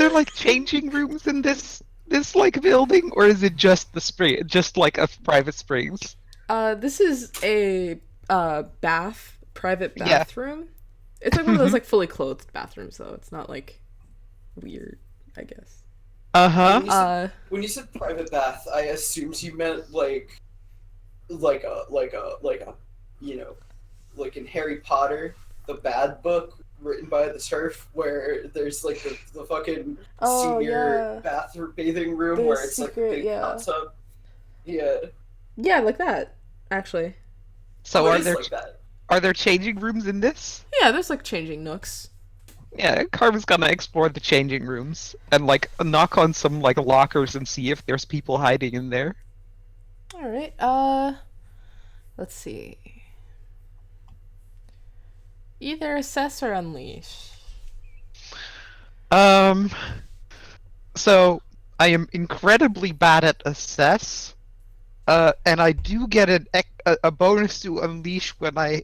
like changing rooms in this like building, or is it just the spring, just like a private springs? This is a private Yeah. bathroom. It's like one of those like fully clothed bathrooms though. It's not like weird, I guess. Uh-huh. When you said private bath, I assumed you meant like a you know, like in Harry Potter, the bad book written by the turf, where there's like the fucking Oh, senior yeah. bathroom bathing room The where it's like a secret, big yeah. hot tub. Yeah. Yeah, like that, actually. So Oh, it are is there like that. are there changing rooms in this? Yeah, there's like changing nooks. Yeah, Carmen's gonna explore the changing rooms and like knock on some like lockers and see if there's people hiding in there. Alright, let's see. Either assess or unleash. So I am incredibly bad at assess, and I do get a bonus to unleash when I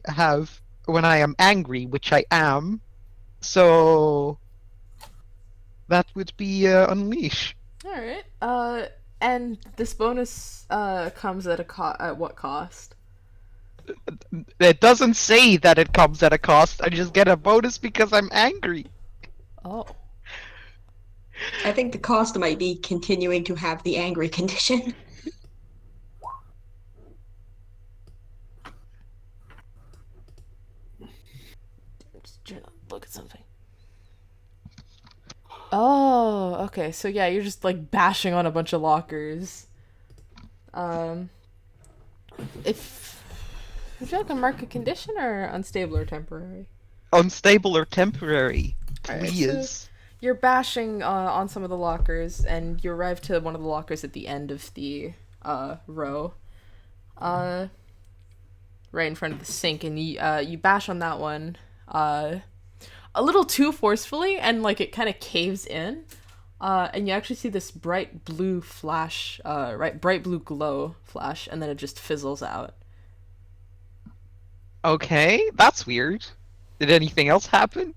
am angry, which I am. So that would be unleash. Alright, and this bonus, comes at at what cost? It doesn't say that it comes at a cost. I just get a bonus because I'm angry. Oh. I think the cost might be continuing to have the angry condition. Just trying to look at something. Oh, okay. So yeah, you're just like bashing on a bunch of lockers. If would you like a market condition or unstable or temporary? Unstable or temporary, Alright, please. You're bashing on some of the lockers, and you arrive to one of the lockers at the end of the row, right in front of the sink, and you bash on that one, a little too forcefully, and like it kind of caves in, and you actually see this bright blue flash, bright blue glow flash, and then it just fizzles out. Okay, that's weird. Did anything else happen?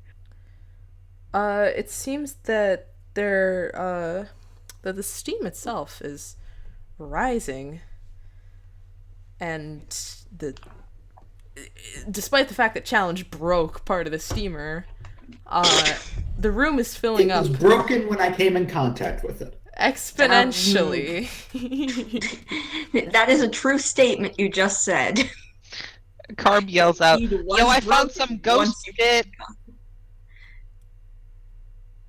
It seems that that the steam itself is rising, and despite the fact that Challenge broke part of the steamer, the room is filling It up was broken when I came in contact with it. exponentially. That is a true statement you just said. Carm yells out, Indeed, "Yo, I once found broken, some ghost once you- shit!"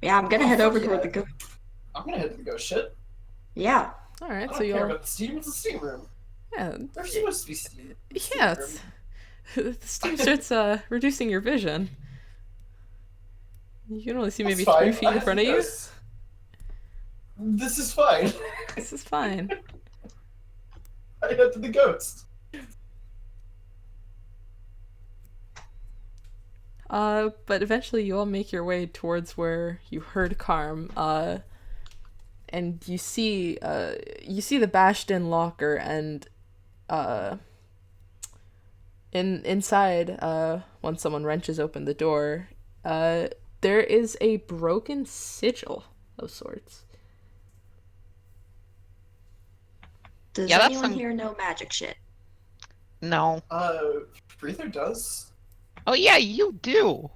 Yeah, I'm gonna Oh, head fuck over yeah. toward the go. I'm gonna hit the ghost shit. Yeah. All I right, don't so care you'll about the steam. It's a steam room. yeah There's supposed to be steam. yeah it's, the steam starts reducing your vision. You can only see maybe That's 3 fine. feet in front of you. This is fine. This is fine. I head to the ghost. But eventually you all make your way towards where you heard Carm, and you see the bashed in locker, and inside, once someone wrenches open the door, there is a broken sigil of sorts. Does Yeah, that's anyone some- here know magic shit? No. Frithr does. Oh yeah, you do.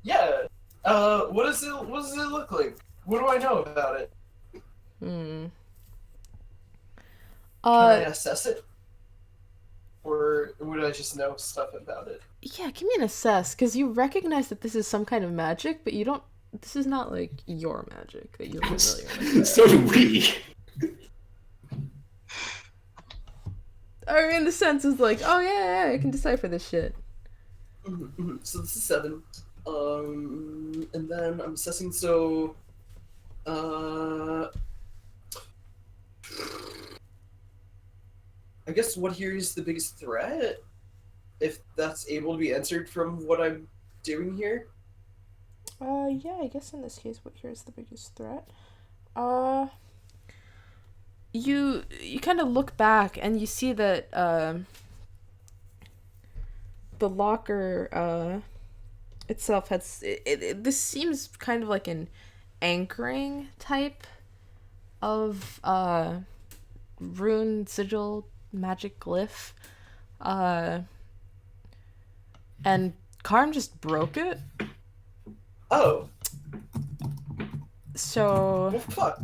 Yeah. What does it look like? What do I know about it? Hmm. Can I assess it? Or would I just know stuff about it. Yeah, give me an assess, because you recognize that this is some kind of magic, but you don't. This is not like your magic that you're familiar with. So do we. Or in the sense is like, oh yeah, I can decipher this shit. So this is 7. And then I'm assessing, so I guess what here is the biggest threat? If that's able to be answered from what I'm doing here? Yeah, I guess in this case, what here is the biggest threat? You kind of look back and you see that, the locker, itself has, this seems kind of like an anchoring type of, rune, sigil, magic glyph, and Karm just broke it. Oh, So well, fuck.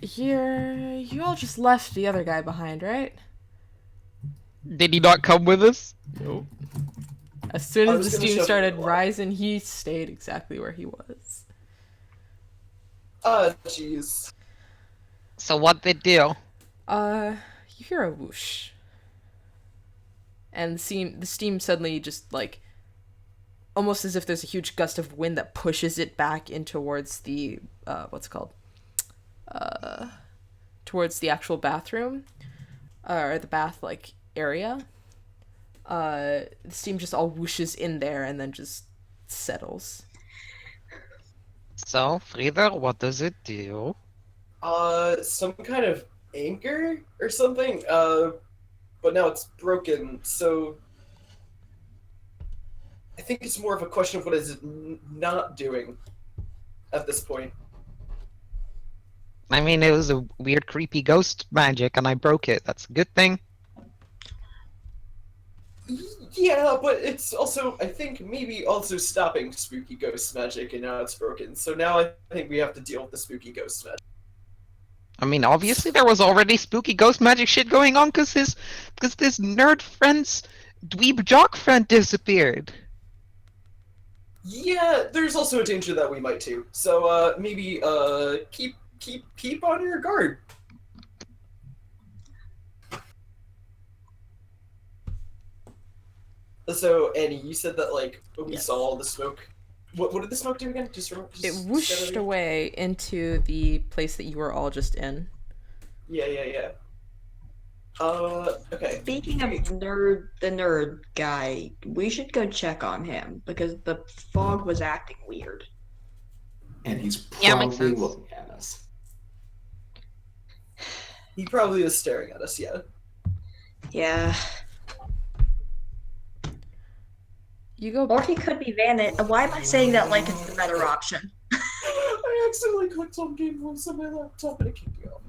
you all just left the other guy behind, right? Did he not come with us? Nope. As soon I as was the gonna steam shove started you a lot. rising, he stayed exactly where he was. Jeez. So what they do? You hear a whoosh. And the steam suddenly just like, almost as if there's a huge gust of wind that pushes it back in towards the, what's it called? Towards the actual bathroom. Or the bath, like, area. The steam just all whooshes in there and then just settles. So, Frithr, what does it do? Some kind of anchor or something? But now it's broken, so I think it's more of a question of what is it not doing at this point. I mean, it was a weird, creepy ghost magic, and I broke it. That's a good thing. Yeah, but it's also, I think, maybe also stopping spooky ghost magic, and now it's broken. So now I think we have to deal with the spooky ghost magic. I mean, obviously there was already spooky ghost magic shit going on because this nerd friend's dweeb jock friend disappeared. Yeah, there's also a danger that we might too. So maybe keep on your guard. So Annie, you said that like we Yes. saw the smoke. What did the smoke do again? Just It whooshed away into the place that you were all just in. Yeah. Okay. Speaking of the nerd guy, we should go check on him because the fog was acting weird. And he's Yeah, makes probably sense. looking at us. He probably is staring at us. Yeah. Yeah. You go Or he could be vanished. Why am I saying that like it's the better option? I accidentally clicked on Game Voice on my laptop and it kicked me off.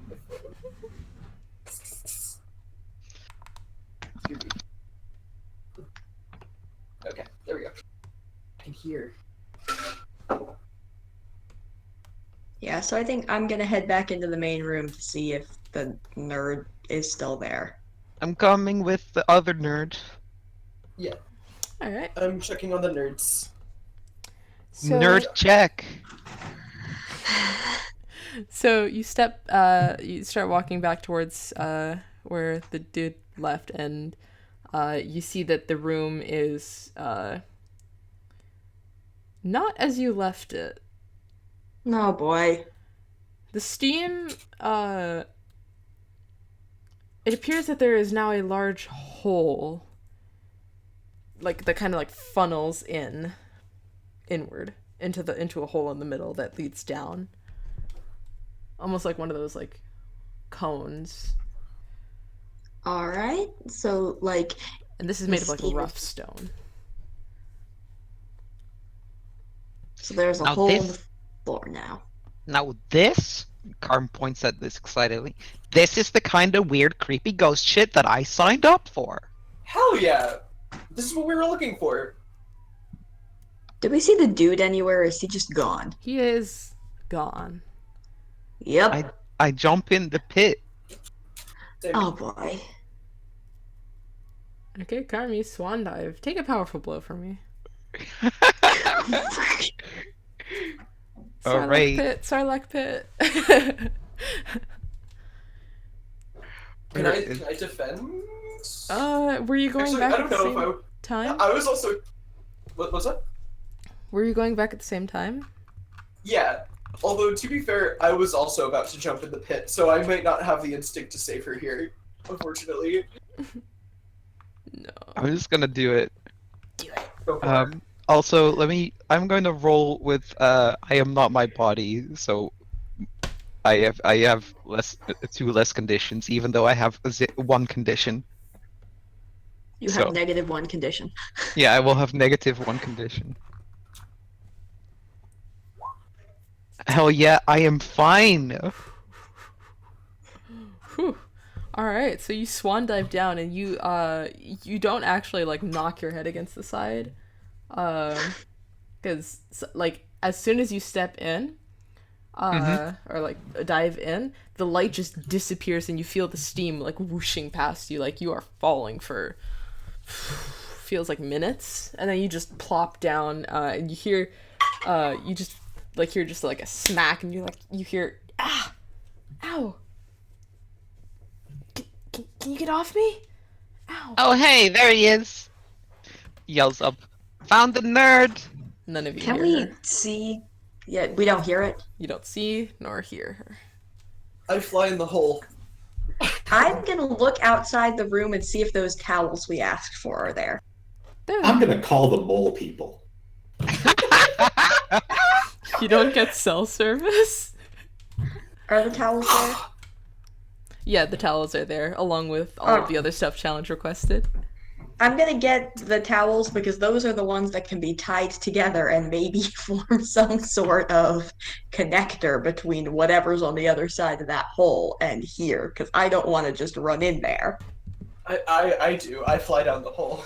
Okay, there we go. I can hear. Yeah, so I think I'm gonna head back into the main room to see if the nerd is still there. I'm coming with the other nerd. Yeah, Alright. I'm checking on the nerds. So, Nerd check. So you you start walking back towards where the dude left, and you see that the room is not as you left it. No boy. The steam, it appears that there is now a large hole, like that kind of like funnels inward into a hole in the middle that leads down. Almost like one of those like cones. Alright, so like And this is made of like steam- rough stone. so there's a Now hole in this- the floor now. Now this, Carm points at this excitedly, this is the kind of weird, creepy ghost shit that I signed up for. Hell yeah! This is what we were looking for. Did we see the dude anywhere or is he just gone? He is gone. Yep. I jump in the pit. Same. Oh boy. Okay, Carmi, swan dive. Take a powerful blow for me. All right. Sarlacc pit. Can Where I is- can I defend? Were you going Actually, back I at don't the know if same time? I was also. What's that? Were you going back at the same time? Yeah. Although to be fair, I was also about to jump in the pit, so I might not have the instinct to save her here. Unfortunately. No. I'm just gonna do it. Go for it. Also, I'm going to roll with I am not my body, so I have two less conditions, even though I have one condition. You So- have -1 condition. Yeah, I will have -1 condition. Hell yeah, I am fine. Whew. All right, so you swan dive down and you don't actually like knock your head against the side, because like as soon as you step in, or like dive in, the light just disappears and you feel the steam like whooshing past you, like you are falling for feels like minutes, and then you just plop down, and you hear, you just like hear just like a smack, and you hear ow. Can you get off me? Ow. Oh hey, there he is! Yells up. Found the nerd! None of you Can hear we her. see? Yeah, we don't hear it. You don't see nor hear her. I fly in the hole. I'm gonna look outside the room and see if those towels we asked for are there. There. I'm gonna call the mole people. You don't get cell service? Are the towels there? Yeah, the towels are there, along with all of the other stuff Challenge requested. I'm gonna get the towels because those are the ones that can be tied together and maybe form some sort of connector between whatever's on the other side of that hole and here, because I don't want to just run in there. I do. I fly down the hole.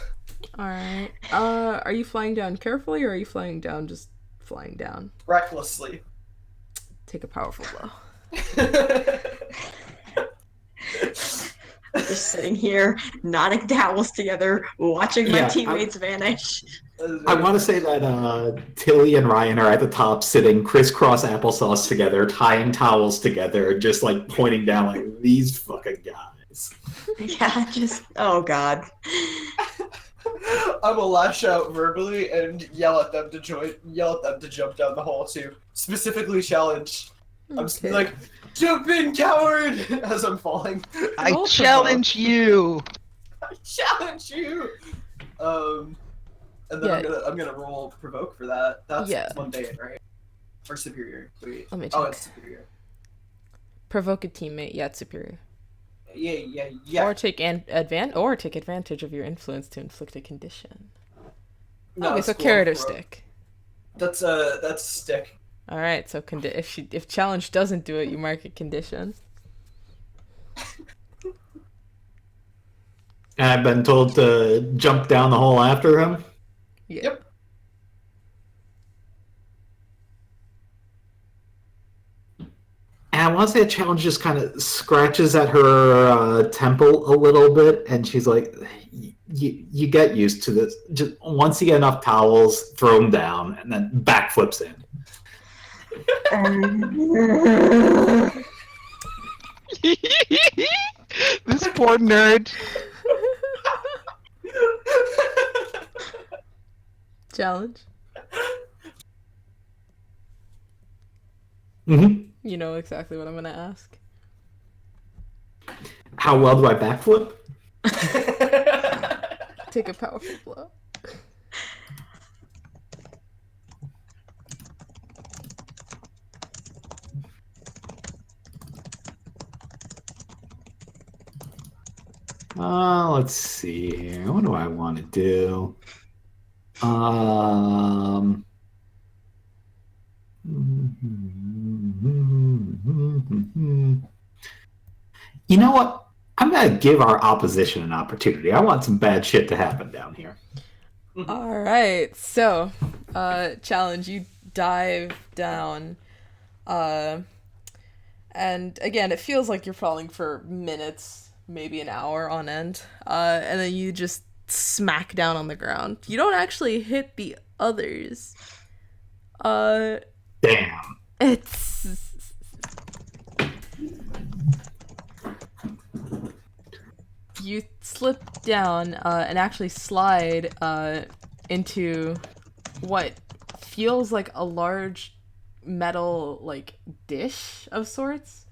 Alright. Are you flying down carefully, or are you flying down just flying down? Recklessly. Take a powerful blow. Just sitting here, knotting towels together, watching my Yeah, teammates vanish. I want to say that Tilly and Ryan are at the top, sitting crisscross applesauce together, tying towels together, just like pointing down like these fucking guys. Yeah, just oh god. I will lash out verbally and yell at them to jump down the hole too. Specifically challenge. I'm Okay. like, jump in, coward! As I'm falling. I Roll for challenge you! I challenge you! And then Yeah. I'm gonna roll provoke for that. That's Yeah. mundane, right? Or superior. Wait. Let me Oh, check. it's superior. Provoke a teammate. Yeah, it's superior. Yeah. Or take advantage of your influence to inflict a condition. No, Okay, so it's cool. carrot or stick. That's stick. All right, so if challenge doesn't do it, you mark a condition. And I've been told to jump down the hole after him. Yeah. Yep. And I want to say a challenge just kind of scratches at her temple a little bit, and she's like, "You get used to this. Just once you get enough towels, throw them down, and then backflips in." This poor nerd. Challenge. Mm-hmm. You know exactly what I'm gonna ask. How well do I backflip? Take a powerful blow. Let's see here. What do I want to do? You know what? I'm gonna give our opposition an opportunity. I want some bad shit to happen down here. All right, so, challenge, you dive down, and again, it feels like you're falling for minutes, maybe an hour on end, and then you just smack down on the ground. You don't actually hit the others. Damn. It's you slip down and actually slide into what feels like a large metal like dish of sorts.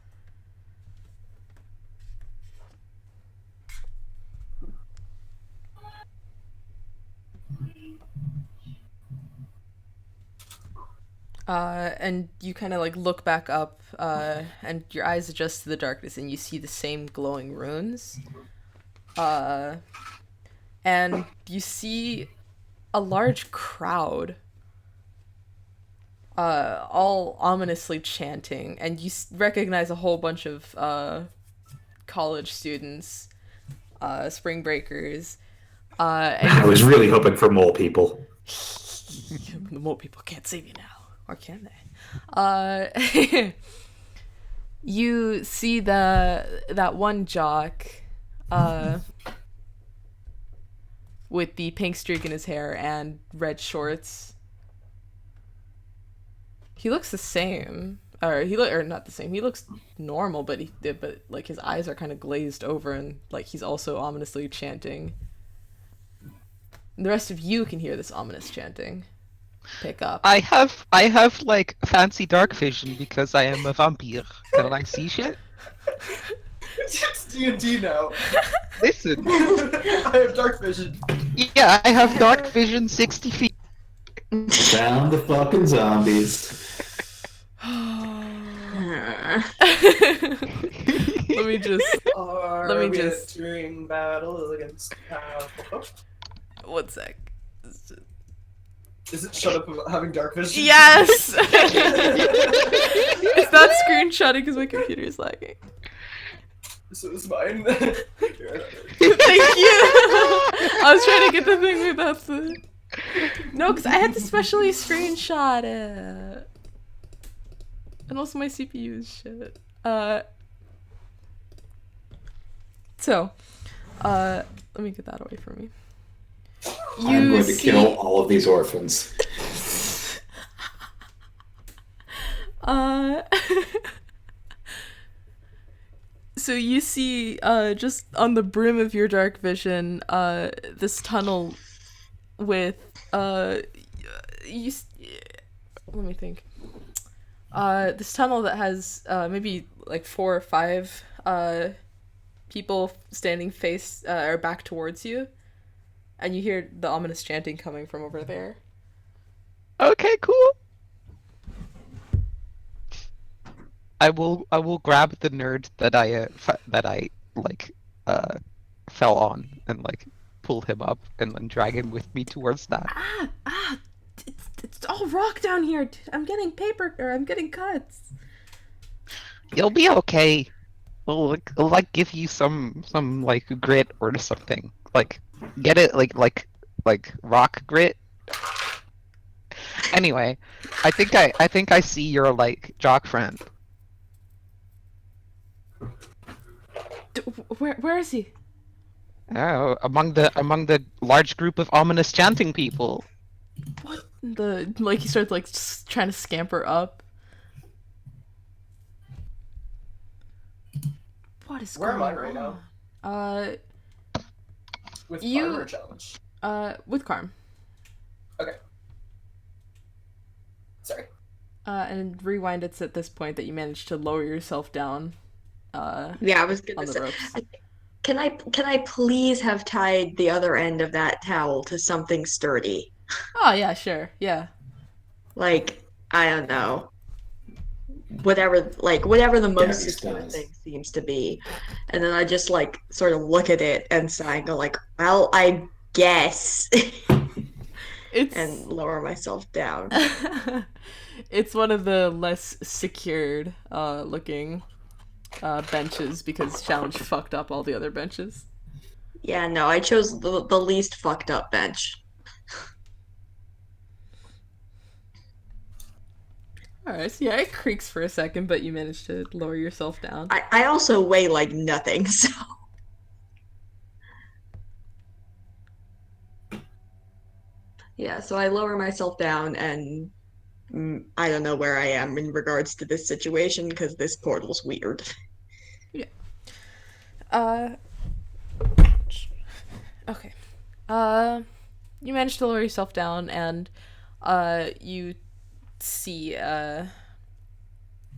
And you kind of like look back up, and your eyes adjust to the darkness, and you see the same glowing runes. And you see a large crowd, all ominously chanting, and you recognize a whole bunch of college students, spring breakers. And I was really hoping for mole people. the mole people can't save you now. Or can they? You see that one jock with the pink streak in his hair and red shorts. He looks the same. Or not the same. He looks normal, but like his eyes are kind of glazed over, and like he's also ominously chanting. And the rest of you can hear this ominous chanting pick up. I have like fancy dark vision because I am a vampire. Can I see shit? It's D&D now. Listen. I have dark vision. Yeah, I have dark vision 60 feet. Found the fucking zombies. Let me just entering battle against one sec. Is it shut up about having dark vision? Yes! It's not screenshotting because my computer is lagging. This is mine. Thank you! I was trying to get the thing without the... No, because I had to specially screenshot it. And also my CPU is shit. Let me get that away from me. I'm going to kill all of these orphans. So you see, just on the brim of your dark vision, this tunnel with, let me think. This tunnel that has, maybe like 4 or 5, people standing or back towards you. And you hear the ominous chanting coming from over there. Okay, cool. I will grab the nerd that I fell on and like pull him up and then drag him with me towards that. It's all rock down here. I'm getting I'm getting cuts. You'll be okay. We'll like give you some like grit or something. Like get it like rock grit. Anyway, I think I see your like jock friend. Where is he? Oh, among the large group of ominous chanting people. What he starts like trying to scamper up. What is Where going am I right on? With You- armor challenge. With Carm. Okay. Sorry. And rewind, it's at this point that you managed to lower yourself down. Yeah, I was On gonna the say, ropes. can I please have tied the other end of that towel to something sturdy? Oh yeah, sure, yeah. Like, I don't know. Whatever the most Gabby secure styles. thing seems to be. And then I just like sort of look at it and sigh and go like, well, I guess. It's and lower myself down. it's one of the less secured looking benches because challenge fucked up all the other benches. Yeah, no, I chose the least fucked up bench. Alright, so yeah, it creaks for a second, but you managed to lower yourself down. I also weigh like nothing, so Yeah, so I lower myself down and I don't know where I am in regards to this situation because this portal's weird. Yeah. Okay. You manage to lower yourself down, and you see at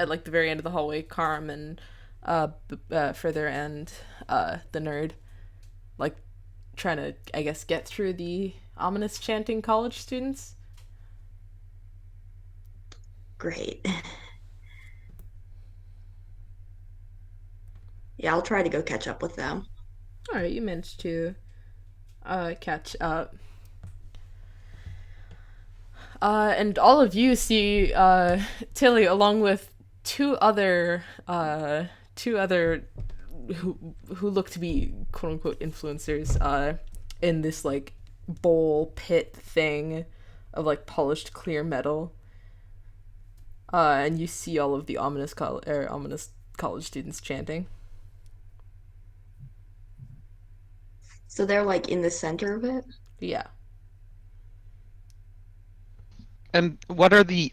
like the very end of the hallway, Carm and Frithr and the nerd, like trying to, I guess, get through the ominous chanting college students. Great. Yeah, I'll try to go catch up with them. All right, you managed to catch up. And all of you see Tilly along with two other who look to be quote unquote influencers in this like bowl pit thing of like polished clear metal. And you see all of the ominous college students chanting. So they're like in the center of it? Yeah. And what are the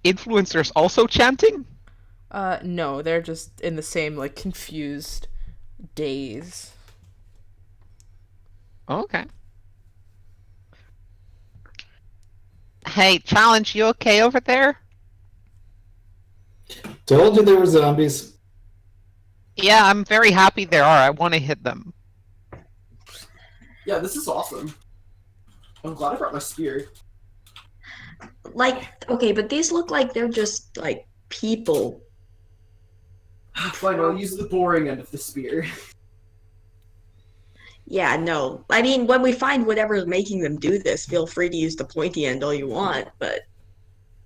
influencers also chanting? No, they're just in the same like confused daze. Okay. Hey, Challenge, you okay over there? Told you there were zombies. Yeah, I'm very happy there are. I want to hit them. Yeah, this is awesome. I'm glad I brought my spear. Like, okay, but these look like they're just like people. Fine, I'll use the boring end of the spear. Yeah, no. I mean, when we find whatever's making them do this, feel free to use the pointy end all you want, but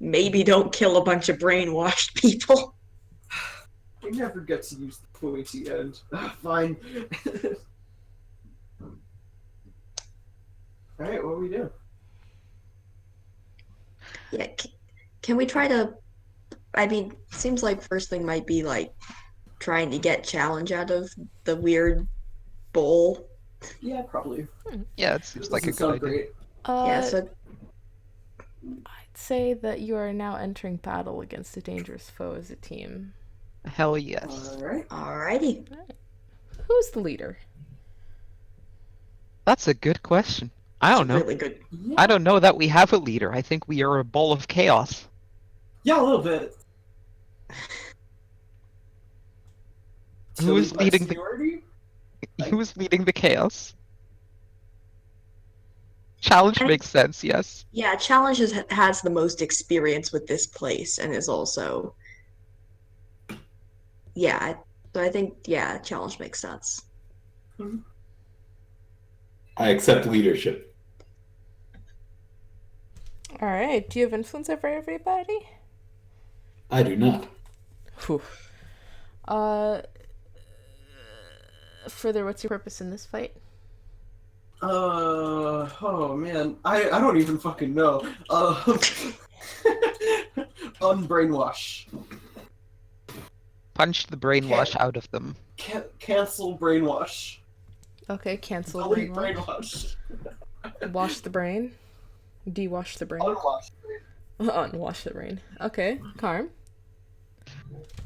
maybe don't kill a bunch of brainwashed people. I never get to use the pointy end. Fine. Alright, what do we do? Yeah, can we try to... I mean, seems like first thing might be like trying to get challenge out of the weird bowl. Yeah, probably. Yeah, it seems like a Doesn't good sound idea. great. Yeah, so I'd say that you are now entering battle against a dangerous foe as a team. Hell yes. Alright. alrighty. Who's the leader? That's a good question. I don't know. Really good. Yeah. I don't know that we have a leader. I think we are a ball of chaos. Yeah, a little bit. Who is Tilly by leading the seniority? Who is leading the chaos? Challenge makes sense, yes. Yeah, challenge has the most experience with this place and is also... Yeah, so I think, yeah, challenge makes sense. I accept leadership. All right. Do you have influence over everybody? I do not. Whew. Further, what's your purpose in this fight? Oh man, I don't even fucking know. Unbrainwash. Punch the brainwash out of them. Cancel brainwash. Okay, cancel Delete brainwash. brainwash. Wash the brain. De-wash the brain. Unwash. Unwash the brain. Okay, Carm.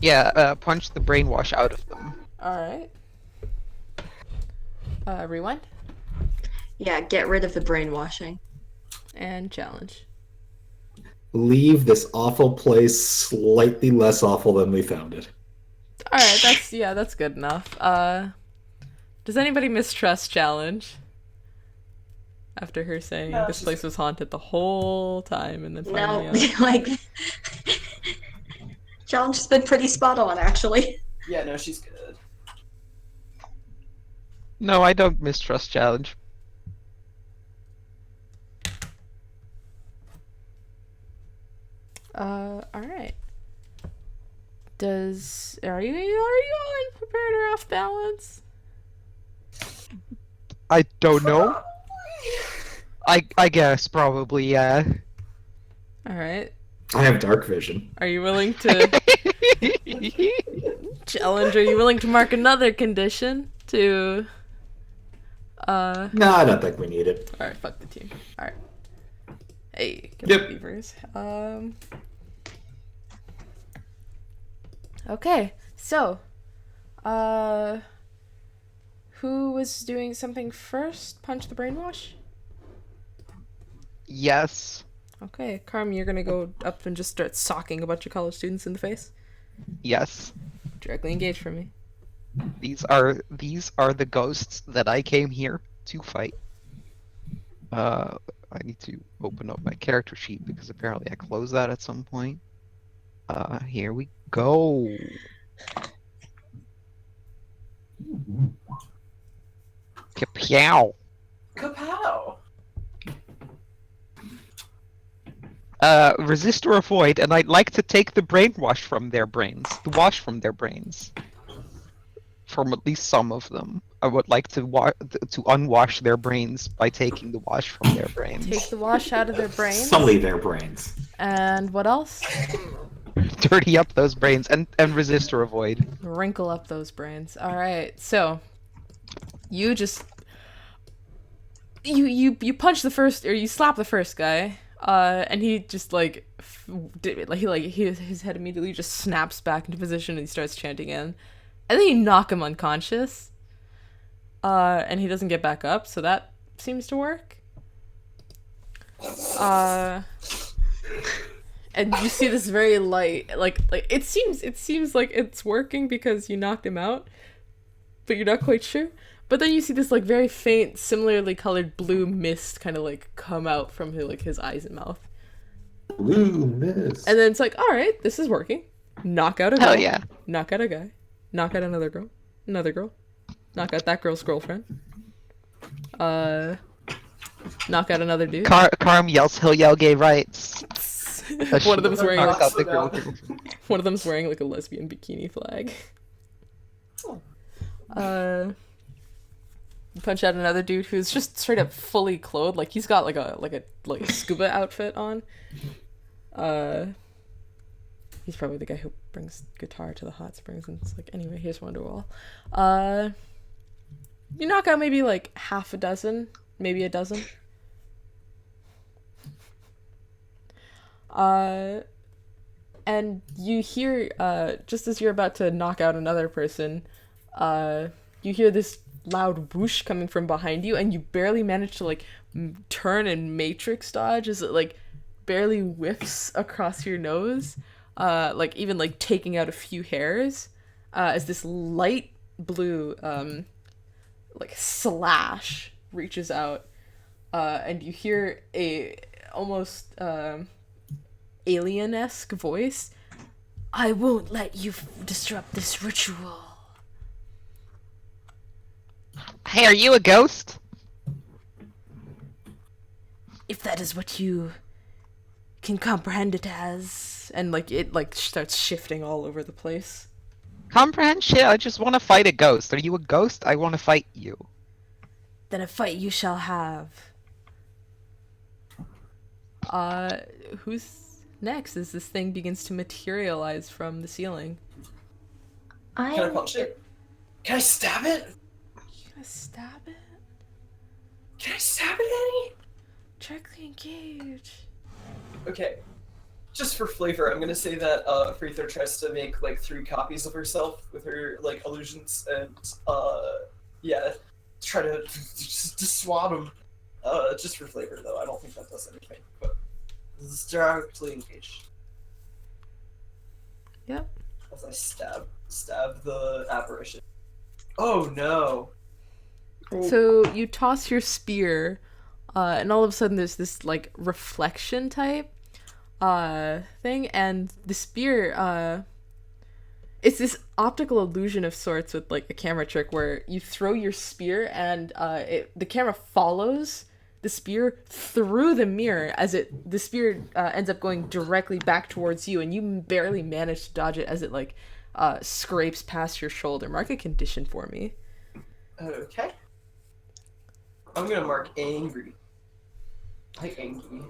Yeah, punch the brainwash out of them. All right. Rewind Yeah, get rid of the brainwashing. and challenge. Leave this awful place slightly less awful than we found it. All right, that's good enough. Does anybody mistrust challenge? After her saying No, this she's- place was haunted the whole time, and then No, finally, like... Challenge has been pretty spot on, actually. Yeah, no, she's good. No, I don't mistrust challenge. all right. Are you all unprepared or off balance? I don't know. I guess probably, yeah. All right. I have dark vision. Are you willing to challenge? Are you willing to mark another condition to? No, I don't think we need it. All right. Fuck the team. All right. Hey, good Yep. Beavers. Okay, so, who was doing something first? Punch the brainwash? Yes. Okay, Carm, you're gonna go up and just start socking a bunch of college students in the face. Yes. Directly engage for me. These are the ghosts that I came here to fight. I need to open up my character sheet because apparently I closed that at some point. Here we go. Kapow. Kapow! Resist or avoid, and I'd like to take the brainwash from their brains. The wash from their brains. From at least some of them. I would like to unwash their brains by taking the wash from their brains. Take the wash out of their brains. Sully their brains. And what else? Dirty up those brains and resist or avoid. Wrinkle up those brains. Alright, so you just you punch the first, or you slap the first guy, and he just his head immediately just snaps back into position and he starts chanting in. And then you knock him unconscious. And he doesn't get back up, so that seems to work. And you see this very light, like it seems like it's working because you knocked him out, but you're not quite sure. But then you see this like very faint, similarly colored blue mist kind of like come out from his eyes and mouth. Blue mist. And then it's like, all right, this is working. Knock out a girl. Hell yeah. Knock out a guy. Knock out another girl. Knock out that girl's girlfriend. Knock out another dude. Carm yells, he'll yell gay rights. One of them's wearing Knocks out the like- girl. one of them's wearing like a lesbian bikini flag. You punch out another dude who's just straight up fully clothed, like he's got like a scuba outfit on. He's probably the guy who brings guitar to the hot springs and it's like, anyway, here's Wonderwall. You knock out maybe like half a dozen, maybe a dozen. And you hear, just as you're about to knock out another person, you hear this loud whoosh coming from behind you, and you barely manage to like turn and matrix dodge as it like barely whiffs across your nose, like even like taking out a few hairs, as this light blue like slash reaches out, and you hear a almost alien-esque voice. I won't let you disrupt this ritual. Hey, are you a ghost? If that is what you can comprehend it as. And like it like starts shifting all over the place. Comprehend shit, I just want to fight a ghost. Are you a ghost? I want to fight you. Then a fight you shall have. Who's next as this thing begins to materialize from the ceiling? Can I punch it? Can I stab it? You gonna stab it? Can I stab it, Annie? Directly engage. Okay. Just for flavor, I'm gonna say that Frithr tries to make like 3 copies of herself with her like illusions and yeah, try to just swat him. Just for flavor though. I don't think that does anything. But this is directly engaged. Yep. As I stab the apparition. Oh no. So you toss your spear, and all of a sudden there's this like reflection type thing, and the spear it's this optical illusion of sorts with like a camera trick where you throw your spear and the camera follows the spear through the mirror as the spear ends up going directly back towards you, and you barely manage to dodge it as it like scrapes past your shoulder. Mark a condition for me. Okay. I'm gonna mark angry. Like angry.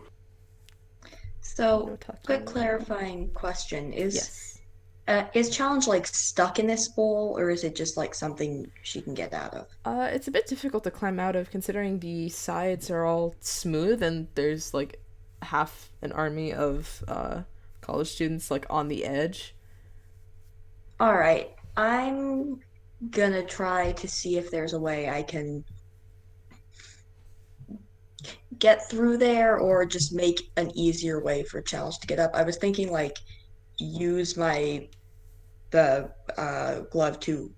So, quick clarifying question. Yes. Is Challenge like stuck in this bowl, or is it just like something she can get out of? It's a bit difficult to climb out of considering the sides are all smooth and there's like half an army of college students like on the edge. All right, I'm gonna try to see if there's a way I can get through there or just make an easier way for Challenge to get up. I was thinking like use the glove to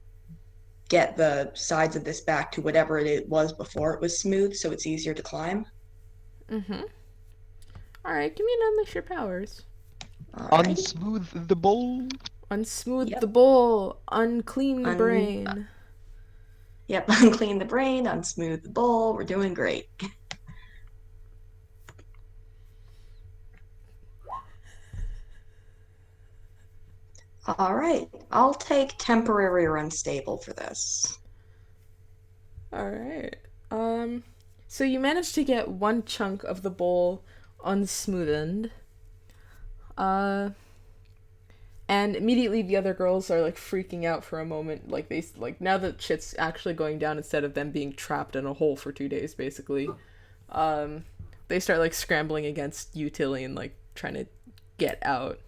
get the sides of this back to whatever it was before it was smooth, so it's easier to climb. Mm-hmm. All right, give me an unleash your powers. Alrighty. Unsmooth the bowl. Unsmooth Yep. the bowl, unclean the brain. Yep, unclean the brain, unsmooth the bowl. We're doing great. All right, I'll take temporary or unstable for this. All right. So you managed to get one chunk of the bowl unsmoothened. And immediately the other girls are like freaking out for a moment. Like now that shit's actually going down instead of them being trapped in a hole for 2 days, basically. They start like scrambling against you, Tilly, and like trying to get out.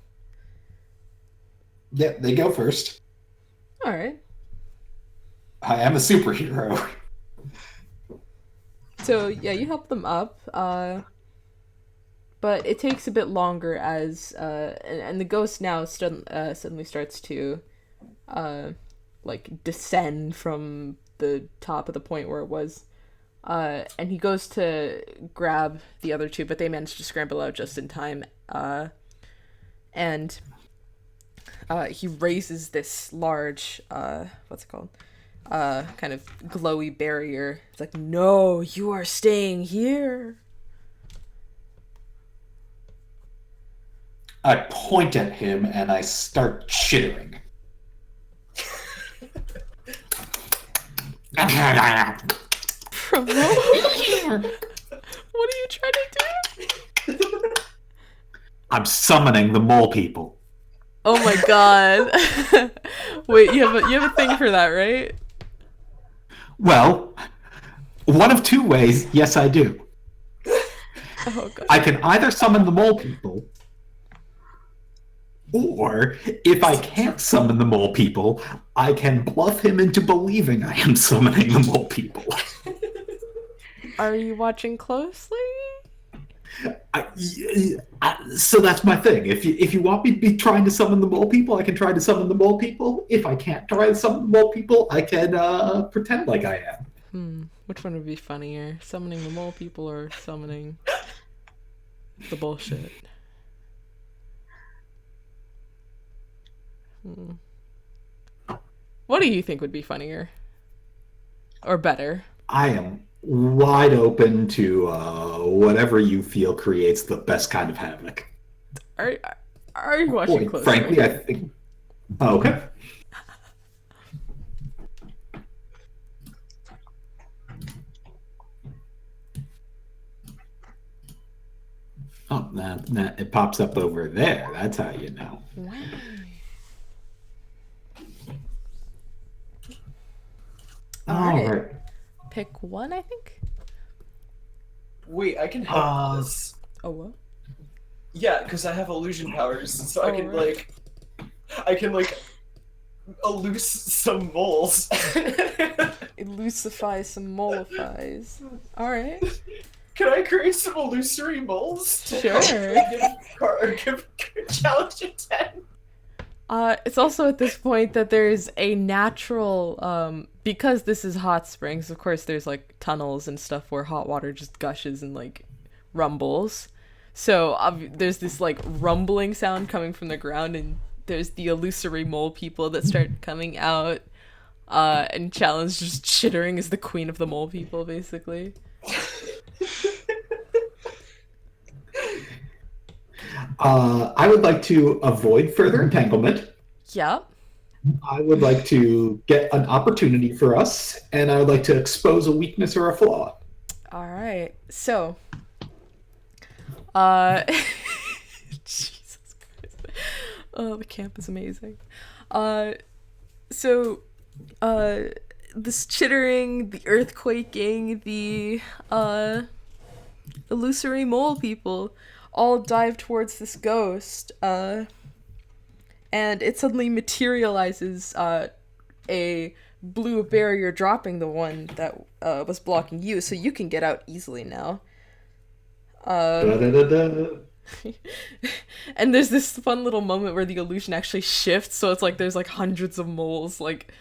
Yeah, they go first. All right. I am a superhero. So yeah, you help them up, but it takes a bit longer as and the ghost now suddenly starts to like descend from the top of the point where it was, and he goes to grab the other two, but they manage to scramble out just in time, and he raises this large what's it called? Kind of glowy barrier. It's like, no, you are staying here. I point at him and I start chittering. Promote? What are you trying to do? I'm summoning the mole people. Oh my god. Wait, you have a thing for that, right? Well, one of two ways, yes, I do. Oh god. I can either summon the mole people, or if I can't summon the mole people, I can bluff him into believing I am summoning the mole people. Are you watching closely? So that's my thing. If you want me to be trying to summon the mole people, I can try to summon the mole people. If I can't try to summon the mole people, I can pretend like I am. Which one would be funnier? Summoning the mole people or summoning the bullshit? What do you think would be funnier? Or better? I am wide open to whatever you feel creates the best kind of havoc. Are you watching closely? Frankly, I think... Oh, okay. Oh, that it pops up over there. That's how you know. Wow. All right. Pick one, I think. Wait, I can help with this. Oh, what? Yeah, because I have illusion powers, so I can right. loose some moles. Elusify some mollifies. Alright. Can I create some illusory moles? Sure. Give challenge a 10. It's also at this point that there's a natural, because this is hot springs, of course there's like tunnels and stuff where hot water just gushes and like rumbles. So there's this like rumbling sound coming from the ground, and there's the illusory mole people that start coming out, and Challenge just chittering as the queen of the mole people, basically. I would like to avoid further entanglement. Yep. I would like to get an opportunity for us, and I would like to expose a weakness or a flaw. All right. So, Jesus Christ. Oh, the camp is amazing. This chittering, the earthquaking, the illusory mole people all dive towards this ghost, and it suddenly materializes a blue barrier, dropping the one that was blocking you, so you can get out easily now. Da-da-da-da. And there's this fun little moment where the illusion actually shifts, so it's like there's like hundreds of moles like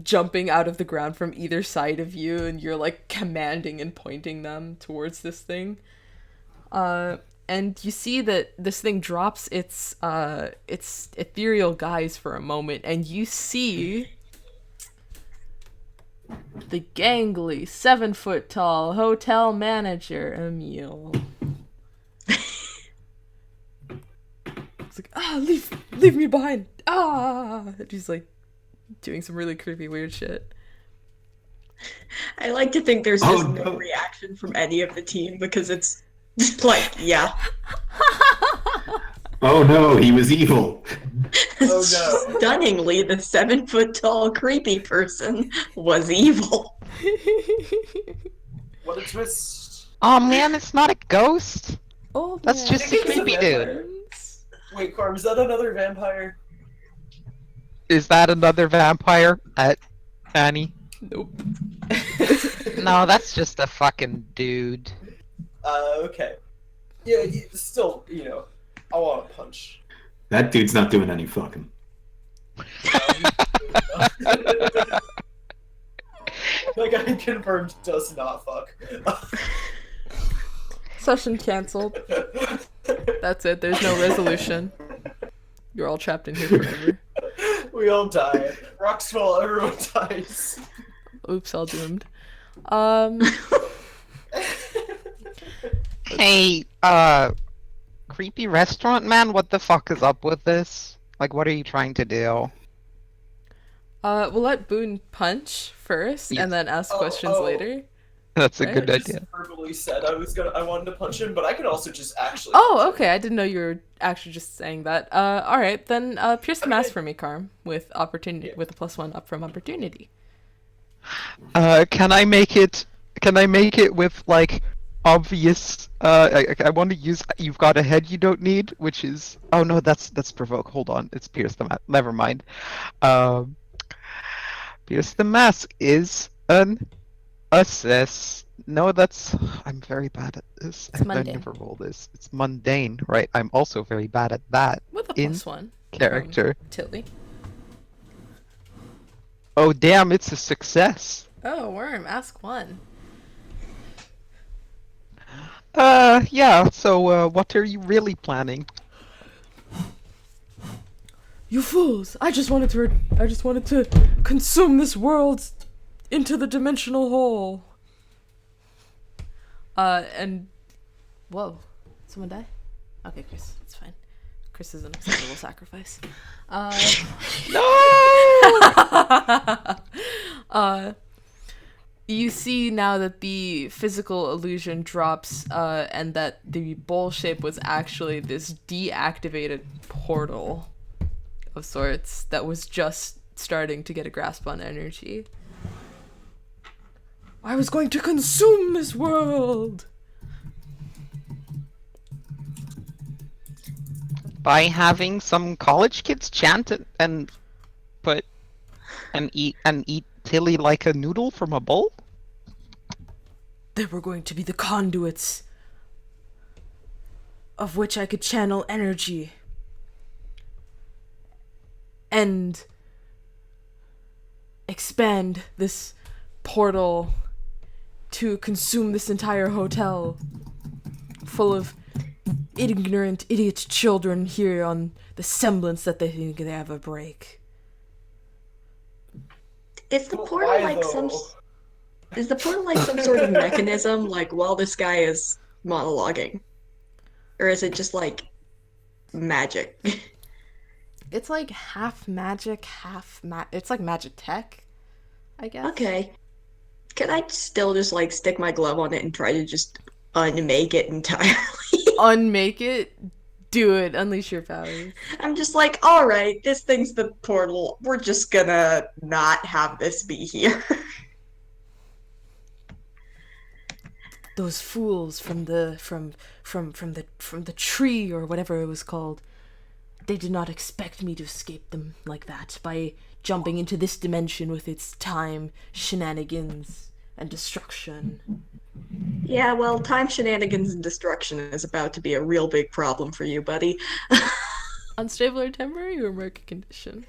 jumping out of the ground from either side of you, and you're like commanding and pointing them towards this thing. And you see that this thing drops its ethereal guise for a moment, and you see the gangly 7-foot-tall hotel manager, Annieual. It's like, leave me behind. And he's like doing some really creepy weird shit. I like to think there's Oh, just no no. reaction from any of the team because it's like, yeah. Oh no, he was evil. Oh, no. Stunningly, the 7-foot-tall creepy person was evil. What a twist. Oh man, it's not a ghost. Oh, That's man. just a creepy dude. Wait, Carm, is that another vampire? Is that another vampire at Annie? Nope. No, that's just a fucking dude. Okay. Yeah, still, I want to punch. That dude's not doing any fucking. Like, I confirmed does not fuck. Session cancelled. That's it. There's no resolution. You're all trapped in here forever. We all die. Rocks fall, everyone dies. Oops, all doomed. Hey, creepy restaurant man, what the fuck is up with this? Like, what are you trying to do? We'll let Boone punch first, Yes. and then ask Oh, questions oh. later. That's a Right? good I just idea. verbally said I wanted to punch him, but I could also just actually. Oh, okay. I didn't know you were actually just saying that. All right, then pierce the mask Okay. for me, Carm, with opportunity, Yeah. with a +1 up from opportunity. Can I make it with, like, obvious, I want to use, you've got a head you don't need, which is, oh no, that's provoke, hold on, it's pierce the mask, never mind. Pierce the mask is an assess. No, I'm very bad at this. It's I mundane. never roll this. It's mundane, right? I'm also very bad at that With a in +1. character. Tilly. Oh damn, it's a success. Oh, Worm, ask 1. Yeah, so, what are you really planning? You fools! I just wanted to consume this world into the dimensional hole. And whoa, someone die? Okay, Chris, it's fine. Chris is an acceptable sacrifice. No! You see now that the physical illusion drops, and that the bowl shape was actually this deactivated portal of sorts that was just starting to get a grasp on energy. I was going to consume this world! By having some college kids chant and eat Tilly like a noodle from a bowl? They were going to be the conduits of which I could channel energy and expand this portal to consume this entire hotel full of ignorant idiot children here on the semblance that they think they have a break. Is the But portal why, like though? some sort of mechanism, like while this guy is monologuing? Or is it just like magic? It's like half magic, it's like magic tech, I guess. Okay. Can I still just like stick my glove on it and try to just unmake it entirely? Unmake it, do it, unleash your powers. I'm just like, all right, this thing's the portal. We're just gonna not have this be here. those fools from the tree or whatever it was called. They did not expect me to escape them like that by jumping into this dimension with its time shenanigans and destruction. Yeah, well, time shenanigans and destruction is about to be a real big problem for you, buddy. Unstable or temporary or market condition?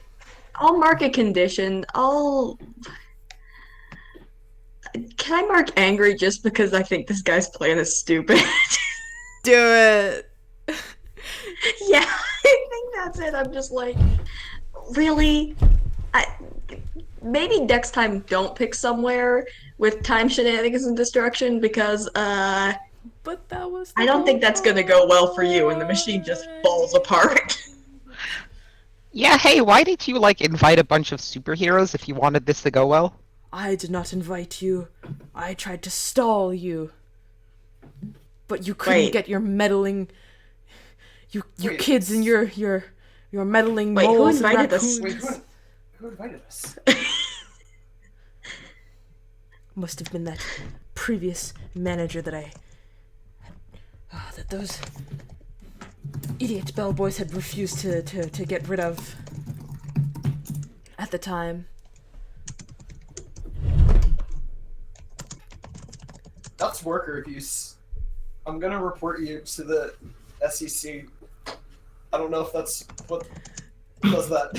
I'll mark a condition. Can I mark angry just because I think this guy's plan is stupid? Do it! Yeah, I think that's it. I'm just like, really? Maybe next time don't pick somewhere with time shenanigans and destruction because, But that was I don't think that's gonna go well for you and the machine just falls apart. Yeah, hey, why did you, like, invite a bunch of superheroes if you wanted this to go well? I did not invite you. I tried to stall you. But you couldn't Wait. get your meddling... You Wait, kids and your meddling Wait, who moles and invited us? raccoons. Wait, who invited us? Must have been that previous manager that that those idiot bellboys had refused to get rid of at the time. That's worker abuse. I'm gonna report you to the SEC. I don't know if that's what does that.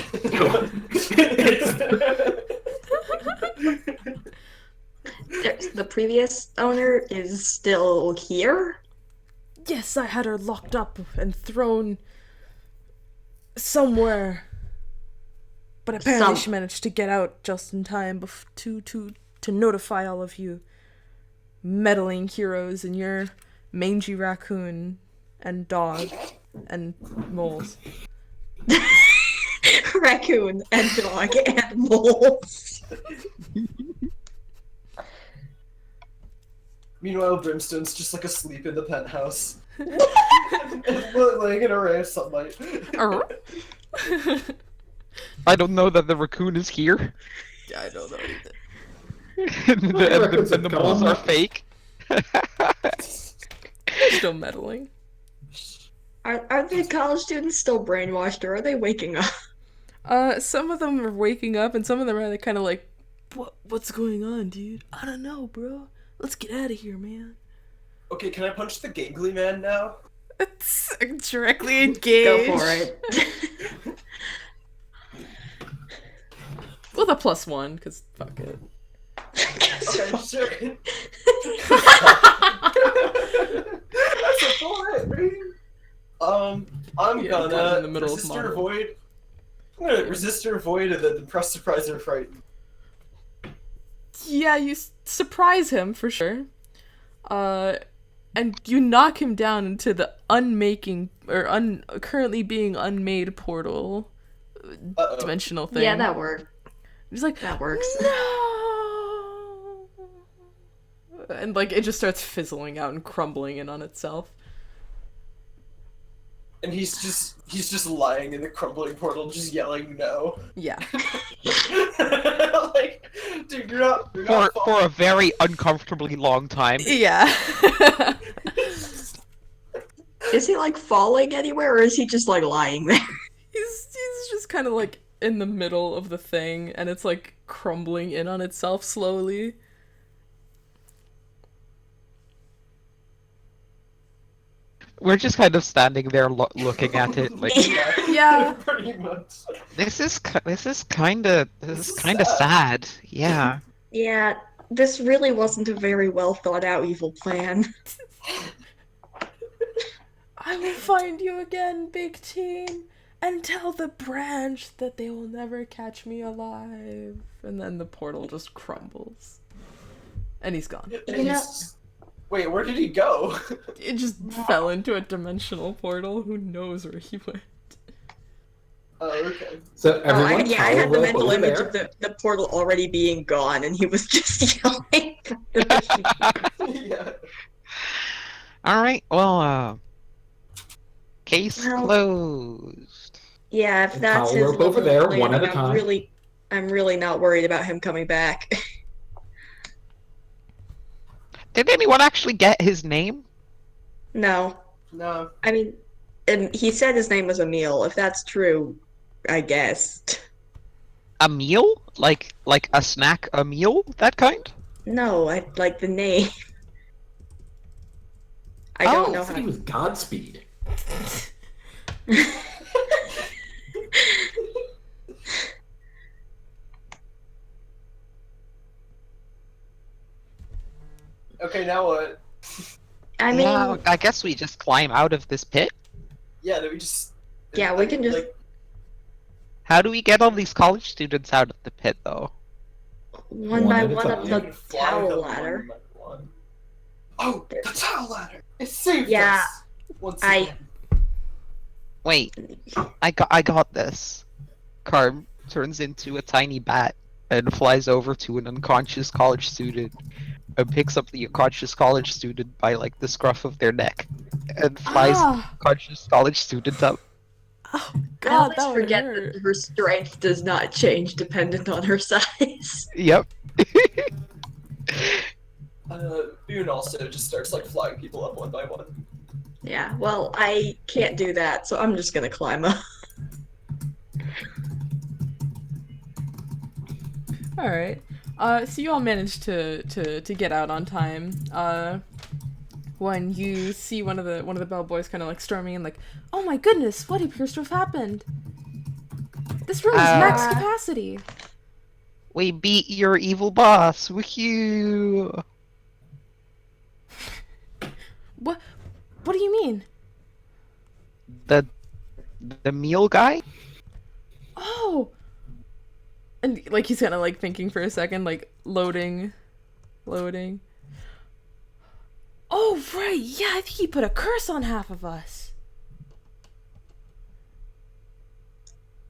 The previous owner is still here? Yes, I had her locked up and thrown somewhere. But apparently she managed to get out just in time to notify all of you meddling heroes and your mangy raccoon and dog and moles. Raccoon and dog and moles. Meanwhile, Brimstone's just like asleep in the penthouse. Like in a ray of sunlight. I don't know that the raccoon is here. I don't know either. and the moles are fake. Still meddling. Are the college students still brainwashed or are they waking up? Some of them are waking up and some of them are kind of like, what's going on, dude? I don't know, bro. Let's get out of here, man. Okay, can I punch the gangly man now? It's directly engaged. Go for it. With a +1, because fuck it. Okay, sure. That's a full hit, baby. I'm Yeah, gonna got in the middle of resist or monologue. avoid. I'm gonna resist or avoid and then press surprise or frighten. Yeah, you surprise him for sure. And you knock him down into the currently being unmade portal dimensional thing. Yeah, that worked. He's like, That works. no! And like it just starts fizzling out and crumbling in on itself. And he's just lying in the crumbling portal, just yelling no. Yeah. Like, dude, you're not For a very uncomfortably long time. Yeah. Is he like falling anywhere or is he just like lying there? He's just kind of like in the middle of the thing and it's like crumbling in on itself slowly. We're just kind of standing there looking at it, like Yeah. Pretty much. this is kind of sad. Yeah. Yeah, this really wasn't a very well thought out evil plan. I will find you again, big team, and tell the branch that they will never catch me alive. And then the portal just crumbles. And he's gone. And he's... Wait, where did he go? It just fell into a dimensional portal. Who knows where he went? Oh, okay. So everyone, I had the power mental over image there. of the portal already being gone and he was just yelling. Yeah. All right. Well, case Well- closed. Yeah, if And that's power his rope over level there, of planning, one at a time. I'm really not worried about him coming back. Did anyone actually get his name? No. No. I mean, and he said his name was Emil. If that's true, I guess. A meal? Like a snack, a meal? That kind? No, I like the name. I Oh, don't I know thought how. he was Godspeed. Okay, now what? I mean, Yeah, I guess we just climb out of this pit. Yeah, do we just? Yeah, we can just- like, How do we get all these college students out of the pit, though? one One by at a one up time. the fly towel them ladder. one by one. Oh, the towel ladder! It saved Yeah, us. Once I- again. Wait, I got this. Carm turns into a tiny bat and flies over to an unconscious college student and picks up the unconscious college student by like the scruff of their neck and flies the Ah! unconscious college student up. Oh I god, always that would forget hurt. that her strength does not change dependent on her size. Yep. Boone also just starts like flying people up one by one. Yeah, well, I can't do that, so I'm just gonna climb up. All right. So you all managed to get out on time. When you see one of the bellboys kind of like storming in, like, "Oh my goodness, what appears to have happened? This room is max capacity." We beat your evil boss. Woohoo! What? What do you mean? The meal guy? Oh. And like he's kind of like thinking for a second, like loading. Oh right, yeah, I think he put a curse on half of us.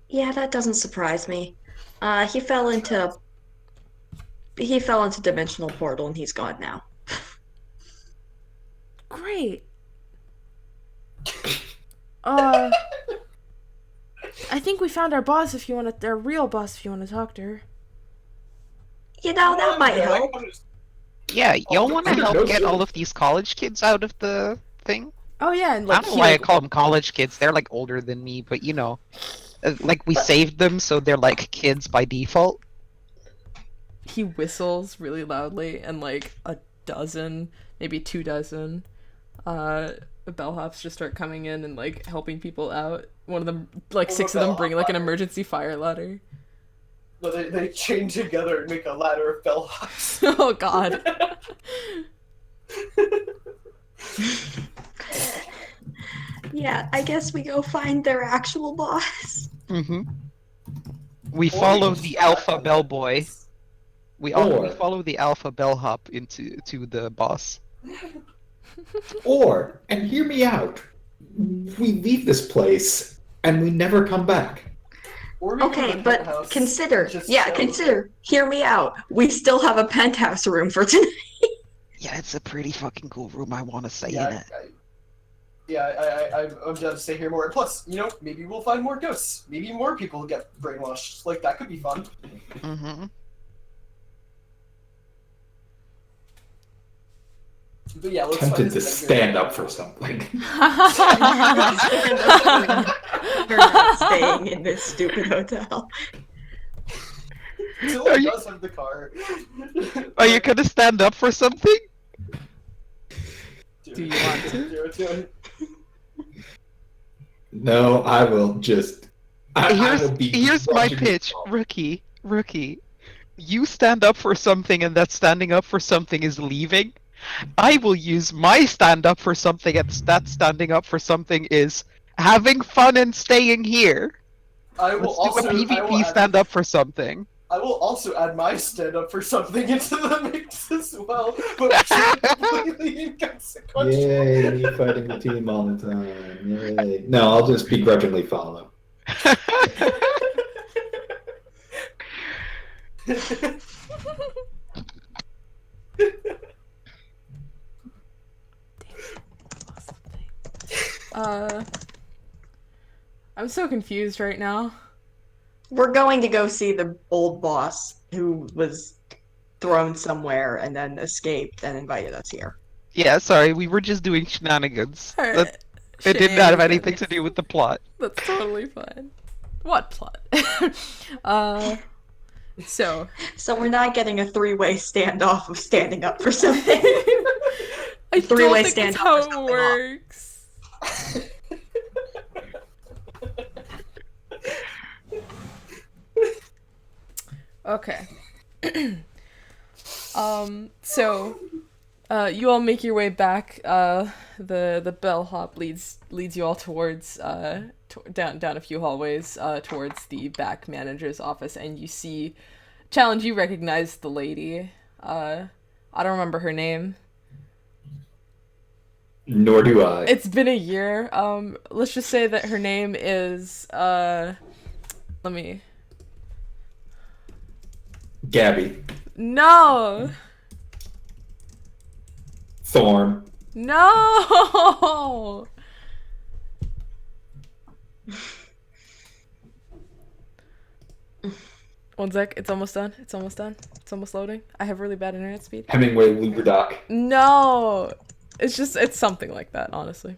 Yeah, that doesn't surprise me. He fell into dimensional portal and he's gone now. Great. I think we found our boss. If you want to, our real boss. If you want to talk to her. You know, that might help. Yeah, y'all want to I don't help know, get sir. all of these college kids out of the thing? Oh yeah, and I like don't know he, why I like, call them college kids. They're like older than me, but you know, like we saved them, so they're like kids by default. he whistles really loudly, and like a dozen, maybe 2 dozen, bellhops just start coming in and like helping people out. One of them, like 6 of them, bring like an emergency fire ladder. No, they chain together and make a ladder of bellhops. Oh god. Yeah, I guess we go find their actual boss. Mm-hmm. We Or follow we just the go back alpha to the bellboy. boss. We Or- follow the alpha bellhop into the boss. Or, and hear me out, we leave this place and we never come back. Or we go to Okay, the but penthouse, consider, just yeah, chill. consider, hear me out. We still have a penthouse room for tonight. Yeah, it's a pretty fucking cool room. I want to stay in Yeah, it. I'm down to stay here more. Plus, you know, maybe we'll find more ghosts. Maybe more people get brainwashed. Like, that could be fun. Mm-hmm. But yeah, let's Tempted find to this stand up for something. We're not staying in this stupid hotel. Till Are he you- does have the car. Are you gonna stand up for something? Do Do you want to? Do it. No, I will just. I will be Here's my watching pitch, it. rookie. You stand up for something, and that standing up for something is leaving. I will use my stand up for something, and that standing up for something is having fun and staying here. I will Let's also do a PvP stand up for something. I will also add my stand up for something into the mix as well, but completely inconsequential. Yay, me fighting the team all the time. Yay. No, I'll just begrudgingly follow. I'm so confused right now. We're going to go see the old boss who was thrown somewhere and then escaped and invited us here. Yeah, sorry, we were just doing shenanigans. Alright, It didn't have anything shenanigans. to do with the plot. That's totally fine. What plot? So So we're not getting a three-way standoff of standing up for something. I Three-way don't think that's standoff how or it something works. Okay. So you all make your way back. The bellhop leads you all towards down a few hallways towards the back manager's office, and you see Challenge. You recognize the lady. I don't remember her name. Nor do I. It's been a year. Let's just say that her name is let me. Gabby. No. Thorn. No. One sec. It's almost done. It's almost done. It's almost loading. I have really bad internet speed. Hemingway Luberdoc. No. It's something like that, honestly.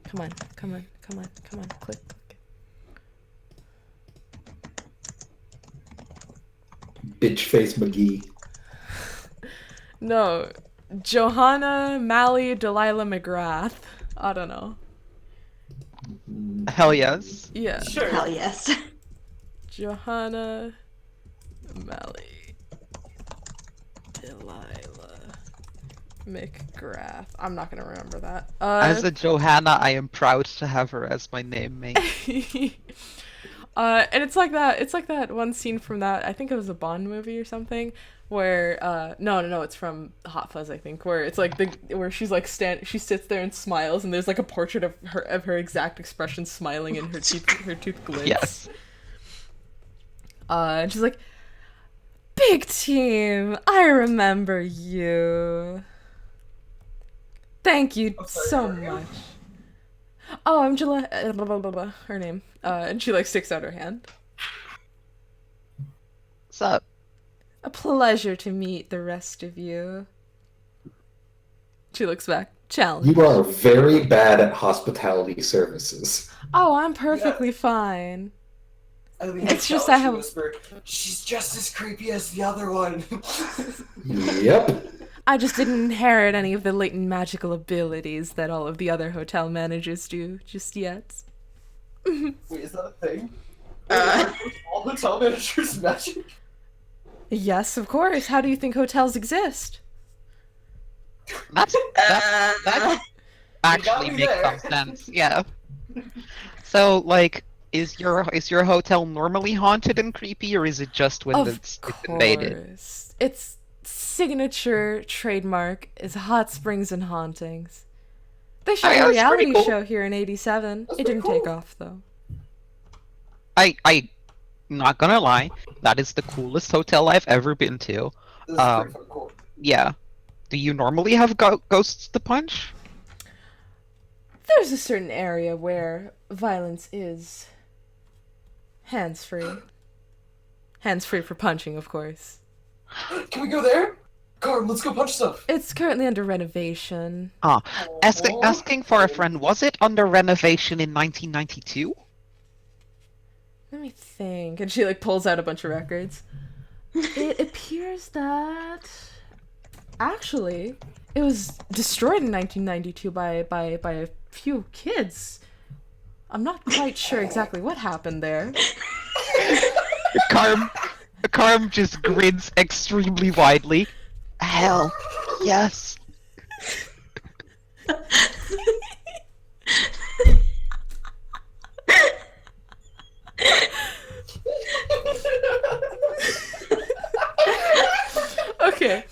Come on. Come on. Come on. Come on. Click. Bitch face McGee. No. Johanna Mally Delilah McGrath. I don't know. Hell yes. Yeah. Sure. Hell yes. Johanna Mally Delilah McGrath. I'm not gonna remember that. As a Johanna, I am proud to have her as my name mate. And it's like that. It's like that one scene from that. I think it was a Bond movie or something. Where no, it's from Hot Fuzz, I think. Where it's like where she's like she sits there and smiles, and there's like a portrait of her exact expression smiling, and her tooth glints. Yes. And she's like, "Big team, I remember you. Thank you so much." Oh, I'm Gillette. Blah, blah, blah, blah, her name. And she like sticks out her hand. What's up? A pleasure to meet the rest of you. She looks back. Challenge. You are very bad at hospitality services. Oh, I'm perfectly fine. I mean, It's just I have- whisper, she's just as creepy as the other one. Yep. I just didn't inherit any of the latent magical abilities that all of the other hotel managers do just yet. Wait, is that a thing? All hotel managers magic? Yes, of course. How do you think hotels exist? That actually me makes there. some sense. Yeah. So, like, is your hotel normally haunted and creepy, or is it just when Of it's invaded? course. Its signature trademark is hot springs and hauntings. They shot Oh, yeah, a that's pretty reality cool. show here in '87. That's It didn't pretty take cool. off though. I not gonna lie, that is the coolest hotel I've ever been to. This is pretty fucking cool. Yeah. Do you normally have ghosts to punch? There's a certain area where violence is hands-free. Hands-free for punching, of course. Can we go there? Carm, let's go punch stuff. It's currently under renovation. Asking for a friend, was it under renovation in 1992? Let me think. And she like pulls out a bunch of records. It appears that actually it was destroyed in 1992 by a few kids. I'm not quite sure exactly what happened there. Carm just grins extremely widely. Hell, yes. Okay.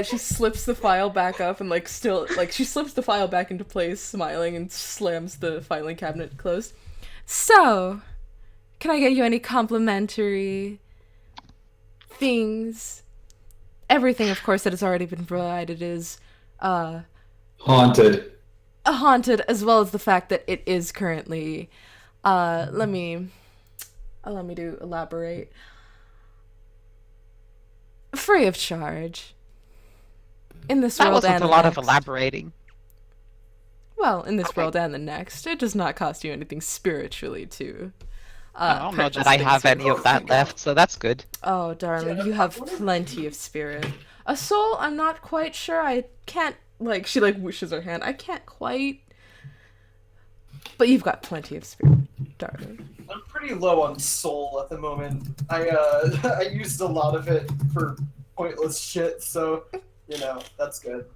She slips the file back up and she slips the file back into place, smiling, and slams the filing cabinet closed. So, can I get you any complimentary things? Everything, of course, that has already been provided is Haunted. haunted, as well as the fact that it is currently. Let me elaborate. Free of charge. In this That world wasn't and a the lot of next. elaborating. Well, in this Okay. world and the next. It does not cost you anything spiritually to I don't know purchase that I things have with. any of that left, so that's good. Oh, darling, Yeah, you have what if- plenty of spirit. A soul, I'm not quite sure. I can't, like, she, like, wishes her hand. I can't quite. But you've got plenty of spirit, darling. I'm pretty low on soul at the moment. I I used a lot of it for pointless shit, so you know that's good.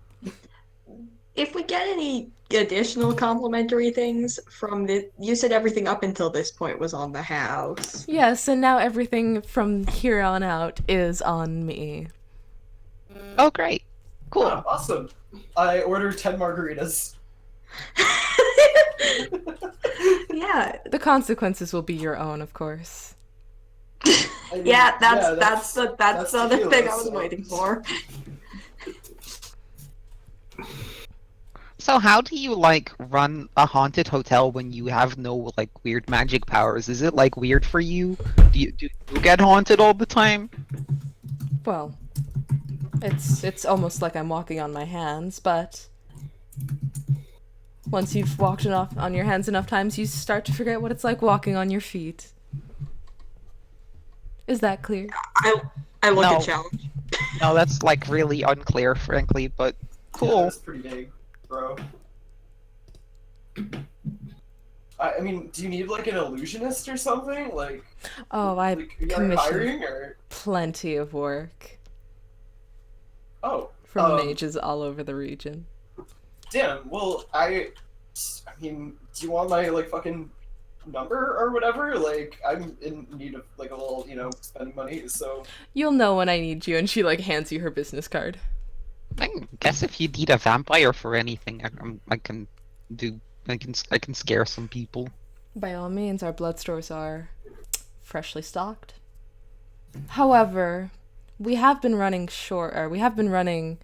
If we get any additional complimentary things from you said everything up until this point was on the house. Yes, and now everything from here on out is on me. Oh, great. Cool. Ah, awesome. I ordered 10 margaritas. Yeah, The consequences will be your own, of course. I mean, yeah, that's yeah, that's the other tequila, thing I was so- waiting for. So how do you, like, run a haunted hotel when you have no, like, weird magic powers? Is it, like, weird for you? Do you get haunted all the time? Well, it's almost like I'm walking on my hands, but once you've walked enough on your hands enough times, you start to forget what it's like walking on your feet. Is that clear? I look No. at challenge. No, that's, like, really unclear, frankly, but Yeah, cool. that's pretty big, bro. I mean, do you need like an illusionist or something? Like, Oh, I like are you commission hiring or? plenty of work Oh, from mages all over the region. damn. Well, I mean, do you want my like fucking number or whatever? Like, I'm in need of like a little, spending money. So You'll know when I need you, and she like hands you her business card. I guess if you need a vampire for anything, I can scare some people. By all means, our blood stores are freshly stocked. However, we have been running short, or we have been running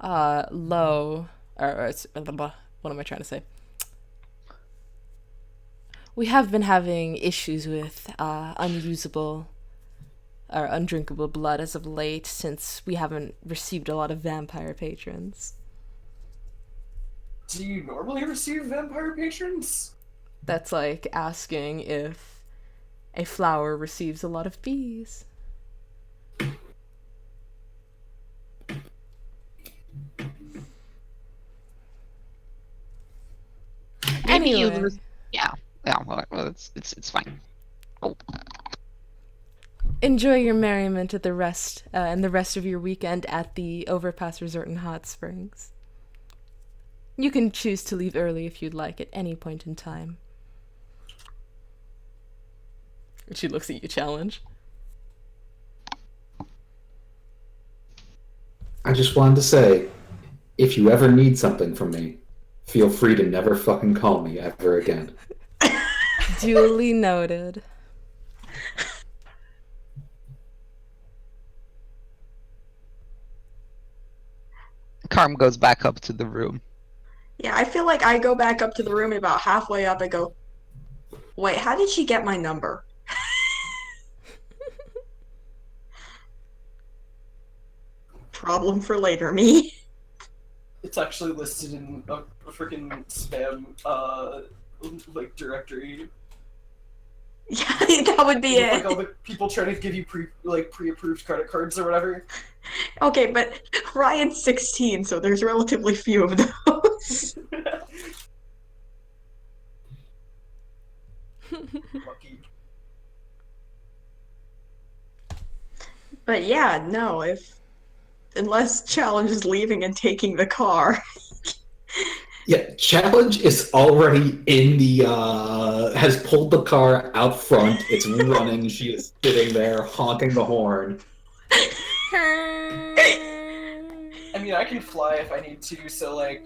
low, what am I trying to say? We have been having issues with unusable or undrinkable blood as of late, since we haven't received a lot of vampire patrons. do you normally receive vampire patrons? That's like asking if a flower receives a lot of bees. Maybe you Anyway. yeah. Well, it's fine. Oh. Enjoy your merriment at the rest and the rest of your weekend at the Overpass Resort and Hot Springs. You can choose to leave early if you'd like at any point in time. She looks at you, challenge. I just wanted to say, if you ever need something from me, feel free to never fucking call me ever again. Duly noted. Carm goes back up to the room. Yeah, I feel like I go back up to the room, and about halfway up I go, wait, how did she get my number? Problem for later, me. It's actually listed in a freaking spam like directory. Yeah, that would be With, like it. all the people trying to give you pre-approved credit cards or whatever. Okay, but Ryan's 16, so there's relatively few of those. Lucky. But yeah, no, unless Challenge is leaving and taking the car. Yeah, Challenge is already in the, has pulled the car out front. It's running. She is sitting there honking the horn. I mean, I can fly if I need to, so like,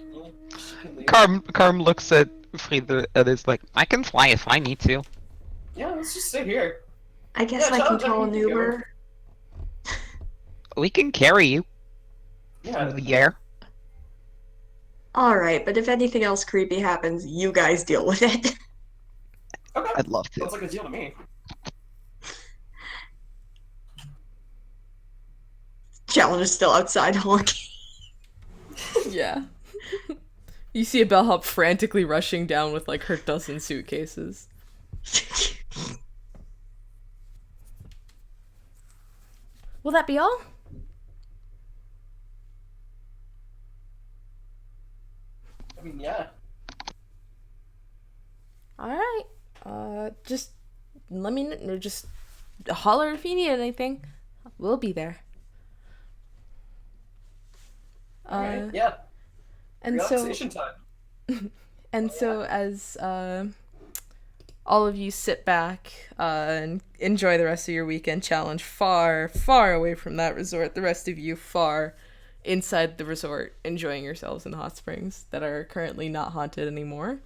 she can leave. Carm looks at Frithr and is like, I can fly if I need to. Yeah, let's just stay here. I guess Yeah, I can Challenge, I call an can go. Uber. We can carry you Yeah. through the air. Alright, but if anything else creepy happens, you guys deal with it. Okay. I'd love to. Sounds like a deal to me. Challenge is still outside honking. Yeah. You see a bellhop frantically rushing down with like her dozen suitcases. Will that be all? I mean, yeah. Alright. Just let me know. Just holler if you need anything. We'll be there. Alright, yeah. And so, Relaxation time. and so as all of you sit back and enjoy the rest of your weekend challenge far, far away from that resort, the rest of you far inside the resort, enjoying yourselves in the hot springs that are currently not haunted anymore,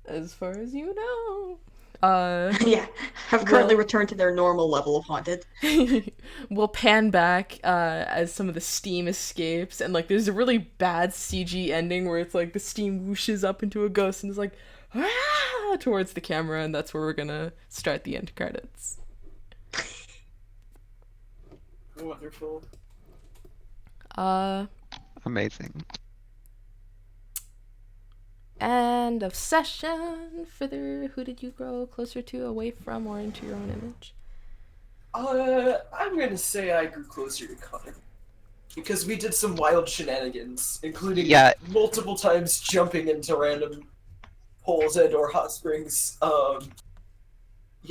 as far as you know. Yeah, have currently returned to their normal level of haunted. We'll pan back as some of the steam escapes, and like there's a really bad CG ending where it's like the steam whooshes up into a ghost and is like towards the camera, and that's where we're gonna start the end credits. Wonderful. Amazing. End of session. Frithr, who did you grow closer to, away from, or into your own image? I'm gonna say I grew closer to Connor. Because we did some wild shenanigans, including multiple times jumping into random holes and or hot springs. It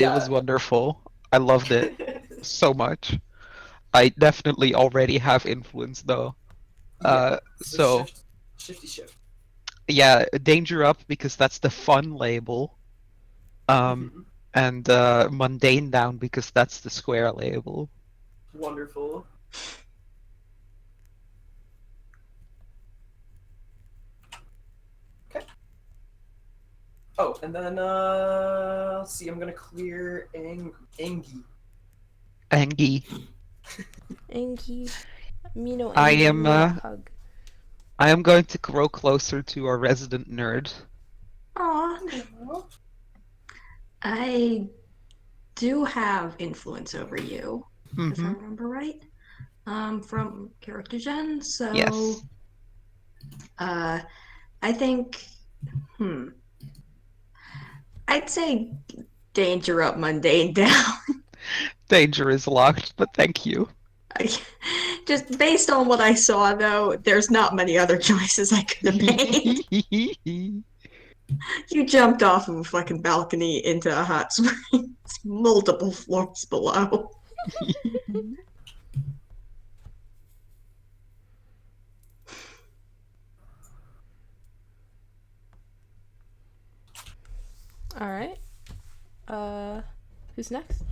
was wonderful. I loved it so much. I definitely already have influence though. So shift. yeah, danger up because that's the fun label. And mundane down because that's the square label. Wonderful. Okay. Oh, and then let's see, I'm gonna clear Angie. Angie. Me no Angie. Hug. I am going to grow closer to our resident nerd. Aww. I do have influence over you, if I remember right, from character gen. So, yes. I think, I'd say danger up, mundane down. Danger is locked, but thank you. Just based on what I saw, though, there's not many other choices I could have made. You jumped off of a fucking balcony into a hot spring. It's multiple floors below. Alright. Who's next?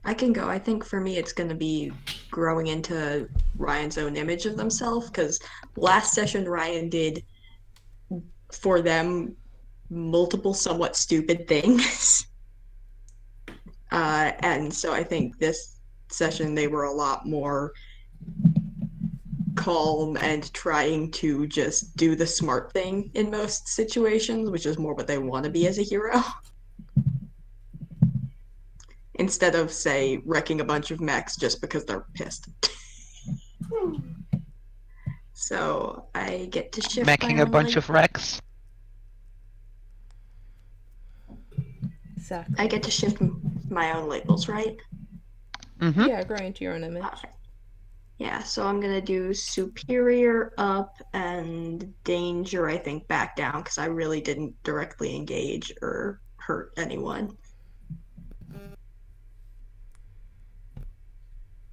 I can go. I think for me it's gonna be growing into Ryan's own image of themselves, because last session Ryan did for them multiple somewhat stupid things. And so I think this session they were a lot more calm and trying to just do the smart thing in most situations, which is more what they want to be as a hero. Instead of, say, wrecking a bunch of mechs just because they're pissed. So I get to shift Making a bunch of wrecks. Exactly. I get to shift my own labels, right? Mm-hmm. Yeah, growing into your own image. Yeah, so I'm gonna do superior up and danger, I think, back down, because I really didn't directly engage or hurt anyone.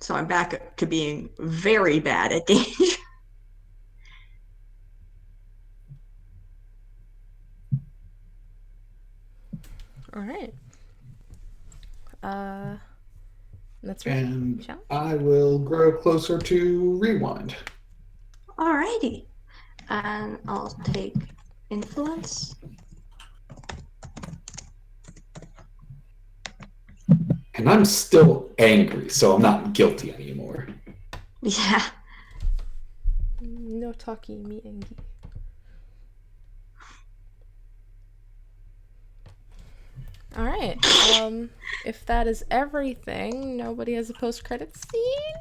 So I'm back to being very bad at danger. Alright. That's right. And Michelle? I will grow closer to rewind. Alrighty. And I'll take influence. And I'm still angry, so I'm not guilty anymore. Yeah. No talking me, Angie. All right. If that is everything, nobody has a post-credit scene.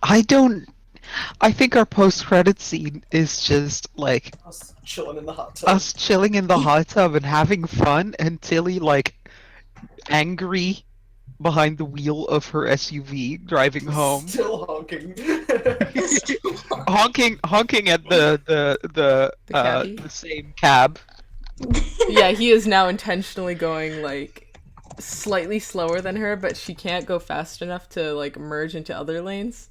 I think our post-credit scene is just like Us chilling in the hot tub. us chilling in the hot tub and having fun, and Tilly like angry behind the wheel of her SUV driving home, Still honking. honking at the cabbie? the same cab. Yeah, he is now intentionally going like slightly slower than her, but she can't go fast enough to like merge into other lanes.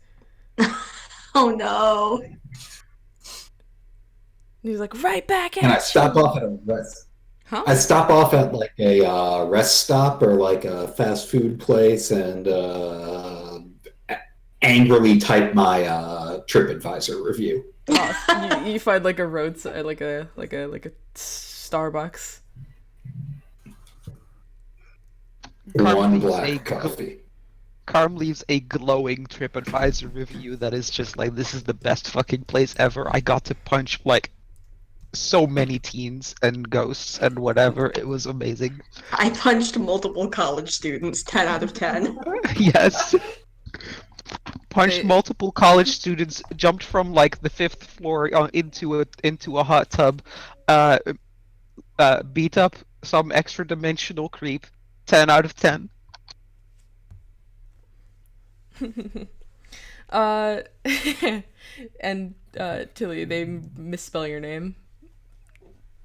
Oh no. And he's like, right back at And I you. stop off at a rest. Huh? I stop off at like a rest stop or like a fast food place and angrily type my TripAdvisor review. Oh, you find like a roadside, like a Starbucks. One leaves a black coffee. Carm leaves a glowing TripAdvisor review that is just like, this is the best fucking place ever. I got to punch like so many teens and ghosts and whatever. It was amazing. I punched multiple college students, 10 out of 10. Yes. Punched They- multiple college students, jumped from like the 5th floor into a hot tub, beat up some extra dimensional creep. 10 out of 10. And Tilly, they misspell your name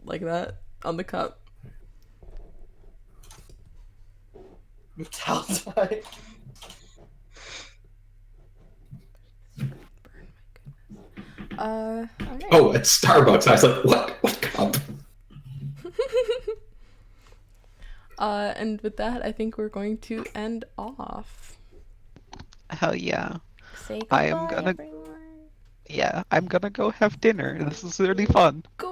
like that on the cup. Taltine. Okay. Oh, it's Starbucks. I was like, what? What cup? And with that, I think we're going to end off. Hell yeah. Say I goodbye, am gonna- everyone. Yeah, I'm gonna go have dinner. This is really fun. Go